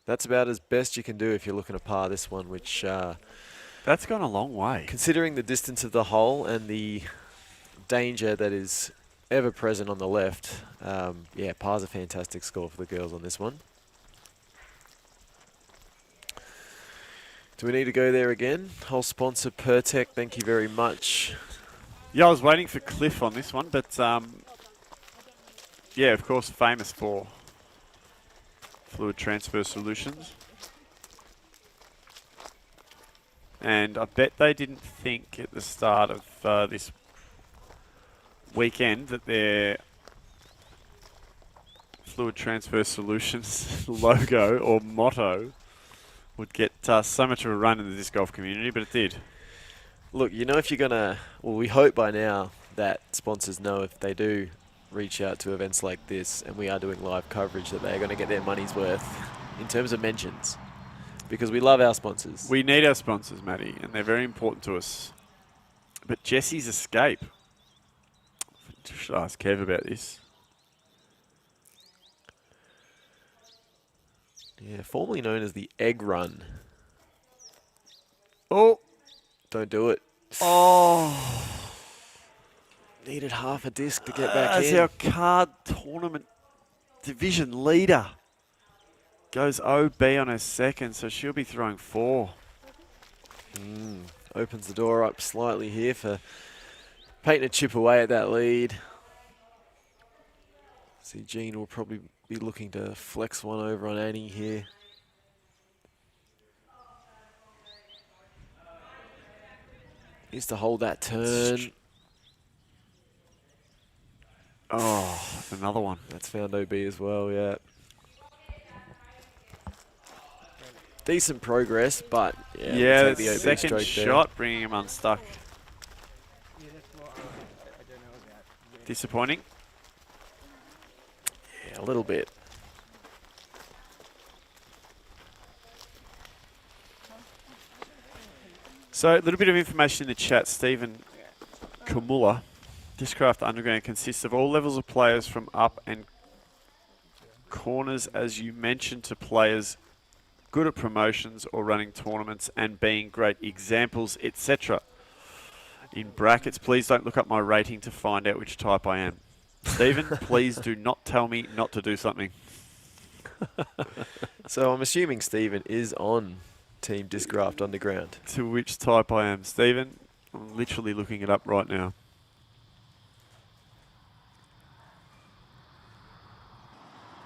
That's about as best you can do if you're looking to par this one, which, That's gone a long way. considering the distance of the hole and the danger that is ever present on the left, yeah, par's a fantastic score for the girls on this one. Do we need to go there again? Whole sponsor Pertec, thank you very much. Yeah, I was waiting for Cliff on this one, but yeah, of course, famous for fluid transfer solutions. And I bet they didn't think at the start of this weekend that their fluid transfer solutions logo or motto would get so much of a run in the disc golf community, but it did. Look, you know, if you're going to, well, we hope by now that sponsors know if they do reach out to events like this and we are doing live coverage that they're going to get their money's worth in terms of mentions, because we love our sponsors. We need our sponsors, Matty, and they're very important to us. But Jesse's Escape. Should ask Kev about this. Yeah, formerly known as the Egg Run. Oh, Don't do it. oh. Needed half a disc to get back As in. our card tournament division leader goes OB on her second, so she'll be throwing 4. Opens the door up slightly here for Peyton to chip away at that lead. See, Jean will probably be looking to flex one over on Annie here. Needs to hold that turn. Oh, another one. That's found OB as well, yeah. Decent progress, but yeah, Yeah, we'll take the the OB second stroke shot bringing him unstuck. Disappointing. there. Yeah, a little bit. So a little bit of information in the chat. Stephen Kamula. Discraft Underground consists of all levels of players from up and corners, as you mentioned, to players good at promotions or running tournaments and being great examples, etc. In brackets, please don't look up my rating to find out which type I am. Stephen, please do not tell me not to do something. So I'm assuming Stephen is on Team Discraft Underground. To which type I am. Stephen, I'm literally looking it up right now.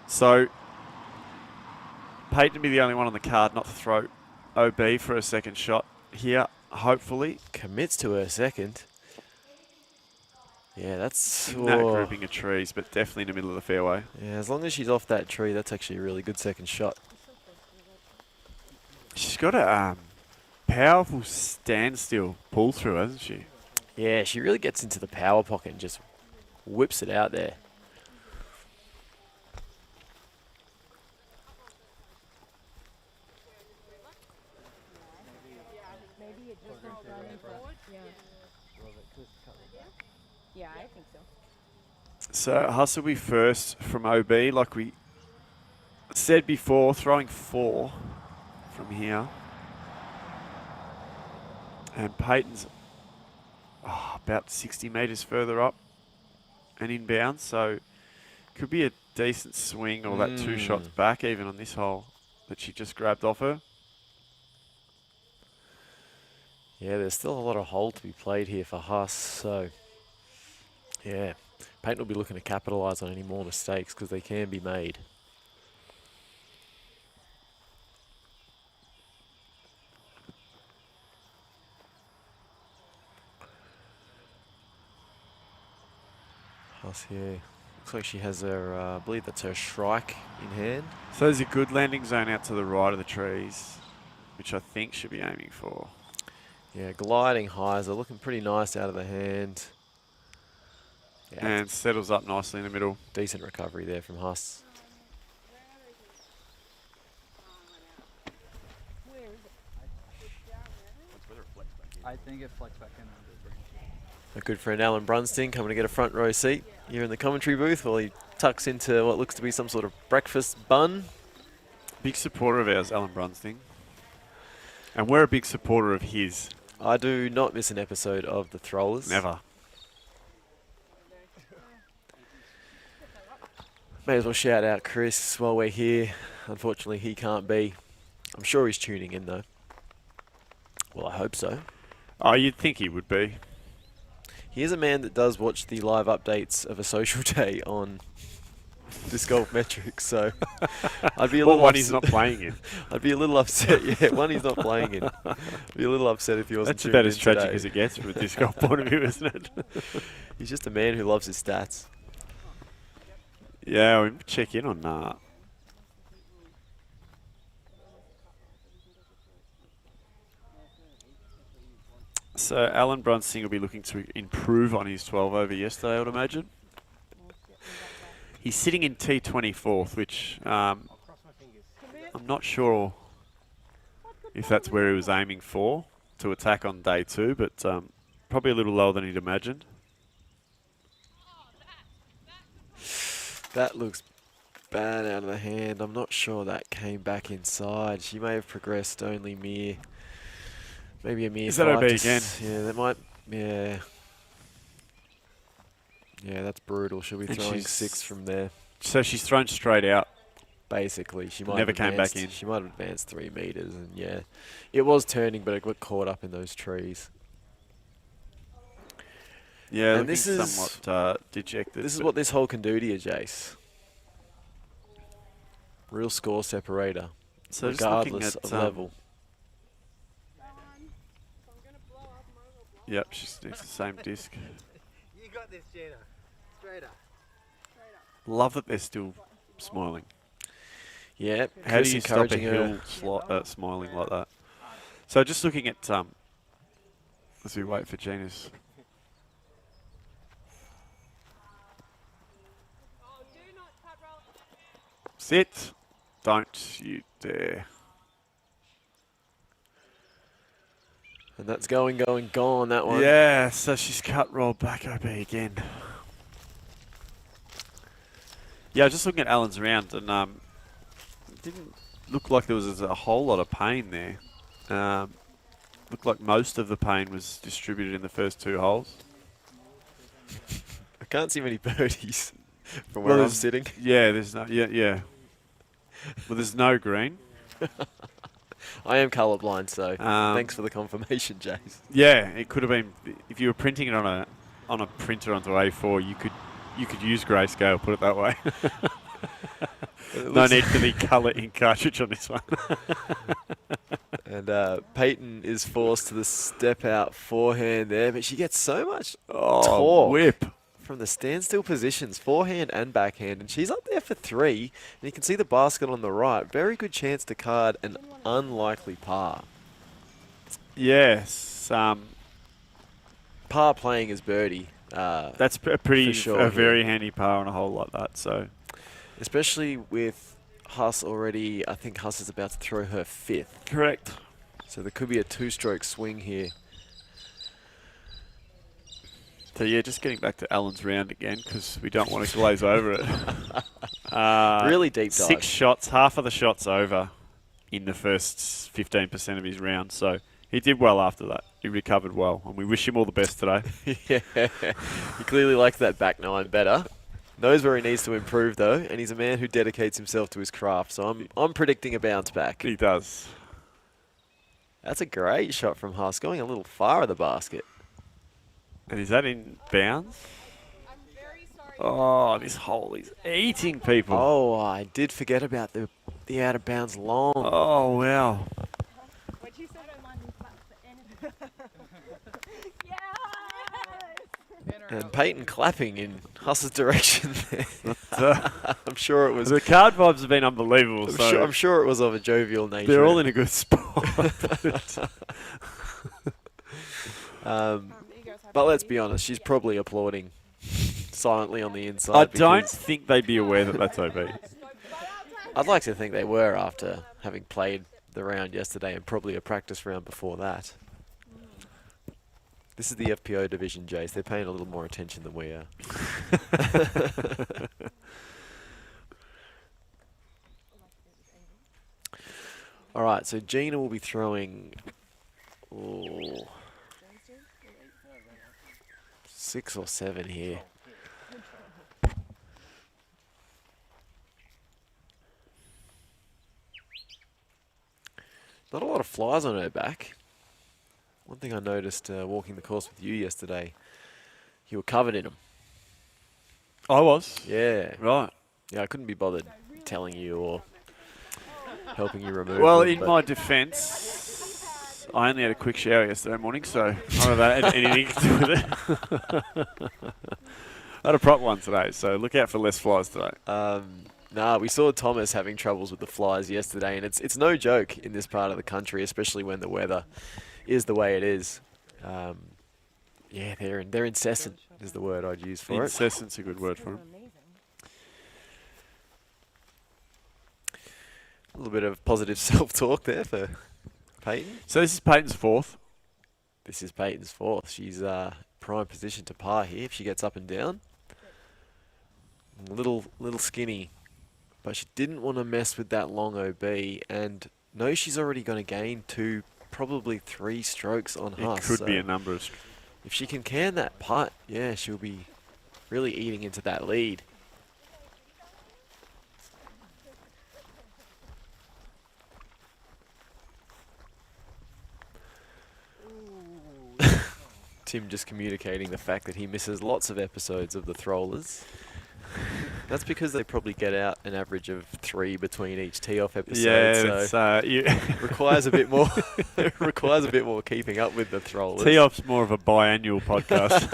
So, Peyton to be the only one on the card not to throw OB for a second shot here, hopefully. Commits to her second. Yeah, that's... In that oh. grouping of trees, but definitely in the middle of the fairway. Yeah, as long as she's off that tree, that's actually a really good second shot. She's got a powerful standstill pull through, hasn't she? Yeah, she really gets into the power pocket and just whips it out there. Yeah, I think so. So Huss will be first from OB, like we said before, throwing 4 from here. And Peyton's about 60 metres further up and inbound, so could be a decent swing or that 2 shots back even on this hole that she just grabbed off her. Yeah, there's still a lot of hole to be played here for Huss, so yeah, Peyton will be looking to capitalise on any more mistakes because they can be made. Huss here. Looks like she has her, I believe that's her Shrike in hand. So there's a good landing zone out to the right of the trees, which I think should be aiming for. Yeah, gliding highs are looking pretty nice out of the hand. Yeah, And settles up nicely in the middle. decent recovery there from Huss. I think it flexed back in. My good friend Alan Brunsting coming to get a front row seat here in the commentary booth while he tucks into what looks to be some sort of breakfast bun. Big supporter of ours, Alan Brunsting. And we're a big supporter of his. I do not miss an episode of The Throwlers. Never. May as well shout out Chris while we're here. Unfortunately, he can't be. I'm sure he's tuning in, though. Well, I hope so. Oh, you'd think he would be. He is a man that does watch the live updates of a social day on Disc Golf Metrics, so I'd be a Well, little one he's not playing in. I'd be a little upset. Yeah, one he's not playing in. I'd be a little upset if he wasn't. That's tuned about in as tragic today. as it gets from a disc golf point of view, isn't it? He's just a man who loves his stats. Yeah, we check in on that. So Alan Brunsting will be looking to improve on his 12 over yesterday, I would imagine. He's sitting in T24th, which I'm not sure if that's where he was aiming for to attack on day 2, but probably a little lower than he'd imagined. That looks bad out of the hand. I'm not sure that came back inside. She may have progressed only maybe a mere. Is that 5 OB to again? Yeah, that might. Yeah. Yeah, that's brutal. She'll be And throwing she's- 6 from there. So she's thrown straight out. Basically, she might Never have came back advanced- in. She might have advanced 3 meters, and yeah, it was turning, but it got caught up in those trees. Yeah, And looking this is- somewhat dejected. This is but what this hole can do to you, Jace. Real score separator, so just looking regardless at, of level. Yep, she's needs the same disc. You got this, Gina. Straight up. Love that they're still smiling. Yeah, How Chris do you stop a encouraging her. hill smiling like that? So just looking at as we wait for Gina's. Sit. Don't you dare. And that's gone, that one. Yeah, so she's cut rolled back OB again. Yeah, just looking at Alan's round, and it didn't look like there was a whole lot of pain there. Looked like most of the pain was distributed in the first 2 holes. I can't see many birdies from where I'm there's- sitting. Yeah, there's no. Yeah. Well, there's no green. I am colourblind, so Um, thanks for the confirmation, Jace. Yeah, it could have been if you were printing it on a printer onto A4. You could use grayscale. Put it that way. No need for the colour ink cartridge on this one. And Peyton is forced to the step out forehand there, but she gets so much Oh, torque whip. from the standstill positions, forehand and backhand, and she's up there for 3. And you can see the basket on the right. Very good chance to card an unlikely par. Yes. Par playing as birdie. That's a pretty, For sure, a very handy par on a hole like that. So Especially with Huss already, I think Huss is about to throw her 5th. correct. So there could be a 2-stroke swing here. So yeah, just getting back to Alan's round again because we don't want to glaze over it. Really deep dive. 6 shots, half of the shots over in the first 15% of his round. So he did well after that. He recovered well, and we wish him all the best today. Yeah, he clearly likes that back 9 better. Knows where he needs to improve though, and he's a man who dedicates himself to his craft. So I'm predicting a bounce back. He does. That's a great shot from Huss, going a little far of the basket. And is that in bounds? I'm very sorry. Oh, this hole is eating people. Oh, I did forget about the out of bounds long. Oh, wow. What you said about my Yes! And Peyton clapping in Huss's direction there. But, I'm sure it was. the card vibes have been unbelievable. I'm sure it was of a jovial nature. They're all in a good spot. But let's be honest, she's probably applauding silently on the inside. I don't because think they'd be aware that that's OB. I'd like to think they were after having played the round yesterday and probably a practice round before that. This is the FPO division, Jace. They're paying a little more attention than we are. All right, so Gina will be throwing 6 or 7 here. Not a lot of flies on her back. One thing I noticed walking the course with you yesterday, you were covered in them. I was. Yeah. Right. Yeah, I couldn't be bothered telling you or helping you remove Well, them, in but my defence, I only had a quick shower yesterday morning, so none of that had anything to do with it. I had a prop one today, so look out for less flies today. Nah, we saw Thomas having troubles with the flies yesterday, and it's no joke in this part of the country, especially when the weather is the way it is. Yeah, they're incessant is the word I'd use for it. Incessant's a good word for them. A little bit of positive self-talk there for Peyton. So this is Peyton's fourth. This is Peyton's fourth. She's prime position to par here if she gets up and down. A little skinny, but she didn't want to mess with that long OB, and knows she's already going to gain 2, probably 3 strokes on Huss. It could so be a number of... if she can can that putt, yeah, she'll be really eating into that lead. Tim just communicating the fact that he misses lots of episodes of the Throwlers. That's because they probably get out an average of 3 between each tee-off episode. Yeah, so requires a bit more. Requires a bit more keeping up with the Throwlers. Tee-off's more of a biannual podcast.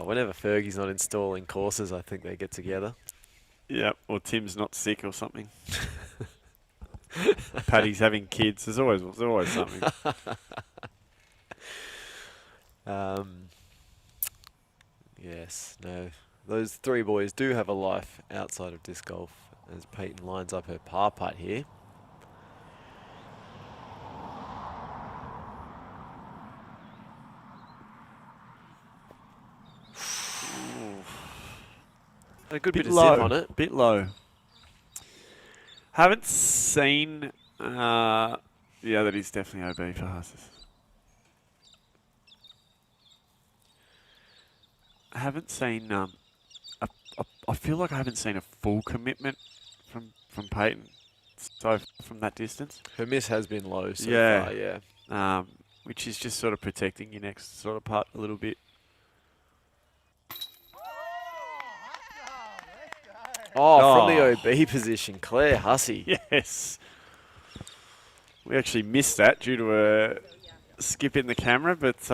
Whenever Fergie's not installing courses, I think they get together. Yep, or Tim's not sick or something. Paddy's having kids. There's always something. Yes, no. Those 3 boys do have a life outside of disc golf as Peyton lines up her par putt here. A good bit of zip on it. Bit low. Haven't seen... yeah, that is definitely OB for Husses. I haven't seen... I feel like I haven't seen a full commitment from Peyton. So from that distance. Her miss has been low so far, yeah. Which is just sort of protecting your next sort of putt a little bit. From the OB position, Claire Hussey. Yes. We actually missed that due to a skip in the camera, but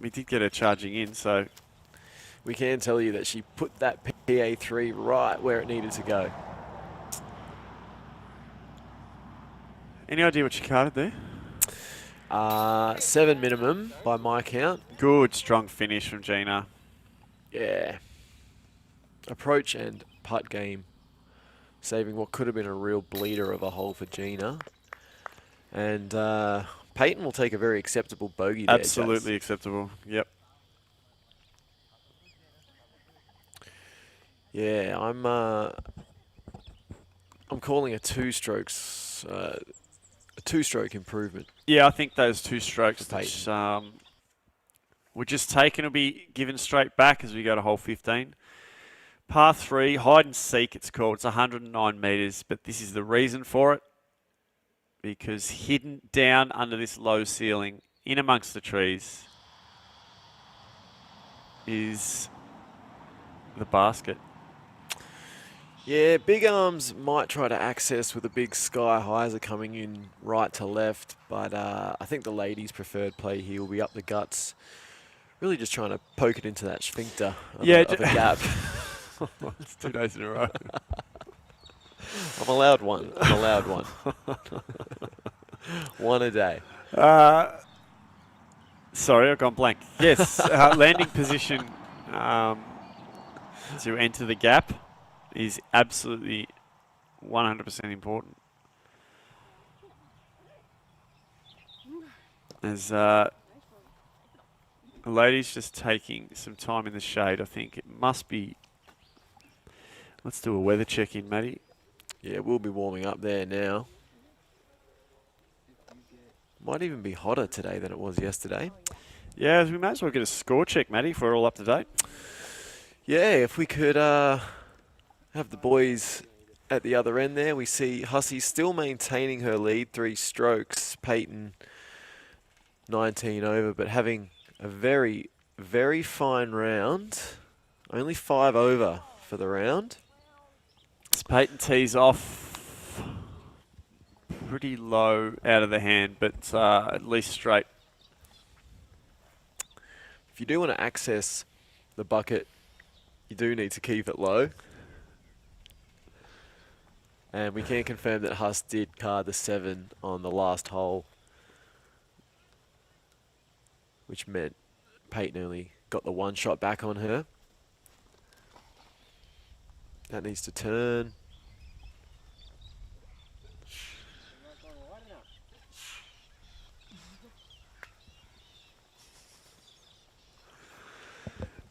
we did get her charging in, so... We can tell you that she put that PA3 right where it needed to go. Any idea what she carded there? 7 minimum by my count. Good, strong finish from Gina. Yeah. Approach and putt game, saving what could have been a real bleeder of a hole for Gina. And Peyton will take a very acceptable bogey there. Absolutely acceptable, yep. Yeah, I'm calling a 2-stroke improvement. Yeah, I think those 2 strokes For which, we're just taken will be given straight back as we go to hole 15. Par 3, hide and seek it's called. It's 109 metres, but this is the reason for it. Because hidden down under this low ceiling, in amongst the trees, is the basket. Yeah, Big Arms might try to access with a big Sky Highs are coming in right to left, but I think the ladies' preferred play here will be up the guts, Really just trying to poke it into that sphincter of, Yeah, of a gap. It's 2 days in a row. I'm allowed one. I'm allowed one. One a day. Sorry, I've gone blank. Yes, landing position to enter the gap is absolutely 100% important. As the lady's just taking some time in the shade, I think it must be. Let's do a weather check in, Matty. Yeah, we'll be warming up there now. Might even be hotter today than it was yesterday. Yeah, we may as well get a score check, Matty, if we're all up to date. Yeah, if we could have the boys at the other end there. We see Hussey still maintaining her lead, 3 strokes. Peyton 19 over, but having a very, very fine round. Only 5 over for the round. As Peyton tees off pretty low out of the hand, but at least straight. If you do want to access the bucket, you do need to keep it low. And we can confirm that Huss did card the 7 on the last hole, which meant Peyton only got the 1 shot back on her. That needs to turn.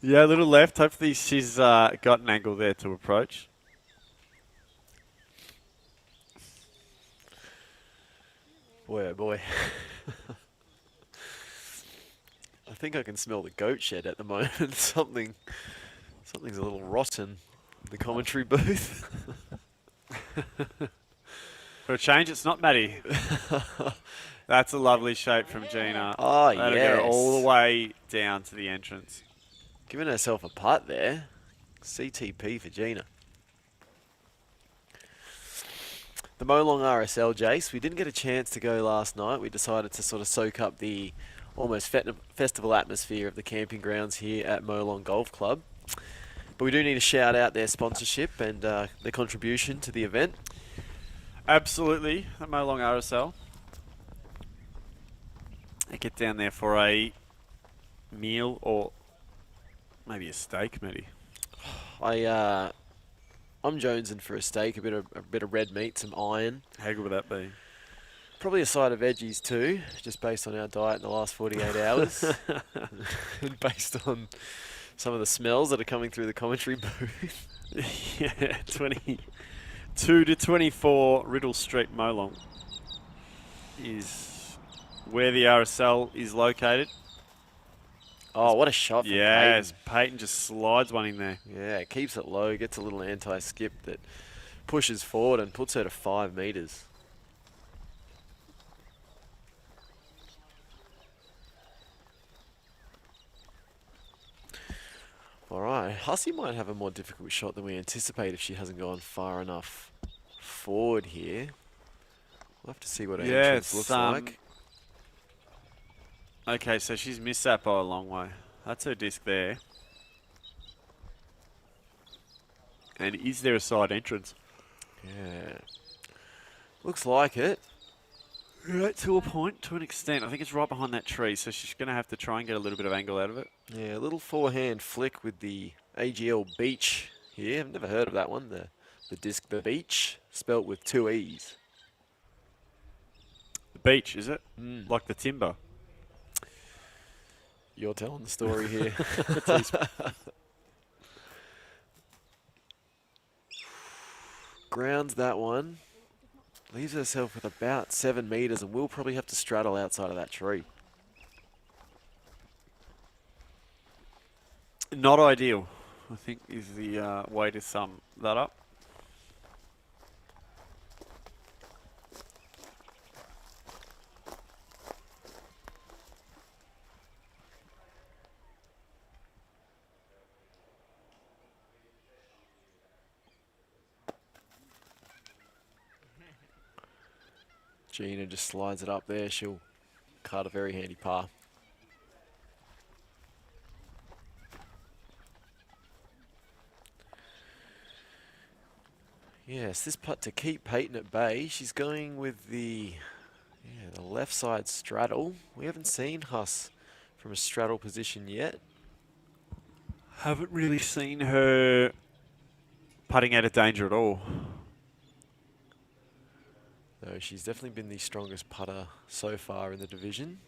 Yeah, a little left. Hopefully she's got an angle there to approach. Boy, oh boy. I think I can smell the goat shed at the moment. Something's a little rotten in the commentary booth. For a change, it's not Matty. That's a lovely shape from Gina. Oh, That'll yes. go all the way down to the entrance. Giving herself a putt there. CTP for Gina. The Molong RSL, Jace. We didn't get a chance to go last night. We decided to sort of soak up the almost festival atmosphere of the camping grounds here at Molong Golf Club. But we do need to shout out their sponsorship and their contribution to the event. Absolutely, the Molong RSL. I get down there for a meal or maybe a steak, Matty. I'm jonesing for a steak, a bit of red meat, some iron. How good would that be? Probably a side of veggies too, just based on our diet in the last 48 hours. And based on some of the smells that are coming through the commentary booth. Yeah, 22 to 24 Riddle Street, Molong is where the RSL is located. Oh, what a shot from Yes, Peyton. Peyton just slides one in there. Yeah, it keeps it low, gets a little anti-skip that pushes forward and puts her to 5 metres. All right, Hussey might have a more difficult shot than we anticipate if she hasn't gone far enough forward here. We'll have to see what her entrance looks like. Okay, so she's missed that by a long way. That's her disc there. And is there a side entrance? Yeah. Looks like it. Right, to a point, to an extent. I think it's right behind that tree, so she's going to have to try and get a little bit of angle out of it. Yeah, a little forehand flick with the AGL Beach here. I've never heard of that one. The disc, the Beach, spelt with 2 E's. The beach, is it? Mm. Like the timber. You're telling the story here. Grounds that one. Leaves herself with about 7 metres and will probably have to straddle outside of that tree. Not ideal, I think, is the way to sum that up. Gina just slides it up there. She'll card a very handy par. Yes, this putt to keep Peyton at bay. She's going with the left side straddle. We haven't seen Huss from a straddle position yet. Haven't really seen her putting out of danger at all. Though she's definitely been the strongest putter so far in the division.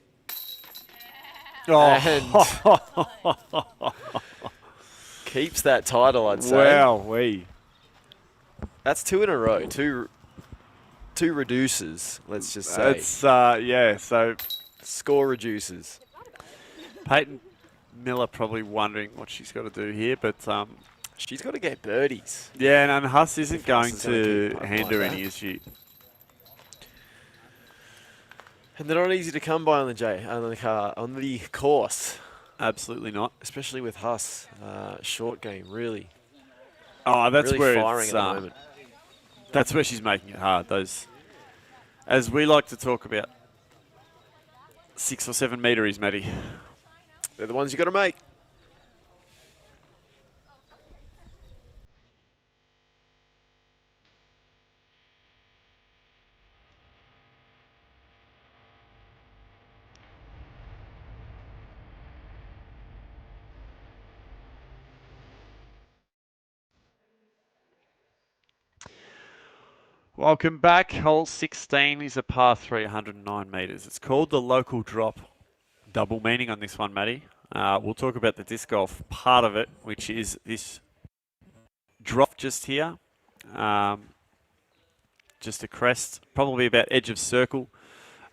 Oh, Keeps that title, I'd say. wow, That's 2 in a row. Two reduces, let's just say. It's yeah. So Score reduces. Peyton Miller probably wondering what she's got to do here, but She's got to get birdies. yeah, and Huss isn't If going Huss is gonna to keep putting hand like her that. any, is she? And they're not easy to come by on the course, Absolutely not. especially with Huss. Short game, really. Oh, that's really where firing it's at the moment. that's where she's making it hard. Those, as we like to talk about, 6 or 7 meteries, Matty. They're the ones you got to make. Welcome back. Hole 16 is a par 3, 109 metres. It's called the local drop. Double meaning on this one, Matty. We'll talk about the disc golf part of it, which is this drop just here. Just a crest, probably about edge of circle,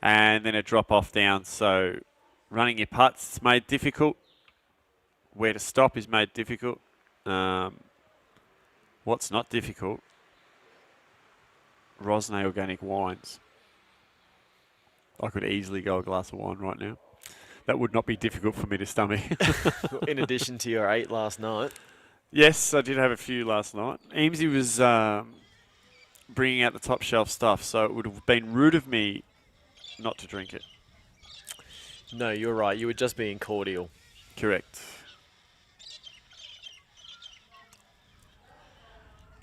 and then a drop off down. So running your putts is made difficult. Where to stop is made difficult. What's not difficult? Rosnay Organic Wines. I could easily go a glass of wine right now. That would not be difficult for me to stomach. In addition to your 8 last night. Yes, I did have a few last night. Eamesy was bringing out the top shelf stuff, so it would have been rude of me not to drink it. No, you're right. You were just being cordial. Correct.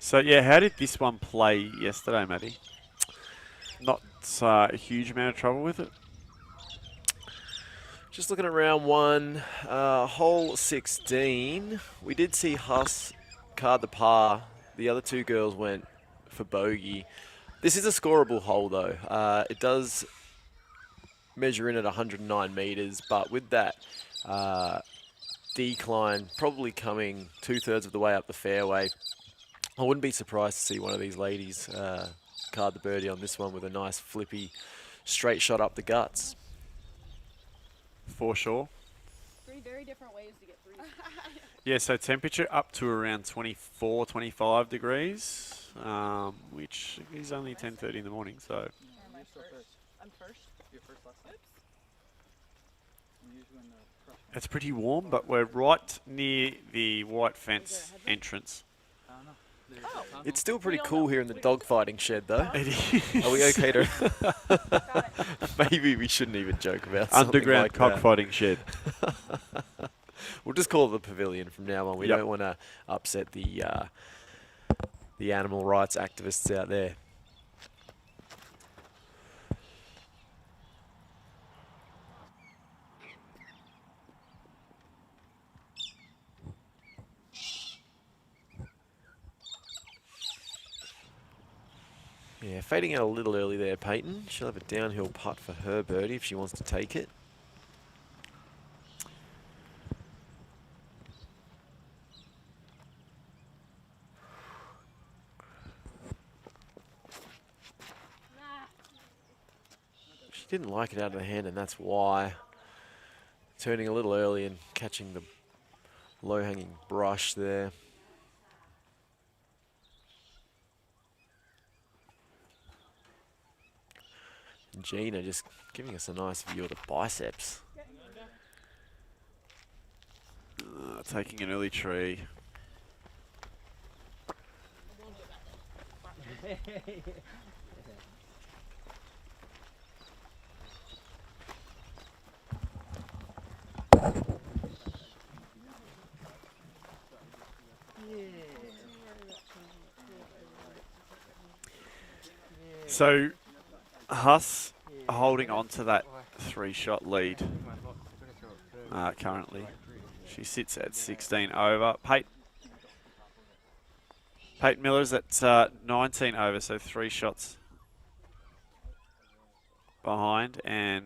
So, yeah, how did this one play yesterday, Matty? Not a huge amount of trouble with it? Just looking at round 1, hole 16. We did see Huss card the par. The other 2 girls went for bogey. This is a scoreable hole, though. It does measure in at 109 metres, but with that decline probably coming 2/3 of the way up the fairway, I wouldn't be surprised to see one of these ladies card the birdie on this one with a nice flippy straight shot up the guts. For sure. 3 very different ways to get 3. Yeah, so temperature up to around 24, 25 degrees, which is only 10:30 in the morning, so... I'm first. Your first last night? Usually when the crush It's pretty warm, but we're right near the white fence entrance. I don't know. There's Oh. a tunnel. It's still pretty don't cool know. here in the dogfighting shed, though. It is. Are we okay to... Maybe we shouldn't even joke about something Underground like that. cockfighting shed. We'll just call it the pavilion from now on. We Yep. don't want to upset the animal rights activists out there. Yeah, fading out a little early there, Peyton. She'll have a downhill putt for her birdie if she wants to take it. She didn't like it out of the hand, and that's why. Turning a little early and catching the low-hanging brush there. And Gina just giving us a nice view of the biceps. Taking an early tree. So Huss holding on to that 3-shot lead currently. She sits at 16 over. Peyton Miller's at 19 over, so 3 shots behind, and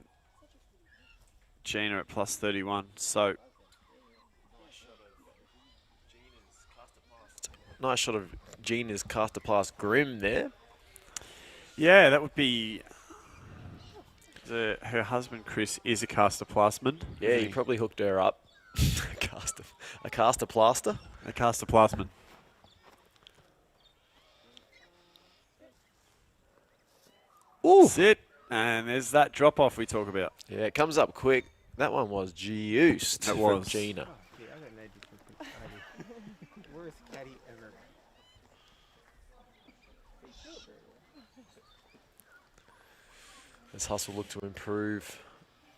Gina at plus 31. So Nice shot of Gina's caster past Grim there. yeah, that would be her husband Chris is a caster plasman. Yeah, he probably hooked her up. a caster plaster. A caster plasman. Ooh. Sit, and there's that drop off we talk about. Yeah, it comes up quick. That one was juiced That from was. Gina. Yeah, I don't know different. Worst caddy ever. As Huss will look to improve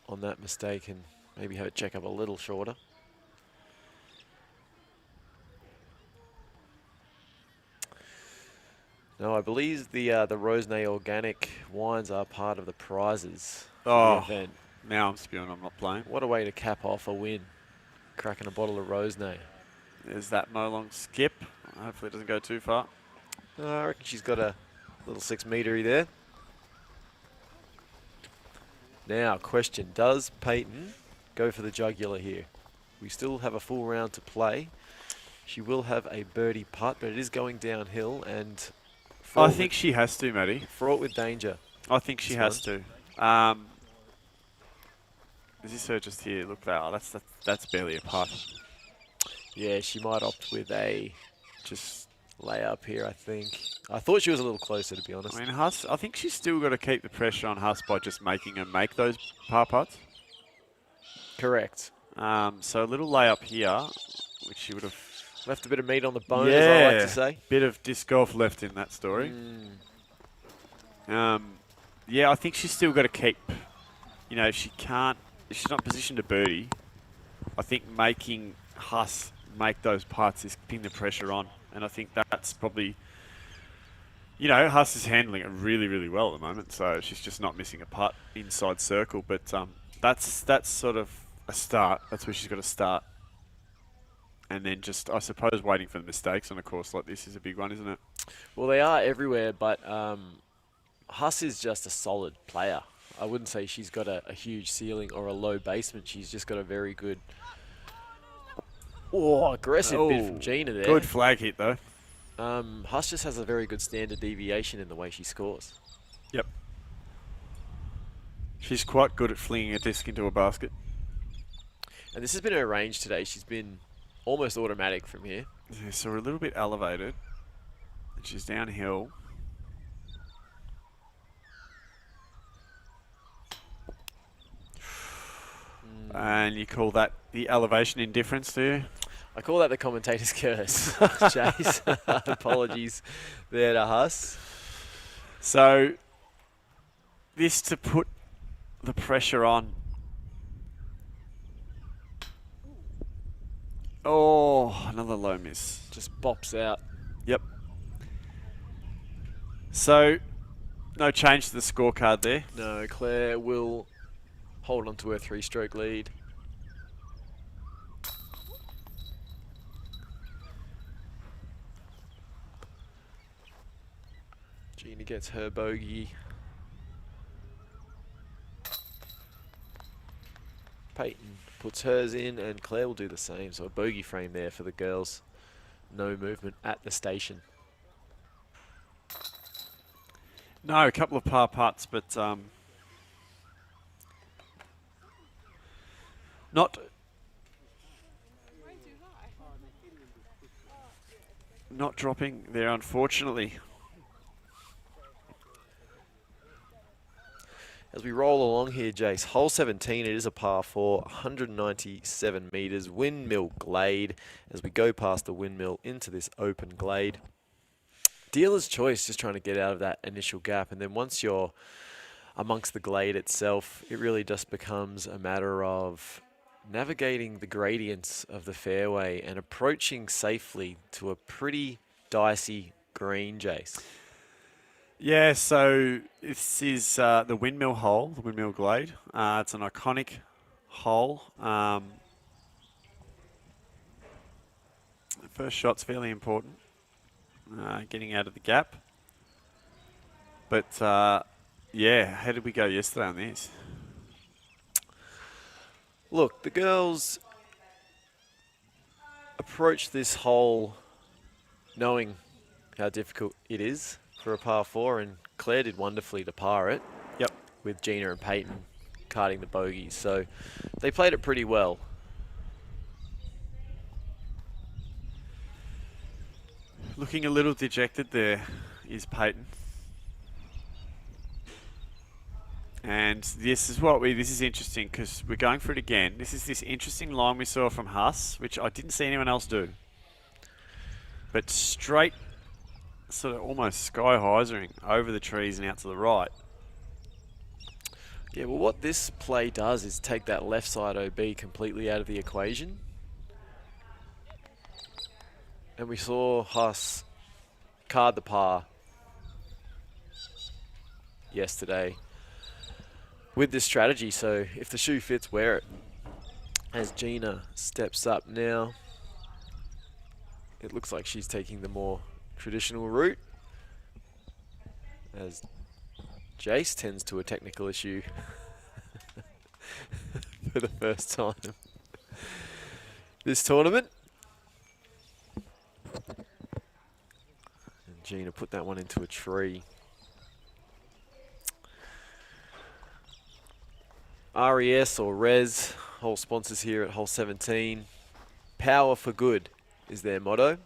on that mistake and maybe have it check up a little shorter. No, I believe the Rosenay organic wines are part of the prizes for the event. Now I'm spewing, I'm not playing. What a way to cap off a win. Cracking a bottle of Rosenay. There's that Molong skip. Hopefully it doesn't go too far. I reckon she's got a little 6-meter-y there. Now, question, does Peyton go for the jugular here? We still have a full round to play. She will have a birdie putt, but it is going downhill and I think she has to, Matty. fraught with danger. I think she This has to. Is this her just here? Look, that's barely a putt. Yeah, she might opt with a just layup here, I think. I thought she was a little closer, to be honest. I mean, Huss, I think she's still got to keep the pressure on Huss by just making her make those par putts. Correct. So a little layup here, which she would have... Left a bit of meat on the bone, as I like to say. Bit of disc golf left in that story. Yeah, I think she's still got to keep, if she's not positioned to birdie, I think making Huss make those putts is keeping the pressure on. And I think that's probably, Huss is handling it really, really well at the moment. So she's just not missing a putt inside circle. But that's sort of a start. That's where she's got to start. And then just, I suppose, waiting for the mistakes on a course like this is a big one, isn't it? Well, they are everywhere, but Huss is just a solid player. I wouldn't say she's got a huge ceiling or a low basement. She's just got a very good... Oh, aggressive bit from Gina there. Good flag hit, though. Huss just has a very good standard deviation in the way she scores. Yep. She's quite good at flinging a disc into a basket. And this has been her range today. She's been almost automatic from here. Yeah, so we're a little bit elevated. And she's downhill. And you call that the elevation indifference, do you? I call that the commentator's curse, Chase. Apologies there to Huss. So, this to put the pressure on. Oh, another low miss. Just bops out. Yep. So, no change to the scorecard there. No, Claire will hold on to her 3-stroke lead. Gina gets her bogey. Peyton puts hers in, and Claire will do the same. So a bogey frame there for the girls. No movement at the station. No, a couple of par putts, but not dropping there, unfortunately. As we roll along here, Jace, hole 17, it is a par 4, 197 metres, windmill glade, as we go past the windmill into this open glade. Dealer's choice, just trying to get out of that initial gap, and then once you're amongst the glade itself, it really just becomes a matter of navigating the gradients of the fairway and approaching safely to a pretty dicey green, Jace. Yeah, so this is the Windmill Hole, the Windmill Glade. It's an iconic hole. The first shot's fairly important, getting out of the gap. But yeah, how did we go yesterday on this? Look, the girls approached this hole knowing how difficult it is for a par 4, and Claire did wonderfully to par it. Yep. With Gina and Peyton carting the bogeys. So they played it pretty well. Looking a little dejected there is Peyton. And this is interesting because we're going for it again. This is this interesting line we saw from Huss, which I didn't see anyone else do. But straight, sort of almost sky hyzering over the trees and out to the right. Yeah, well, what this play does is take that left side OB completely out of the equation. And we saw Huss card the par yesterday with this strategy. So if the shoe fits, wear it. As Gina steps up now, it looks like she's taking the more traditional route, as Jace tends to a technical issue for the first time this tournament. And Gina put that one into a tree. RES or Res, whole sponsors here at hole 17. Power for good is their motto.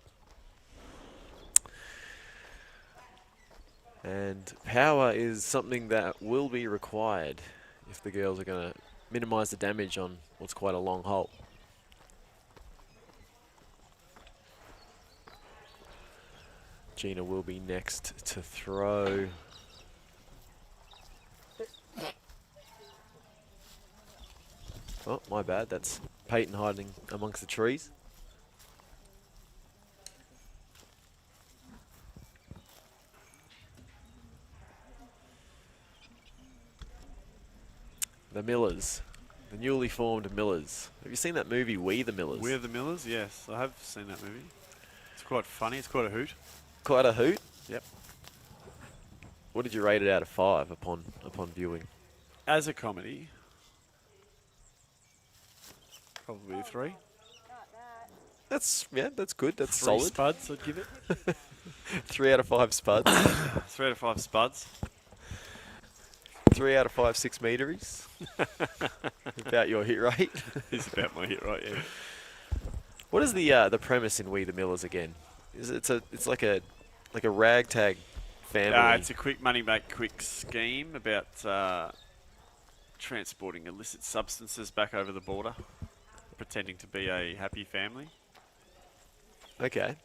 And power is something that will be required if the girls are going to minimise the damage on what's quite a long hole. Gina will be next to throw. Oh, my bad. That's Peyton hiding amongst the trees. The Millers. The newly formed Millers. Have you seen that movie, We the Millers? We're the Millers, yes. I have seen that movie. It's quite funny. It's quite a hoot. Quite a hoot? Yep. What did you rate it out of 5 upon viewing? As a comedy, probably a 3. That's good. That's 3 solid. spuds, I'd give it. 3 out of 5 spuds. 3 out of 5 spuds. 3 out of 5 6 meteries. About your hit rate. It's about my hit right, yeah. What is the premise in We the Millers again? It's like a ragtag family. It's a quick money make quick scheme about transporting illicit substances back over the border, pretending to be a happy family. Okay.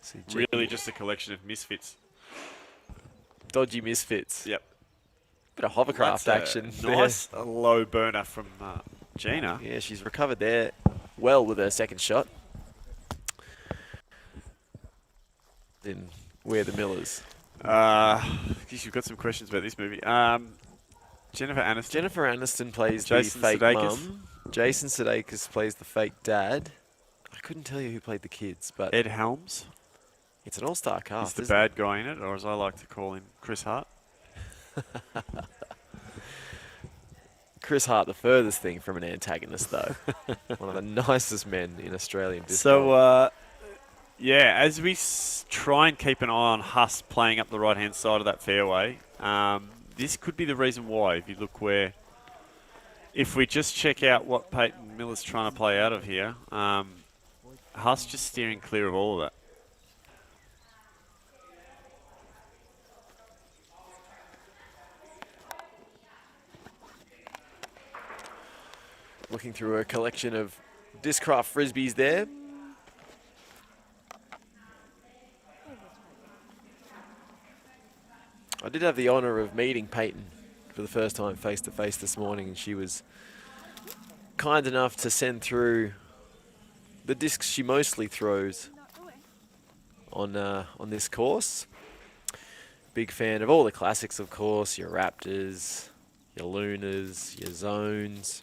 See, Really just a collection of misfits. dodgy misfits. Yep. Bit of hovercraft That's action. a nice low burner from Gina. Yeah, she's recovered there well with her second shot. Then We're the Millers. Geez, you've got some questions about this movie. Jennifer Aniston. Jennifer Aniston plays Jason the fake Sudeikis. mum. Jason Sudeikis plays the fake dad. I couldn't tell you who played the kids, but Ed Helms it's an all-star is cast. the isn't bad guy in it, or as I like to call him, Chris Hart. it? Chris Hart, the furthest thing from an antagonist, though. One of the nicest men in Australian disc golf. So, yeah, as we try and keep an eye on Huss playing up the right-hand side of that fairway, this could be the reason why. If you look where, if we just check out what Peyton Miller's trying to play out of here, Huss just steering clear of all of that. Looking through a collection of Discraft Frisbees there. I did have the honour of meeting Peyton for the first time face-to-face this morning, and she was kind enough to send through the discs she mostly throws on this course. Big fan of all the classics, of course. Your Raptors, your Lunas, your Zones.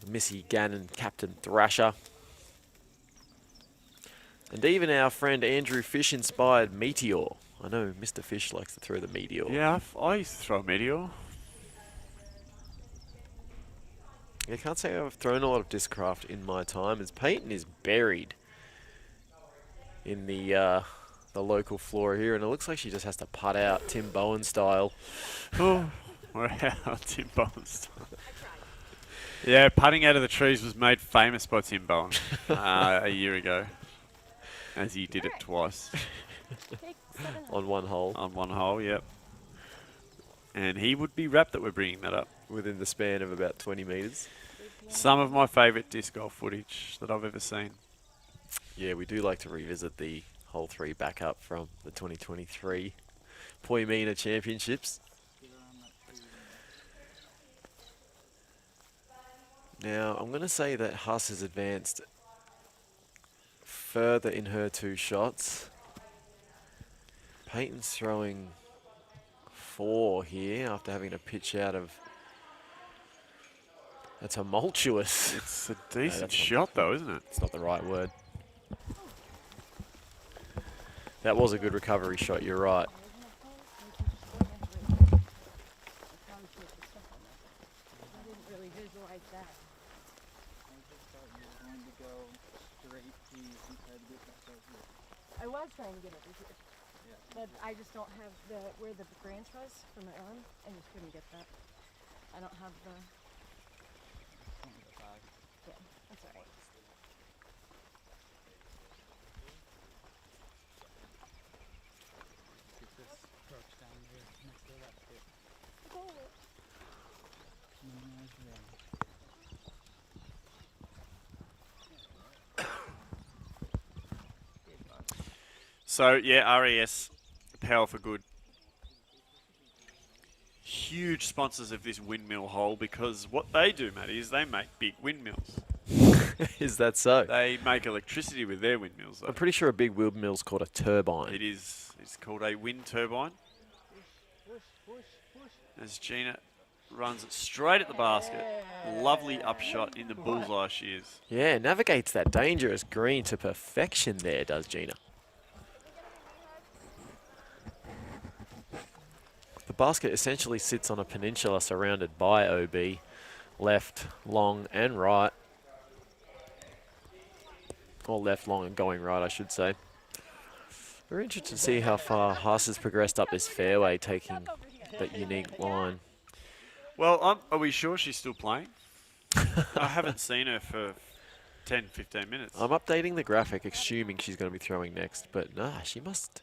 Missy Gannon, Captain Thrasher. And even our friend Andrew Fish inspired Meteor. I know Mr. Fish likes to throw the Meteor. Yeah, I used to throw a Meteor. I can't say I've thrown a lot of Discraft in my time, as Peyton is buried in the local floor here, and it looks like she just has to putt out Tim Bowen style. Oh, wow, Tim Bowen style. Yeah, putting out of the trees was made famous by Tim Bowen a year ago, as he did it twice Take 7 On one hole, on one hole. Yep. And he would be rapt that we're bringing that up. within the span of about 20 metres. Some of my favourite disc golf footage that I've ever seen. Yeah, we do like to revisit the hole 3 backup from the 2023 Poimina Championships. Now, I'm going to say that Huss has advanced further in her 2 shots. Peyton's throwing 4 here after having to pitch out of a tumultuous. It's a decent that's shot, though, isn't it? It's not the right word. That was a good recovery shot, you're right. I didn't really visualize that. I just thought you were going to go straight to inside the business right here. I was trying to get over here, Yeah. but I just don't have the where the branch was for my arm. I just couldn't get that. I don't have the. Only the 5. Yeah, that's all right. Get this approach down here next to that pit. Minimize rain. So, yeah, RES, Power for Good. Huge sponsors of this windmill hole, because what they do, Matty, is they make big windmills. Is that so? They make electricity with their windmills, though. I'm pretty sure a big windmill's called a turbine. It is. It's called a wind turbine. As Gina runs it straight at the basket. Lovely upshot in the bullseye she is. Yeah, navigates that dangerous green to perfection there, does Gina. The basket essentially sits on a peninsula surrounded by OB, left, long, and right. Or left, long, and going right, I should say. We're interested to see how far Haas has progressed up this fairway, taking that unique line. Well, are we sure she's still playing? I haven't seen her for 10, 15 minutes. I'm updating the graphic, assuming she's going to be throwing next, but nah, she must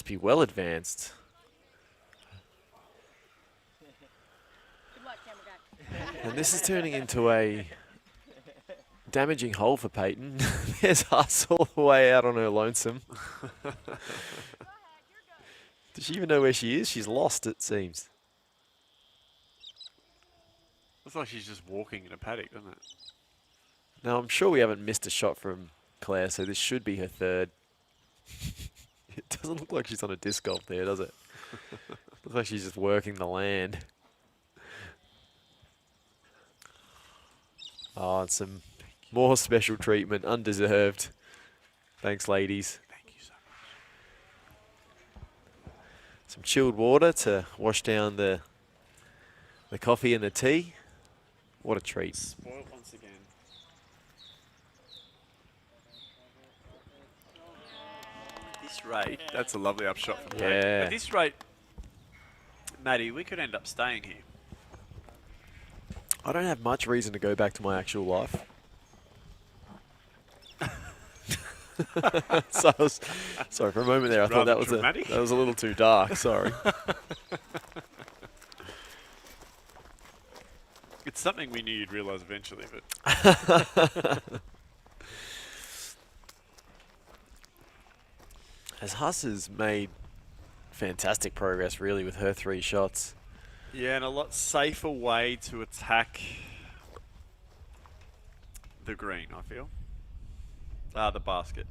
be well advanced. Good luck, camera guy. And this is turning into a damaging hole for Peyton. There's Haas all the way out on her lonesome. Does she even know where she is? She's lost, it seems. Looks like she's just walking in a paddock, doesn't it? Now, I'm sure we haven't missed a shot from Claire, so this should be her 3rd. It doesn't look like she's on a disc golf there, does it? Looks like she's just working the land. Oh, and some more special treatment, undeserved. Thanks, ladies. Thank you so much. Some chilled water to wash down the coffee and the tea. What a treat. Spoiled once again. At this rate, that's a lovely upshot from Peyton. Yeah. At this rate, Maddie, we could end up staying here. I don't have much reason to go back to my actual life. So sorry, for a moment there, I thought Rather that was dramatic. that was a little too dark. Sorry. It's something we knew you'd realise eventually, but As Huss has made fantastic progress, really, with her 3 shots. yeah, and a lot safer way to attack the green, I feel. The basket.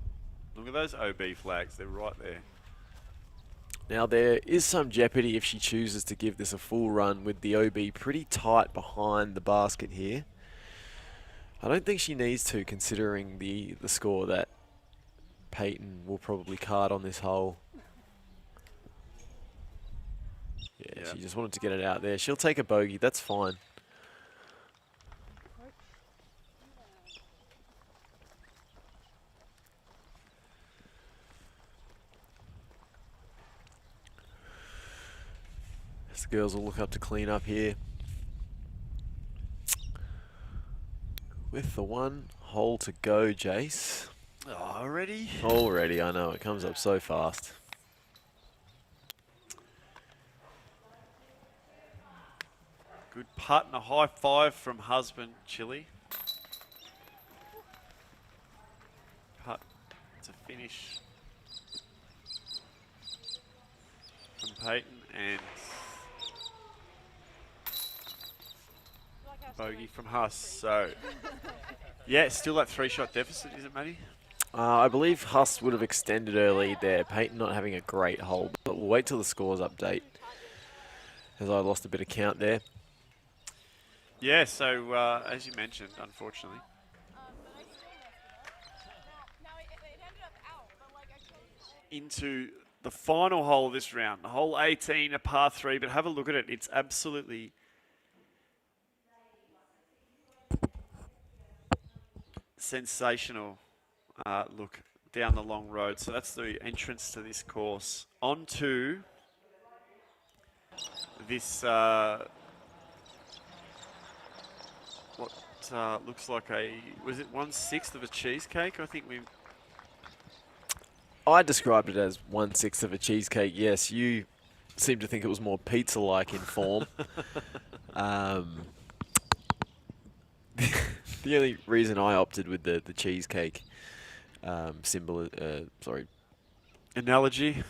Look at those OB flags. They're right there. Now there is some jeopardy if she chooses to give this a full run with the OB pretty tight behind the basket here. I don't think she needs to, considering the score that Peyton will probably card on this hole. Yeah, she just wanted to get it out there. She'll take a bogey, that's fine. As the girls will look up to clean up here. With the 1 hole to go, Jace. Oh, already? Already, I know, it comes up so fast. Good putt and a high five from husband Chili. Putt to finish from Peyton and bogey from Huss. So, yeah, still that 3-shot deficit, is it, Matty? I believe Huss would have extended early there. Peyton not having a great hole, but we'll wait till the scores update, as I lost a bit of count there. Yeah, so as you mentioned, unfortunately, into the final hole of this round, hole 18, a par 3, but have a look at it. It's absolutely sensational look down the long road. So that's the entrance to this course. On to this, what looks like was it 1/6 of a cheesecake? I think I described it as 1/6 of a cheesecake. Yes, you seem to think it was more pizza-like in form. The only reason I opted with the cheesecake symbol, analogy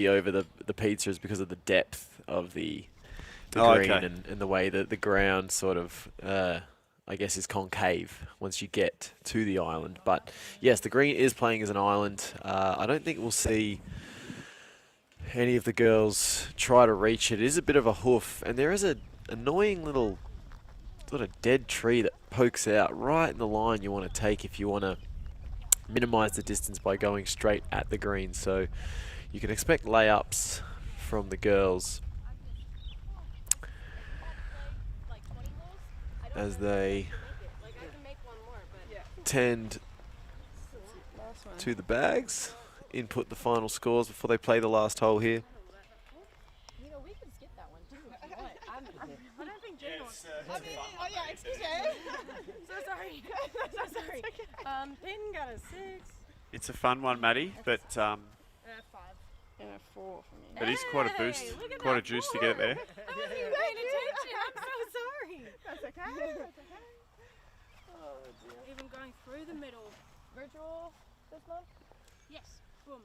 over the pizza is because of the depth of the Oh, green okay. and the way that the ground sort of, I guess, is concave once you get to the island. But yes, the green is playing as an island. I don't think we'll see any of the girls try to reach it. It is a bit of a hoof, and there is an annoying little sort of dead tree that pokes out right in the line you want to take if you want to minimize the distance by going straight at the green. So you can expect layups from the girls as they tend to the bags, input the final scores before they play the last hole here. You know, we could skip that one too if you want. I don't think Jane wants. Oh yeah, excuse me. So sorry. So sorry. Peyton got a 6. it's a fun one, Maddie, but And a 5. And a 4 for me. it is quite a boost, Hey, look at quite a that juice to 4. get there. I wasn't even paying attention. I'm so sorry. That's okay. That's okay. Even going through the middle. Virtual fist bump? Yes. Boom.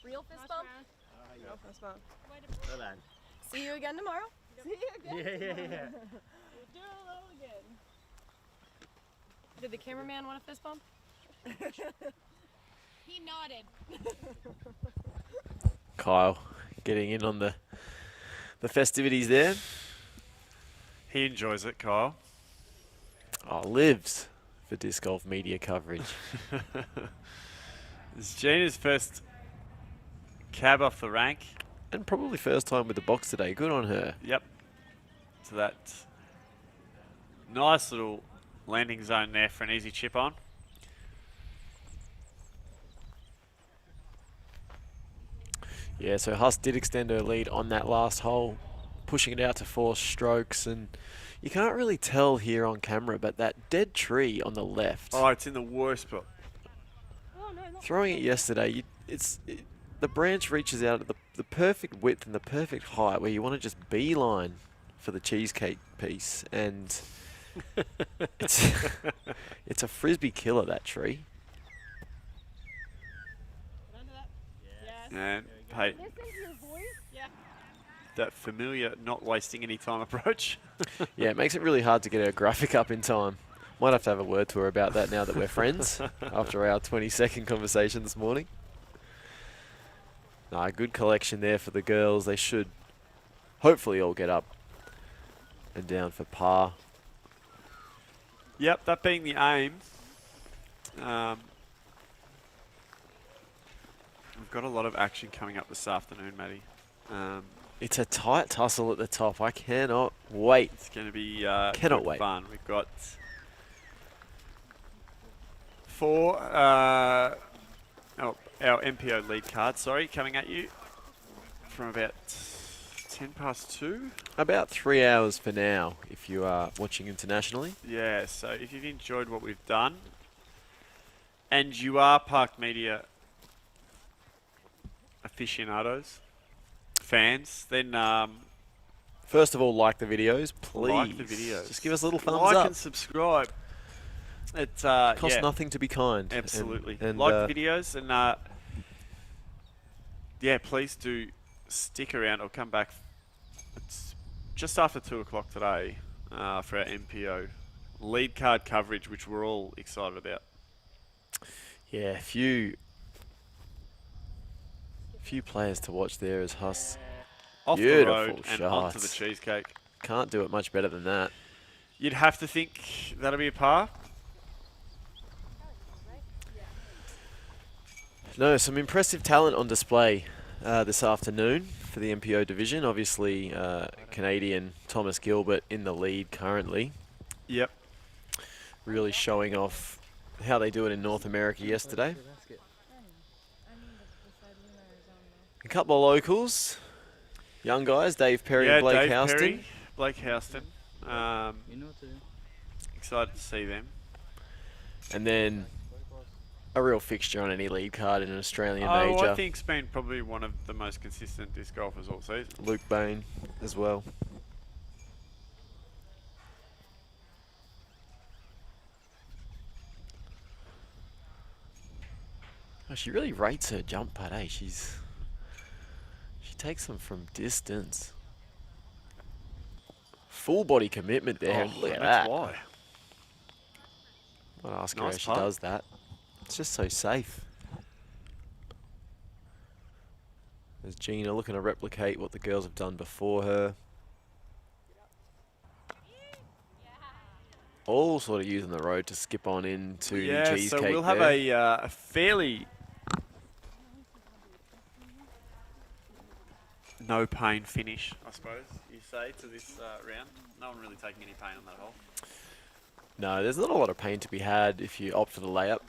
Real fist Nice bump? round. Real fist bump. Way to Well done. See you again tomorrow. See you again. Yeah. We'll do it all again. Did the cameraman want a fist bump? He nodded. Kyle getting in on the festivities there. He enjoys it, Kyle. Oh, lives for disc golf media coverage. It's Gina's first cab off the rank. And probably first time with the box today. Good on her. Yep. So that nice little landing zone there for an easy chip on. Yeah, so Huss did extend her lead on that last hole, pushing it out to 4 strokes. And you can't really tell here on camera, but that dead tree on the left, Oh, it's in the worst spot. Oh, no, not throwing it yesterday, the branch reaches out at the perfect width and the perfect height where you want to just beeline for the cheesecake piece. And it's a frisbee killer, that tree. under that. Yes. And hey, Listen to your voice. Yeah. that familiar not wasting any time approach. Yeah, it makes it really hard to get her graphic up in time. Might have to have a word to her about that now that we're friends after our 20-second conversation this morning. Good collection there for the girls. They should hopefully all get up and down for par. Yep, that being the aim. We've got a lot of action coming up this afternoon, Matty. It's a tight tussle at the top. I cannot wait. It's going to be Cannot good wait. fun. We've got four, our MPO lead card, coming at you from about 10 past 2. About 3 hours for now, if you are watching internationally. Yeah, so if you've enjoyed what we've done, and you are Park Media aficionados, fans, then First of all, like the videos, please. like the videos. Just give us a little thumbs like up. and subscribe. It Costs yeah, nothing to be kind. absolutely. And, like the videos, and yeah, please do stick around or come back. It's just after 2 o'clock today for our MPO lead card coverage, which we're all excited about. Yeah, few players to watch there as Huss. Off the Beautiful road and onto the shots. cheesecake. Can't do it much better than that. You'd have to think that'll be a par. No, some impressive talent on display this afternoon for the MPO division. Obviously, Canadian Thomas Gilbert in the lead currently. Yep. Really showing off how they do it in North America yesterday. A couple of locals, young guys, Dave Perry and Blake Dave Houston. Perry, Blake Houston. You know what to do. Excited to see them. And then a real fixture on any lead card in an Australian Oh, major. I think's been probably one of the most consistent disc golfers all season. Luke Bain as well. Oh, she really rates her jump putt, eh? She takes them from distance. Full body commitment there. Oh, Look at that's that. why. I'll ask her Nice how she putt. does that. It's just so safe. There's Gina looking to replicate what the girls have done before her. All sort of using the road to skip on into Yeah, the cheesecake so we'll have there. a fairly no pain finish, I suppose you say, to this round. No one really taking any pain on that hole. No, there's not a lot of pain to be had if you opt for the layup.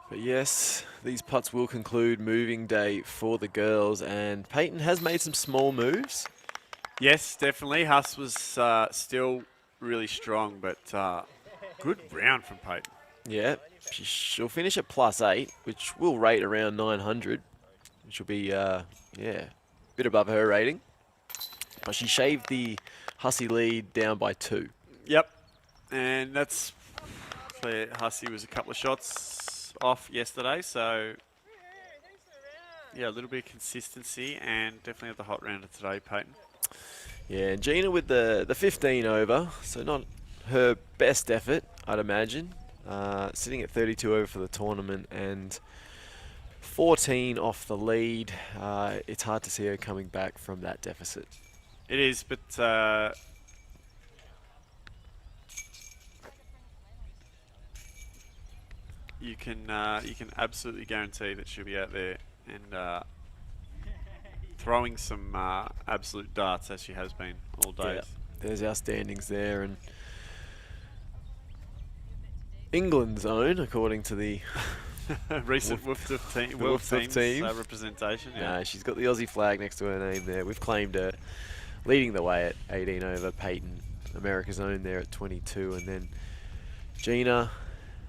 But yes, these putts will conclude moving day for the girls, and Peyton has made some small moves. Yes, definitely. Huss was still really strong, but good round from Peyton. Yeah, she'll finish at +8, which will rate around 900, which will be, yeah, a bit above her rating. But she shaved the Hussey lead down by 2. Yep, and that's clear. Hussey was a couple of shots off yesterday, so yeah, a little bit of consistency, and definitely at the hot rounder today, Peyton. Yeah, and Gina with the 15 over, so not her best effort, I'd imagine. Sitting at 32 over for the tournament and 14 off the lead. It's hard to see her coming back from that deficit. It is, but you can absolutely guarantee that she'll be out there and throwing some absolute darts, as she has been all day. Yeah, there's our standings there, and England's own, according to the Recent Wolf of the World Wolf of Teams Teams. representation. Yeah. No, she's got the Aussie flag next to her name there. We've claimed her, leading the way at 18 over. Peyton, America's own, there at 22, and then Gina,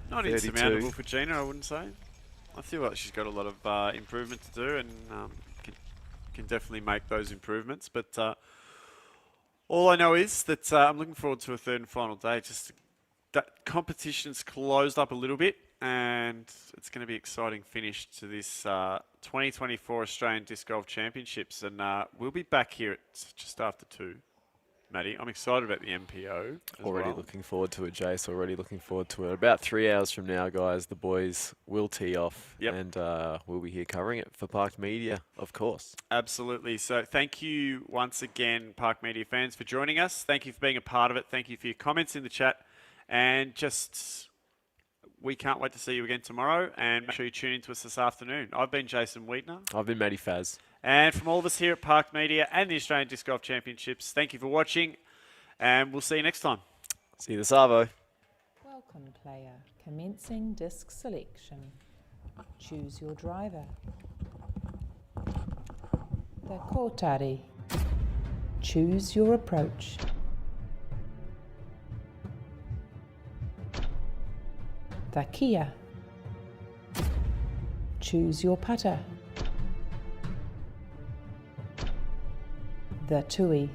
Not 32. insurmountable for Gina, I wouldn't say. I feel like she's got a lot of improvement to do, and can definitely make those improvements. But all I know is that I'm looking forward to a third and final day. Just that competition's closed up a little bit. and it's going to be an exciting finish to this 2024 Australian Disc Golf Championships. And we'll be back here at just after 2. Matty, I'm excited about the MPO. Already looking forward to it, Jace. Already looking forward to it. About 3 hours from now, guys, the boys will tee off. Yep. And we'll be here covering it for Park Media, of course. Absolutely. So thank you once again, Park Media fans, for joining us. Thank you for being a part of it. Thank you for your comments in the chat. And just, we can't wait to see you again tomorrow. And make sure you tune in to us this afternoon. I've been Jason Wheatner. I've been Matty Faz. And from all of us here at Park Media and the Australian Disc Golf Championships, thank you for watching. And we'll see you next time. See you this Arvo. Welcome, player. Commencing disc selection. Choose your driver. The Kotari. Choose your approach. The Kia. Choose your putter. The Tui.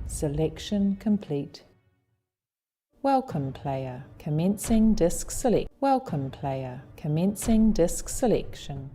Selection complete. Welcome, player. Commencing disc select. Welcome, player. Commencing disc selection.